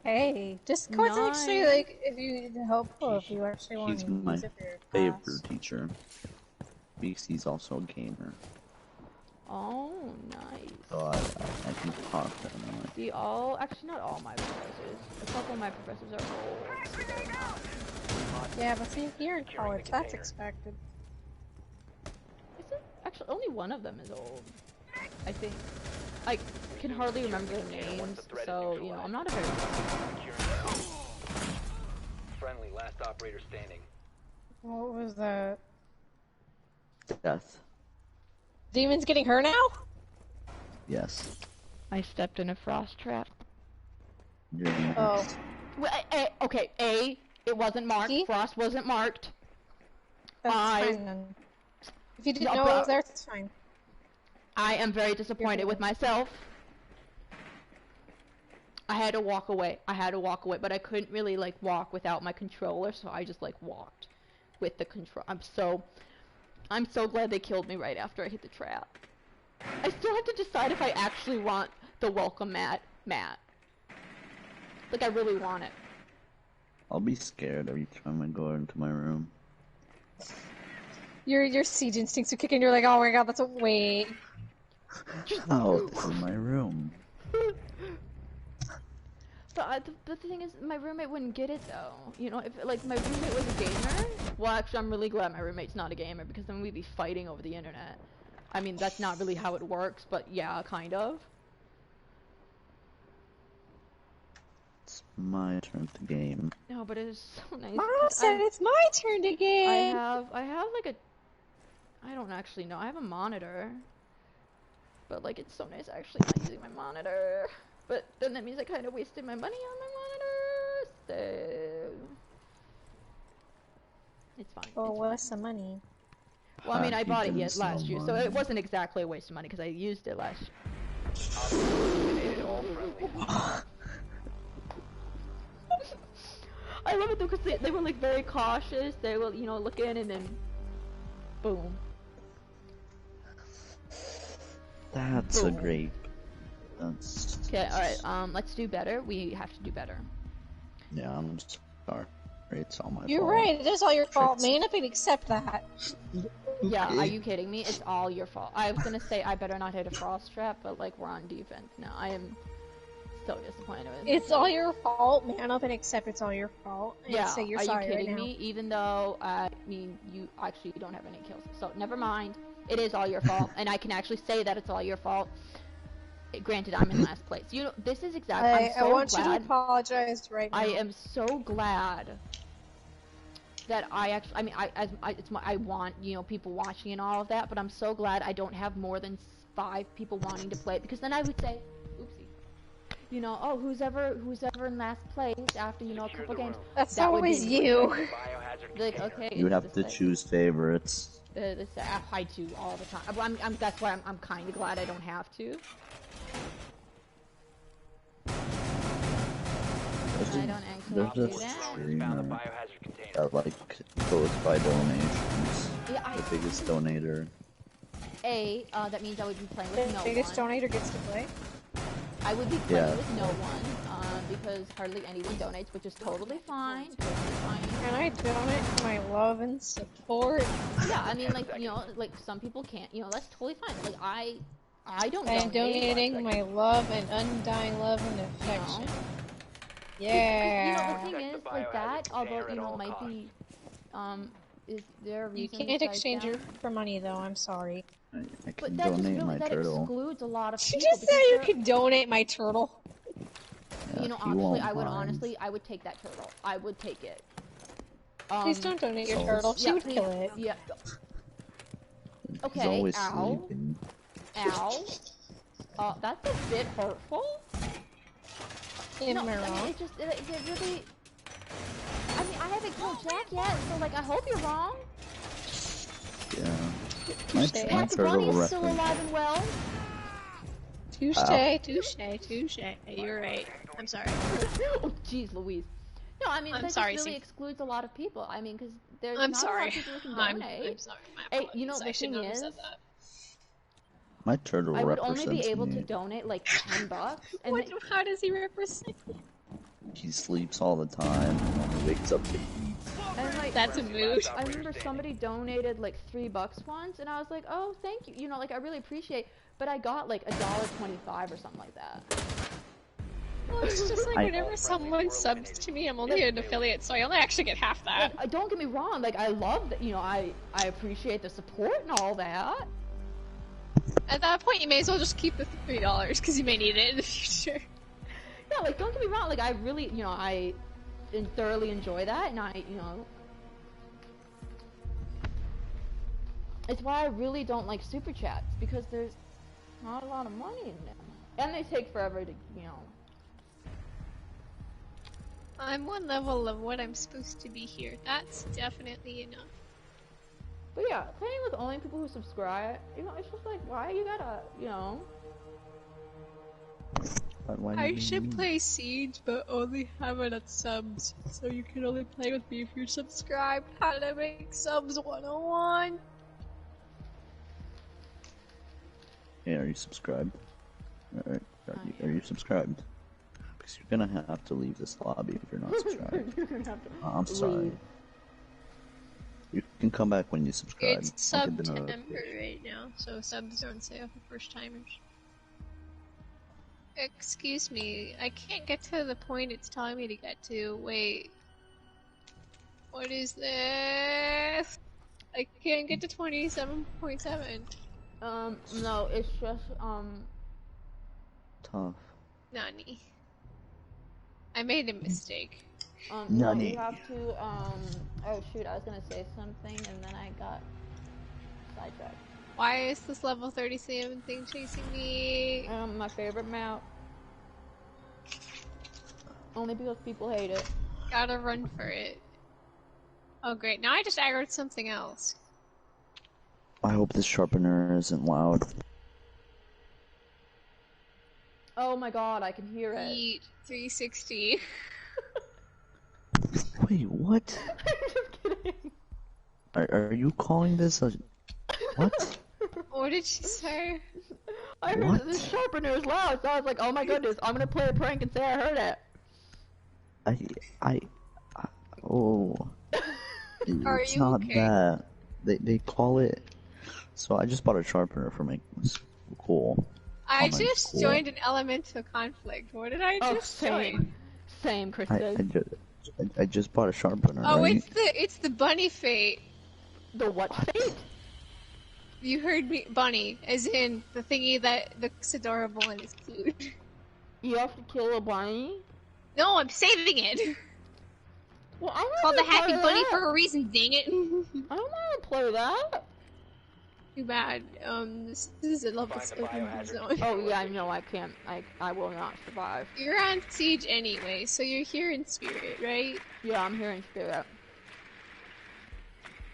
Hey, Discord's actually Nice. like if you helpful if you actually want He's to my use it for your favorite class. teacher. Because he's also a gamer. Oh, nice. So I can talk to him. Like, See, actually not all my professors. A couple of my professors are old. So they're not. Yeah, but see here in Securing the college, that's container. expected. Is it? Actually, only one of them is old. I think. I can hardly remember their names, so, you know, I'm not a very... Securing. Friendly, last operator standing. What was that? death. Demon's getting her now? Yes. I stepped in a frost trap. You're next. Oh. Well, okay, it wasn't marked. See? Frost wasn't marked. That's I- fine then. If you didn't No, know but- it was there, it's fine. I am very disappointed with myself. I had to walk away. But I couldn't really, like, walk without my controller, so I just, like, walked with the control. I'm so glad they killed me right after I hit the trap. I still have to decide if I actually want the welcome mat. Like, I really want it. I'll be scared every time I go into my room. Your siege instincts are kicking. You're like, oh my god, that's a wait. Oh, this is my room. But the thing is, my roommate wouldn't get it though. You know, if like my roommate was a gamer, well, actually, I'm really glad my roommate's not a gamer because then we'd be fighting over the internet. I mean, that's not really how it works, but yeah, kind of. It's my turn to game. No, but it is so nice. Mom 'cause said it's my turn to game. I have like I don't actually know. I have a monitor, but like it's so nice actually not using my monitor. But then that means I kind of wasted my money on my monitor, so it's fine. Oh, it's what's the money? Well, I mean, I You bought it didn't last sell year, so mine. it wasn't exactly a waste of money because I used it last year. Eliminated all friendly. I love it though because they were like very cautious. They were, you know, looking and then, boom. That's a Boom. grape. That's... Okay, alright, let's do better. We have to do better. Yeah, I'm sorry. It's all my You're fault. right. It is all your fault, Tricks. man. I can accept that. Yeah, Okay. are you kidding me? It's all your fault. I was gonna say I better not hit a frost trap, but like we're on defense now. I am so disappointed with It's myself. all your fault, man. Up and accept it's all your fault. And Yeah, say you're are you sorry kidding right me? Even though, I mean, you actually don't have any kills. So, never mind. It is all your fault, and I can actually say that it's all your fault. Granted, I'm in last place. You know, this is exactly, now. I'm so I want you to glad. apologize right now. I am so glad that I actually, I mean, I want, you know, people watching and all of that, but I'm so glad I don't have more than 5 people wanting to play it, because then I would say, oopsie, you know, oh, who's ever in last place after, you know, a Secure couple the games. room. That's that would always be you. Biohazard like, container. okay, You would it's have just to like, choose favorites. I do all the time. That's why I'm kind of glad I don't have to. I don't actually There's do this that. Found the streamer biohazard container. that like goes by donations. Yeah, The biggest donator. That means I would be playing with The no biggest one. donator gets to play. I would be playing Yeah. with no one, because hardly anyone donates, which is totally fine. Totally fine. And I donate my love and support. Yeah, I mean, like, you know, like, some people can't, you know, that's totally fine. Like, I don't I'm donate. donating my love and undying love and affection. You Yeah. know, the thing is, like, that, although, you know, might be, is there a You reason can't besides exchange that? it for money, though. I'm sorry. I But can that just donate really, my that turtle. excludes a lot of She people. just said because you there- could donate my turtle. Yeah, You know, he actually, won't I would mind. honestly, I would take that turtle. I would take it. Please don't donate your so- turtle. She Yeah, would please. kill it. Yeah. He's Okay, always ow. sleeping. Ow. That's a bit hurtful. Am No, I I mean, wrong? it really... I mean, I haven't killed Jack yet, so, like, I hope you're wrong. Yeah. My Captain turtle Bunny is still reference. alive and well. Touche, touche. You're right. I'm sorry. Oh, jeez Louise. No, I mean, I'm that sorry, just really Cynthia. excludes a lot of people. I mean, because there's I'm not a lot sorry. of people who can I'm donate. sorry. My Hey, apologies. you know, the I should thing not have said is, that. My turtle I would only represents be able me. to donate, like, $10, and What? then- How does he represent? He sleeps all the time and he wakes up to eat. and, like, That's a mood. I remember somebody donated like $3 once, and I was like, "Oh, thank you." You know, like I really appreciate. But I got like $1.25 or something like that. Well, it's just like I- whenever someone subs to me, I'm only an affiliate, so I only actually get half that. Like, don't get me wrong. Like I love that. You know, I appreciate the support and all that. At that point, you may as well just keep the $3 because you may need it in the future. Yeah, like don't get me wrong. Like I really, you know, I thoroughly enjoy that, and you know, it's why I really don't like super chats because there's not a lot of money in them, and they take forever to, you know. I'm one level of what I'm supposed to be here. That's definitely enough. But yeah, playing with only people who subscribe, you know, it's just like, why you gotta, you know. But why I do you should need- play Siege, but only have it at subs. So you can only play with me if you're subscribed. How to make subs 101. Hey, are you subscribed? Are you subscribed? Because you're gonna have to leave this lobby if you're not subscribed. You're gonna have to I'm sorry. leave. You can come back when you subscribe. It's I'll get the September notification. right now, so subs are on sale for first timers. Excuse me, I can't get to the point it's telling me to get to. Wait. What is this? I can't get to 27.7. No, it's just, Tough. Nani. I made a mistake. no, Nani. you have to, oh shoot, I was gonna say something and then I got sidetracked. Why is this level 37 thing chasing me? My favorite map. Only because people hate it. Gotta run for it. Oh great, now I just aggroed something else. I hope this sharpener isn't loud. Oh my god, I can hear it. Eat 360. Wait, what? I'm just kidding. Are you calling this a... What? What did she say? I heard What? that this sharpener is loud, so I was like, oh my goodness, I'm gonna play a prank and say I heard it. Oh. Are It's you not okay? that. They call it... So I just bought a sharpener for making this cool. I Comments just cool. joined an elemental conflict. What did I Oh, just same. join? Same, Kristen. I just bought a sharpener, Oh, right? it's the bunny fate. The what fate? You heard me, bunny, as in the thingy that looks adorable and is cute. You have to kill a bunny? No, I'm saving it. Well, I It's called the want to Happy play Bunny that. for a reason, dang it. I don't want to play that. Too bad. This is a level Find the biohazard zone. Oh yeah, I know I can't. I will not survive. You're on siege anyway, so you're here in spirit, right? Yeah, I'm here in spirit.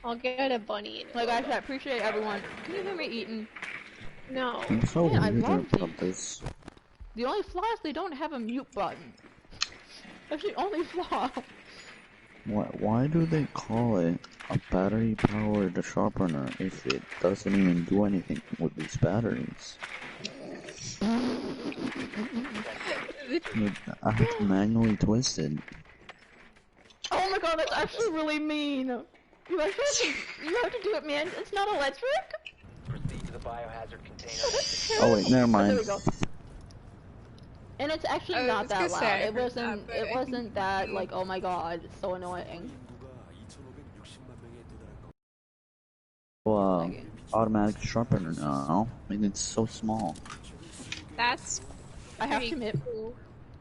I'll get a bunny in it. Like I said, I appreciate everyone. Can you hear me eating? No. I'm so Man, I weird love about this. The only flaw is they don't have a mute button. That's the only flaw. Why do they call it a battery-powered sharpener if it doesn't even do anything with these batteries? I have to manually twist it. Oh my god, that's actually really mean. You have to do it, man. It's not electric. Proceed to the biohazard container. Oh wait, never Oh, mind. there we go. And it's actually I not was that gonna loud. say, I It heard wasn't. that, It but- wasn't that like, oh my god, it's so annoying. Well, automatic sharpener now. I mean, it's so small. That's I have to pretty admit, cool.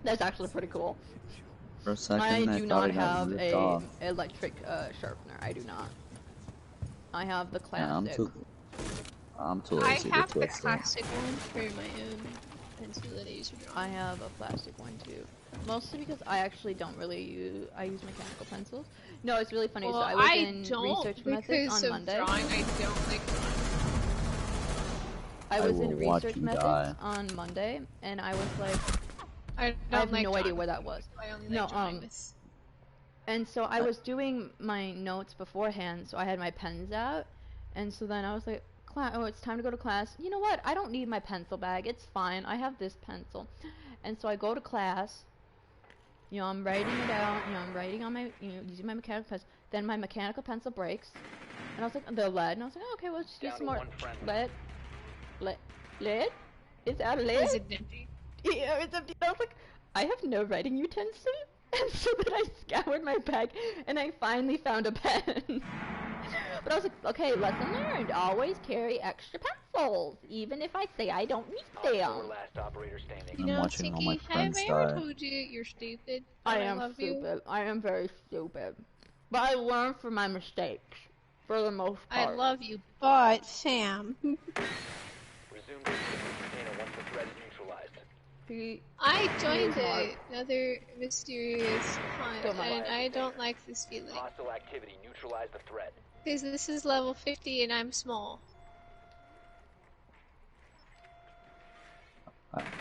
that's actually pretty cool. For a second, I I do thought not it got have ripped a off. electric sharpener. I do not. I have the Yeah, classic. I'm too I lazy to have the twist it. classic one for my own pencil that I use for I drawing. have a plastic one too. Mostly because I actually don't really use. I use mechanical pencils. No, it's really funny. Well, so I was I in don't research methods because on of Monday. drawing. I don't like drawing. I was in will watch research you methods die. on Monday, and I was like, I I have don't like no idea drawing. where that was. I only No, like drawing this. And so I was doing my notes beforehand, so I had my pens out, and so then I was like, oh, it's time to go to class. You know what? I don't need my pencil bag. It's fine. I have this pencil. And so I go to class. You know, I'm writing it out. You know, I'm writing on my, using my mechanical pencil. Then my mechanical pencil breaks, and I was like, the lead. And I was like, oh, okay, well, let's use Down some to more one friendly. lead. Is that lead? Is it empty? Yeah, it's empty. I was like, I have no writing utensil. And so then I scoured my bag, and I finally found a pen. But I was like, okay, lesson learned. Always carry extra pencils, even if I say I don't need Op 4 them. last operator standing. You I'm know, watching all my Tinky, have friends I ever die. told you you're stupid? I That am love you? stupid. I am very stupid. But I learn from my mistakes, for the most I part. love you, but Sam. Resume to the container once the threat is neutralized. I joined Smart. another mysterious hunt, Don't mind. and I don't like this feeling. Hostile activity. Neutralize the threat. Because this is level 50 and I'm small.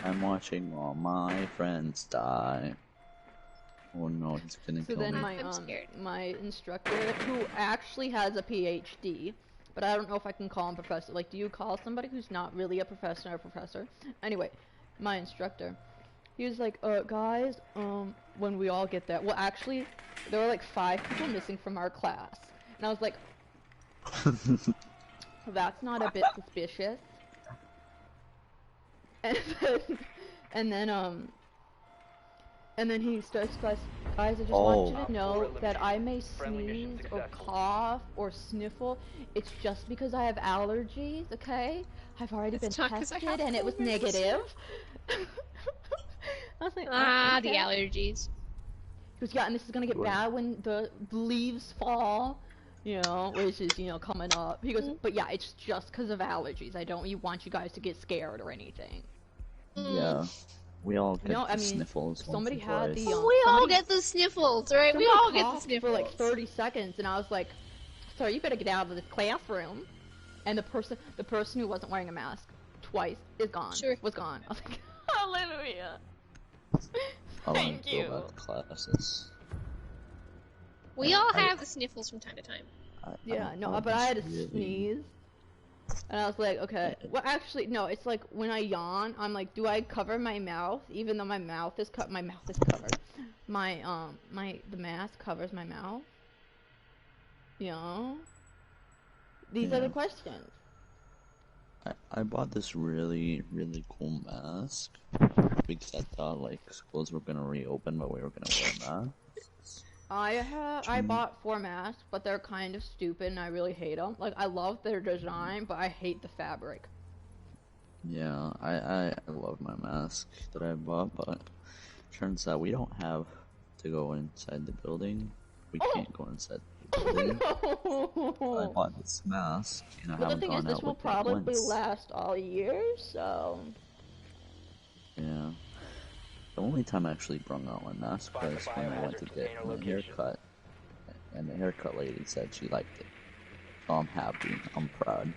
I'm watching all my friends die. Oh no, he's gonna So kill then me. my scared. my instructor, who actually has a PhD, but I don't know if I can call him professor. Like, do you call somebody who's not really a professor? Anyway, my instructor, he was like, guys, when we all get there, well, actually, there were like 5 people missing from our class, and I was like, that's not a bit suspicious. And then he starts guys, I just want you to know that I may sneeze or cough or sniffle. It's just because I have allergies, okay? I've already been It's not 'cause I tested have and it was allergies. negative. I was like, Ah, okay. the allergies. He goes, yeah, and this is gonna get bad when the leaves fall, you know, which is, you know, coming up. He goes, but yeah, it's just because of allergies. I don't want you guys to get scared or anything. Yeah, we all get No, the I mean, sniffles once somebody or had twice. the, We all somebody- get the sniffles, right? We somebody all get the coughed sniffles. for like 30 seconds, and I was like, "Sir, you better get out of this classroom." And the person who wasn't wearing a mask twice is gone. Sure. Was gone. I was like, "Hallelujah!" I want Thank to go you. back to classes. We all have the sniffles from time to time. Yeah, don't no, know but I had to if it's really- sneeze, and I was like, "Okay." Well, actually, no. It's like when I yawn, I'm like, "Do I cover my mouth?" Even though my mouth is covered. The mask covers my mouth. You know. These are the Yeah. questions. I bought this really cool mask because I thought like schools were gonna reopen, but we were gonna wear masks. I bought 4 masks, but they're kind of stupid and I really hate them. Like, I love their design, but I hate the fabric. Yeah, I love my mask that I bought, but turns out we don't have to go inside the building. we can't go inside the building. I bought this mask, and I But the haven't thing gone is, this out will with it probably once. last all year, so... Yeah. The only time I actually brung out my mask was when I went to get my haircut, and the haircut lady said she liked it. So I'm happy. I'm proud.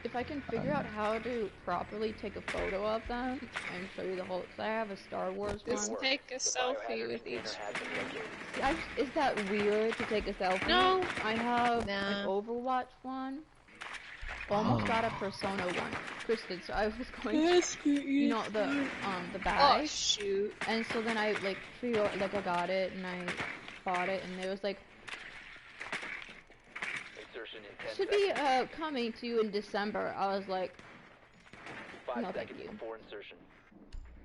If I can figure out how to properly take a photo of them and show you the whole, cause I have a Star Wars Just one. take a selfie with each. Is that weird to take a selfie? No. I have Nah. an Overwatch one. Almost got a Persona one. Kristen, so I was going to, you know, the bag. Oh shoot. And so then I like I got it and I bought it and it was like, should be coming to you in December. I was like, no thank you.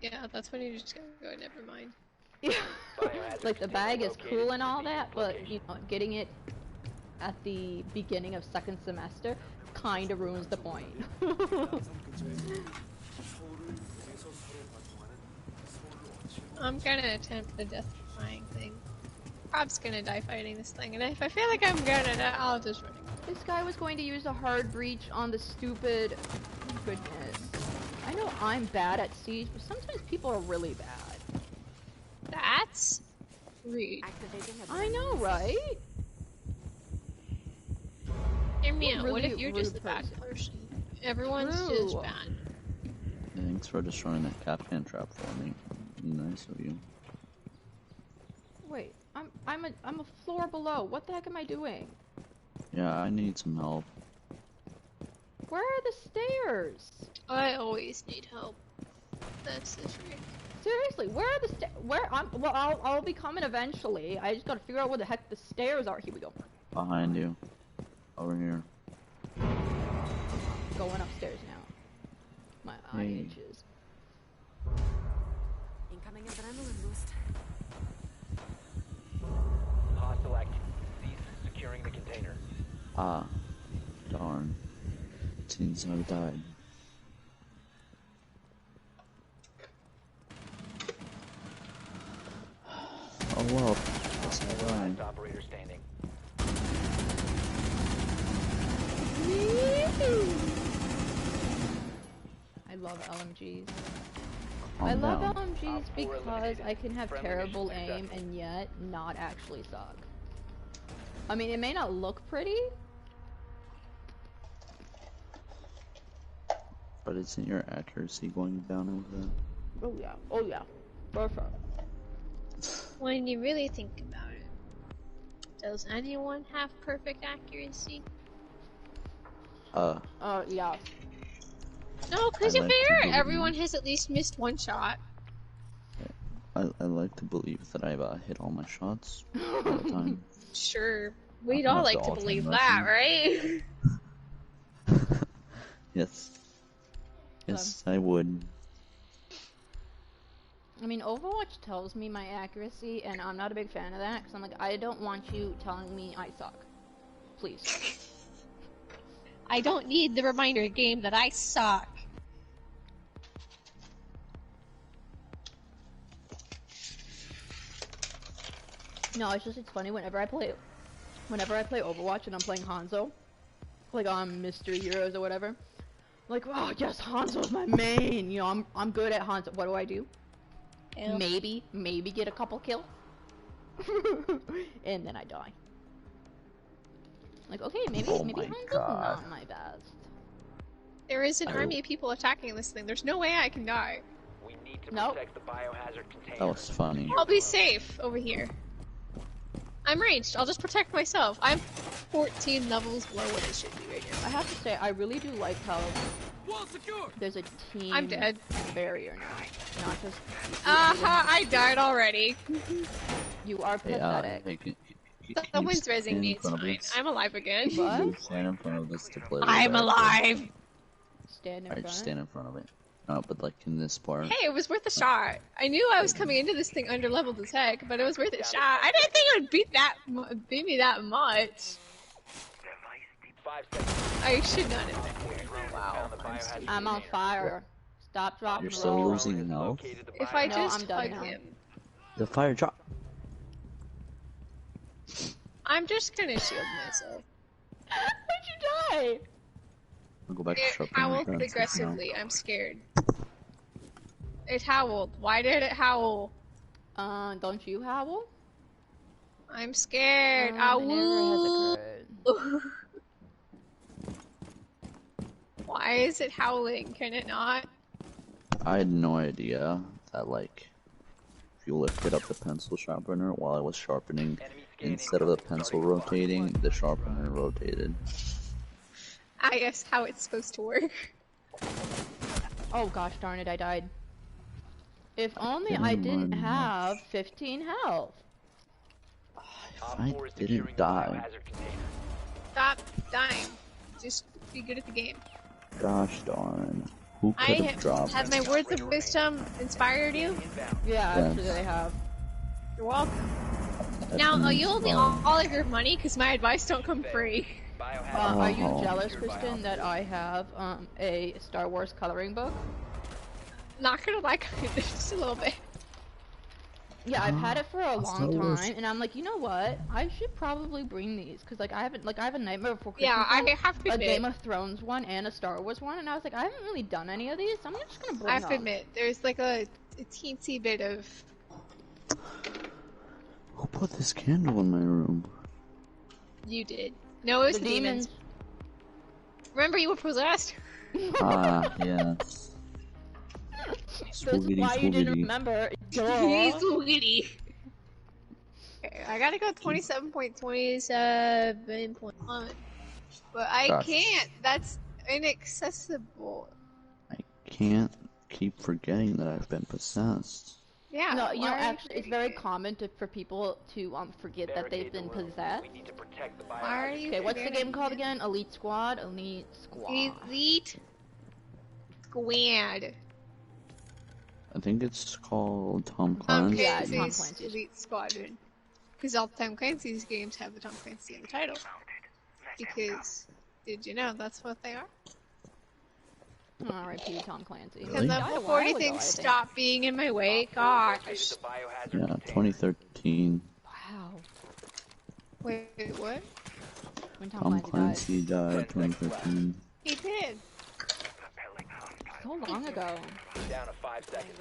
Yeah, that's when you just gotta go, never mind. Like the bag is cool and all that, but you know, getting it at the beginning of second semester kinda ruins the point. I'm gonna attempt the death-defying thing. Rob's gonna die fighting this thing, and if I feel like I'm gonna die, I'll just run. This guy was going to use a hard breach on the stupid... Goodness. I know I'm bad at Siege, but sometimes people are really bad. That's rude. I know, right? Hear me out. Really What if you're just rude a bad person. person? Everyone's True. just bad. Thanks for destroying that Capcan trap for me. Nice of you. Wait, I'm a floor below. What the heck am I doing? Yeah, I need some help. Where are the stairs? I always need help. That's the trick. Seriously, where are the stairs? Well, I'll be coming eventually. I just gotta figure out where the heck the stairs are. Here we go. Behind you. Over here. Going upstairs now. My eye Hey. itches. Incoming adrenaline boost. Hostile activity. Cease securing the container. Ah. Darn. Seems I've died. Oh well. That's alright. Last operator standing. I love LMGs. Calm I love down. LMGs Op 4 because eliminated. I can have Friendly terrible mission aim successful. and yet not actually suck. I mean, it may not look pretty. But isn't your accuracy going down over there? Oh yeah, oh yeah, for sure. When you really think about it, does anyone have perfect accuracy? Yeah. No, because I you're like to fair. believe- Everyone has at least missed one shot. I like to believe that I've hit all my shots all the time. Sure. We'd I'm all not like the to all-time believe record. that, right? Yes. Yes, I would. I mean, Overwatch tells me my accuracy, and I'm not a big fan of that, because I'm like, I don't want you telling me I suck. Please. I don't need the reminder game that I suck. No, it's funny whenever I play Overwatch and I'm playing Hanzo, like on Mystery Heroes or whatever. Like, oh yes, Hanzo's my main. You know, I'm good at Hanzo. What do? Ew. Maybe get a couple kills, and then I die. Like, okay, maybe Oh my Hanzo's God. not my best. There is an I- army of people attacking this thing. There's no way I can die. We need to Nope. protect the biohazard container. That was funny. I'll be safe over here. I'm ranged. I'll just protect myself. I'm 14 levels below what it should be right now. I have to say, I really do like how Wall secure! there's a team I'm dead. barrier now, not just Aha! I died already. you are pathetic. Hey, can Someone's you stand rezzing in me. It's front of fine. us? I'm alive again. What? Can you stand in front of this to play? I'm with that? alive. Stand in Alright, front. just stand in front of it. No, but like in this part. Hey, it was worth a shot. I knew I was coming into this thing under leveled as heck, but it was worth a shot. I didn't think it would beat me that much. 5 seconds. I should not have been here. Wow. Found the biohazard I'm on container. fire. Stop, drop, You're and still roll. losing Drone has health? located the If I No, just I'm done hug now. him. The fire drop. I'm just gonna shield myself. How'd you die? I'll go back to It shopping. howled with that, aggressively. I'm scared. It howled. Why did it howl? Don't you howl? I'm scared. An error has occurred. Why is it howling? Can it not? I had no idea that, like, if you lifted up the pencil sharpener while I was sharpening, instead of the pencil rotating, the sharpener rotated. I guess how it's supposed to work. Oh gosh darn it, I died. If only I didn't have 15 health. If I didn't die. Stop dying. Just be good at the game. Gosh darn. Who could have dropped? Have my words of wisdom inspired you? Yeah, Yes. actually they have. You're welcome. That Now, are means, you holding all of your money? Because my advice don't come free. Are you Oh. jealous, Kristen, that I have a Star Wars coloring book? Not gonna lie, just a little bit. Yeah, I've had it for a long Star Wars. time, and I'm like, you know what? I should probably bring these, because like I have a Nightmare Before Christmas Yeah, I one, have to a admit. Game of Thrones one, and a Star Wars one, and I was like, I haven't really done any of these, so I'm just gonna bring I have to them. admit, there's like a teensy bit of. Who put this candle in my room? You did. No, it was The the demons. demons. Remember, you were possessed. Ah, yes. That's Swoogity, why you didn't swoogity. remember. He's Duh. so giddy. Okay, I gotta go 27.27.1, but I Gosh. can't. That's inaccessible. I can't keep forgetting that I've been possessed. Yeah. No, you know, why are actually, it's very forgetting? common for people to forget that they've been possessed. We need to protect the Why are you? Okay, what's the forgetting game called it? again? Elite Squad? Elite Squad. Elite Squad. I think it's called Tom Tom Clancy. Yeah, Tom Clancy's Clancy's. Elite Squadron. Because all Tom Clancy's games have the Tom Clancy in the title. Because, did you know that's what they are? R.I.P. Tom Clancy. Really? Because Died a before while ago, anything I think. stopped being in my way, gosh. Yeah, 2013. Wow. Wait, what? When Tom Clancy died. Clancy died 2013. He did. So long ago. Down to 5 seconds.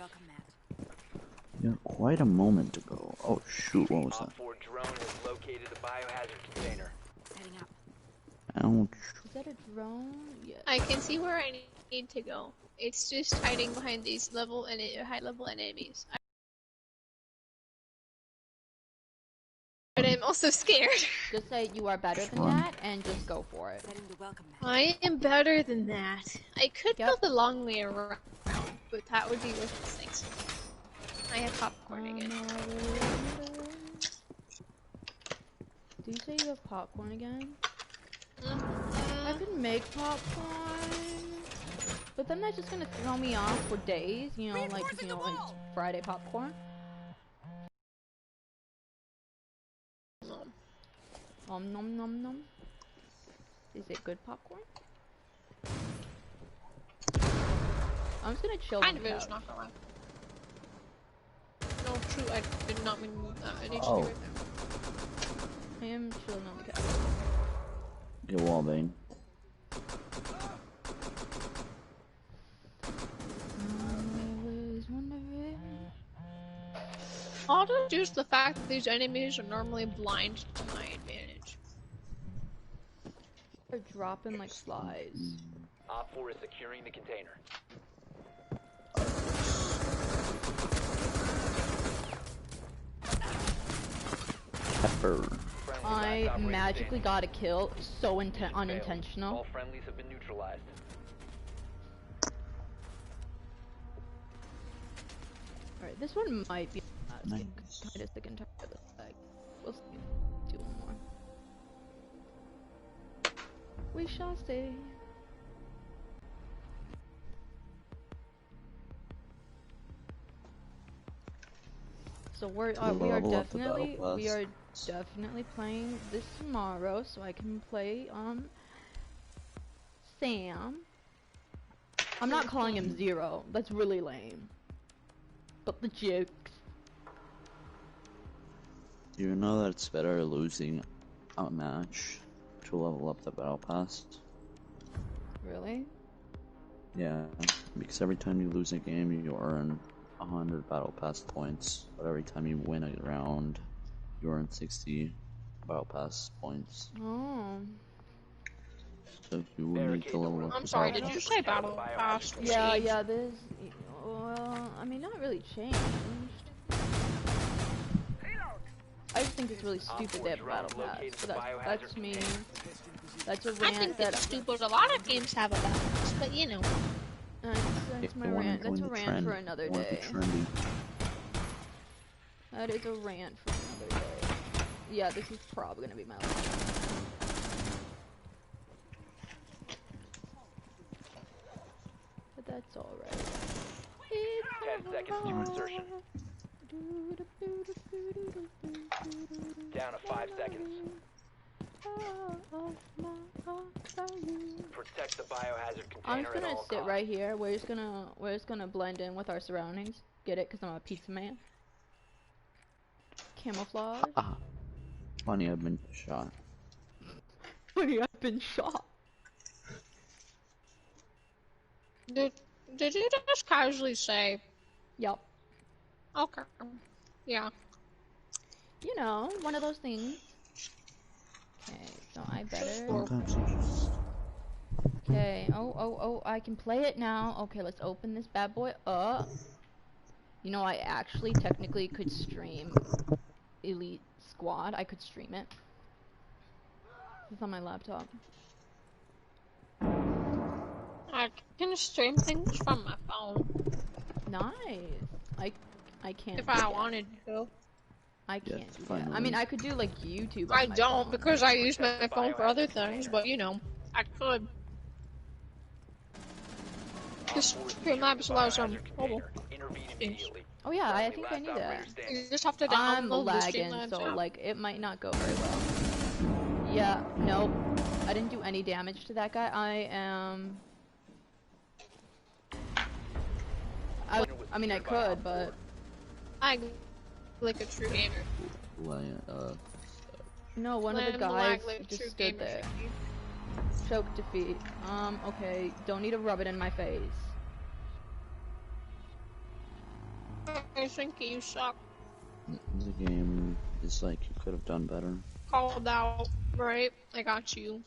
Yeah, quite a moment ago. Oh shoot, what was that? Op 4 drone has located the biohazard container. Ouch. Is that a drone? Yes. I can see where I need to go. It's just hiding behind these high level enemies. But I'm also scared. Just say you are better than Run. that and just go for it. I am better than that. I could go Yep. the long way around, but that would be worthless. Thanks. I have popcorn again. Do you say you have popcorn again? I Mm-hmm. can make popcorn, but then that's just gonna throw me off for days. You know, like 'cause, you know, like Friday popcorn. Nom nom nom. Is it good popcorn? I'm just gonna chill on Kind the of it is, couch. not gonna lie. No, true, I did not mean I need to Oh. be right there. I am chilling on the couch. Get wallbang. I'll just use the fact that these enemies are normally blind to my advantage. They're dropping like flies. Op 4 is securing the container. Pepper. Friendly I last operator magically standing. got a kill, so Mission failed. unintentional. All friendlies have been neutralized. Alright, this one might be Nice. kind of sick and tired of this bag. We'll see. Do one more. We shall see. So we are Level up the battle definitely playing this tomorrow, so I can play Sam. I'm not calling him Zero. That's really lame. But the jokes. You know that it's better losing a match to level up the battle pass. Really? Yeah, because every time you lose a game, you earn 100 battle pass points, but every time you win a round, you earn 60 battle pass points. Oh. So if you need to level up I'm the sorry, battle did you pass, say battle pass? Yeah, yeah, there's... Well, I mean, not really changed. I just think it's really stupid they have a battle pass, but that's me. That's a I rant think that... it's stupid. A lot of games have a battle pass, but you know. That's my rant. That's a rant for another day. That is a rant for another day. Yeah, this is probably gonna be my last. But that's alright. 10 seconds to insertion. Down to 5 seconds. Protect the biohazard container. I'm just gonna sit right here. We're just gonna blend in with our surroundings. Get it? Cause I'm a pizza man. Camouflage. Funny, I've been shot. Funny, I've been shot. Did you just casually say? Yup. Okay. Yeah. You know, one of those things. Okay, so I better. Sometimes you just... Okay. Oh! I can play it now. Okay, let's open this bad boy up. You know, I actually technically could stream Elite Squad. I could stream it. It's on my laptop. I can stream things from my phone Nice. I can't. if I wanted to. I Yeah, can't do that. finally. I mean, I could do like YouTube. I on my don't phone. because I use my phone for other things, but you know, I could. This Streamlabs allows mobile. Oh yeah, I think I knew that. You just have to I'm download the lagging, Streamlabs so app. like it might not go very well. Yeah, nope. I didn't do any damage to that guy. I mean, I could, but I like a true gamer. no, one of the guys just stood there. Choke defeat. Okay, don't need to rub it in my face. I think you suck. The game is like you could have done better. Called out, right? I got you.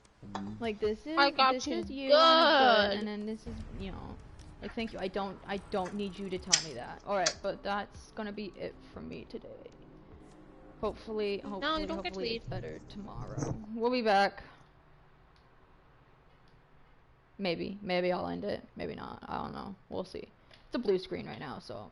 Like this is I got this you is you, good. and then this is, you know, like thank you. I don't need you to tell me that. All right, but that's gonna be it from me today. Hopefully it's better tomorrow. We'll be back. Maybe I'll end it. Maybe not. I don't know. We'll see. It's a blue screen right now, so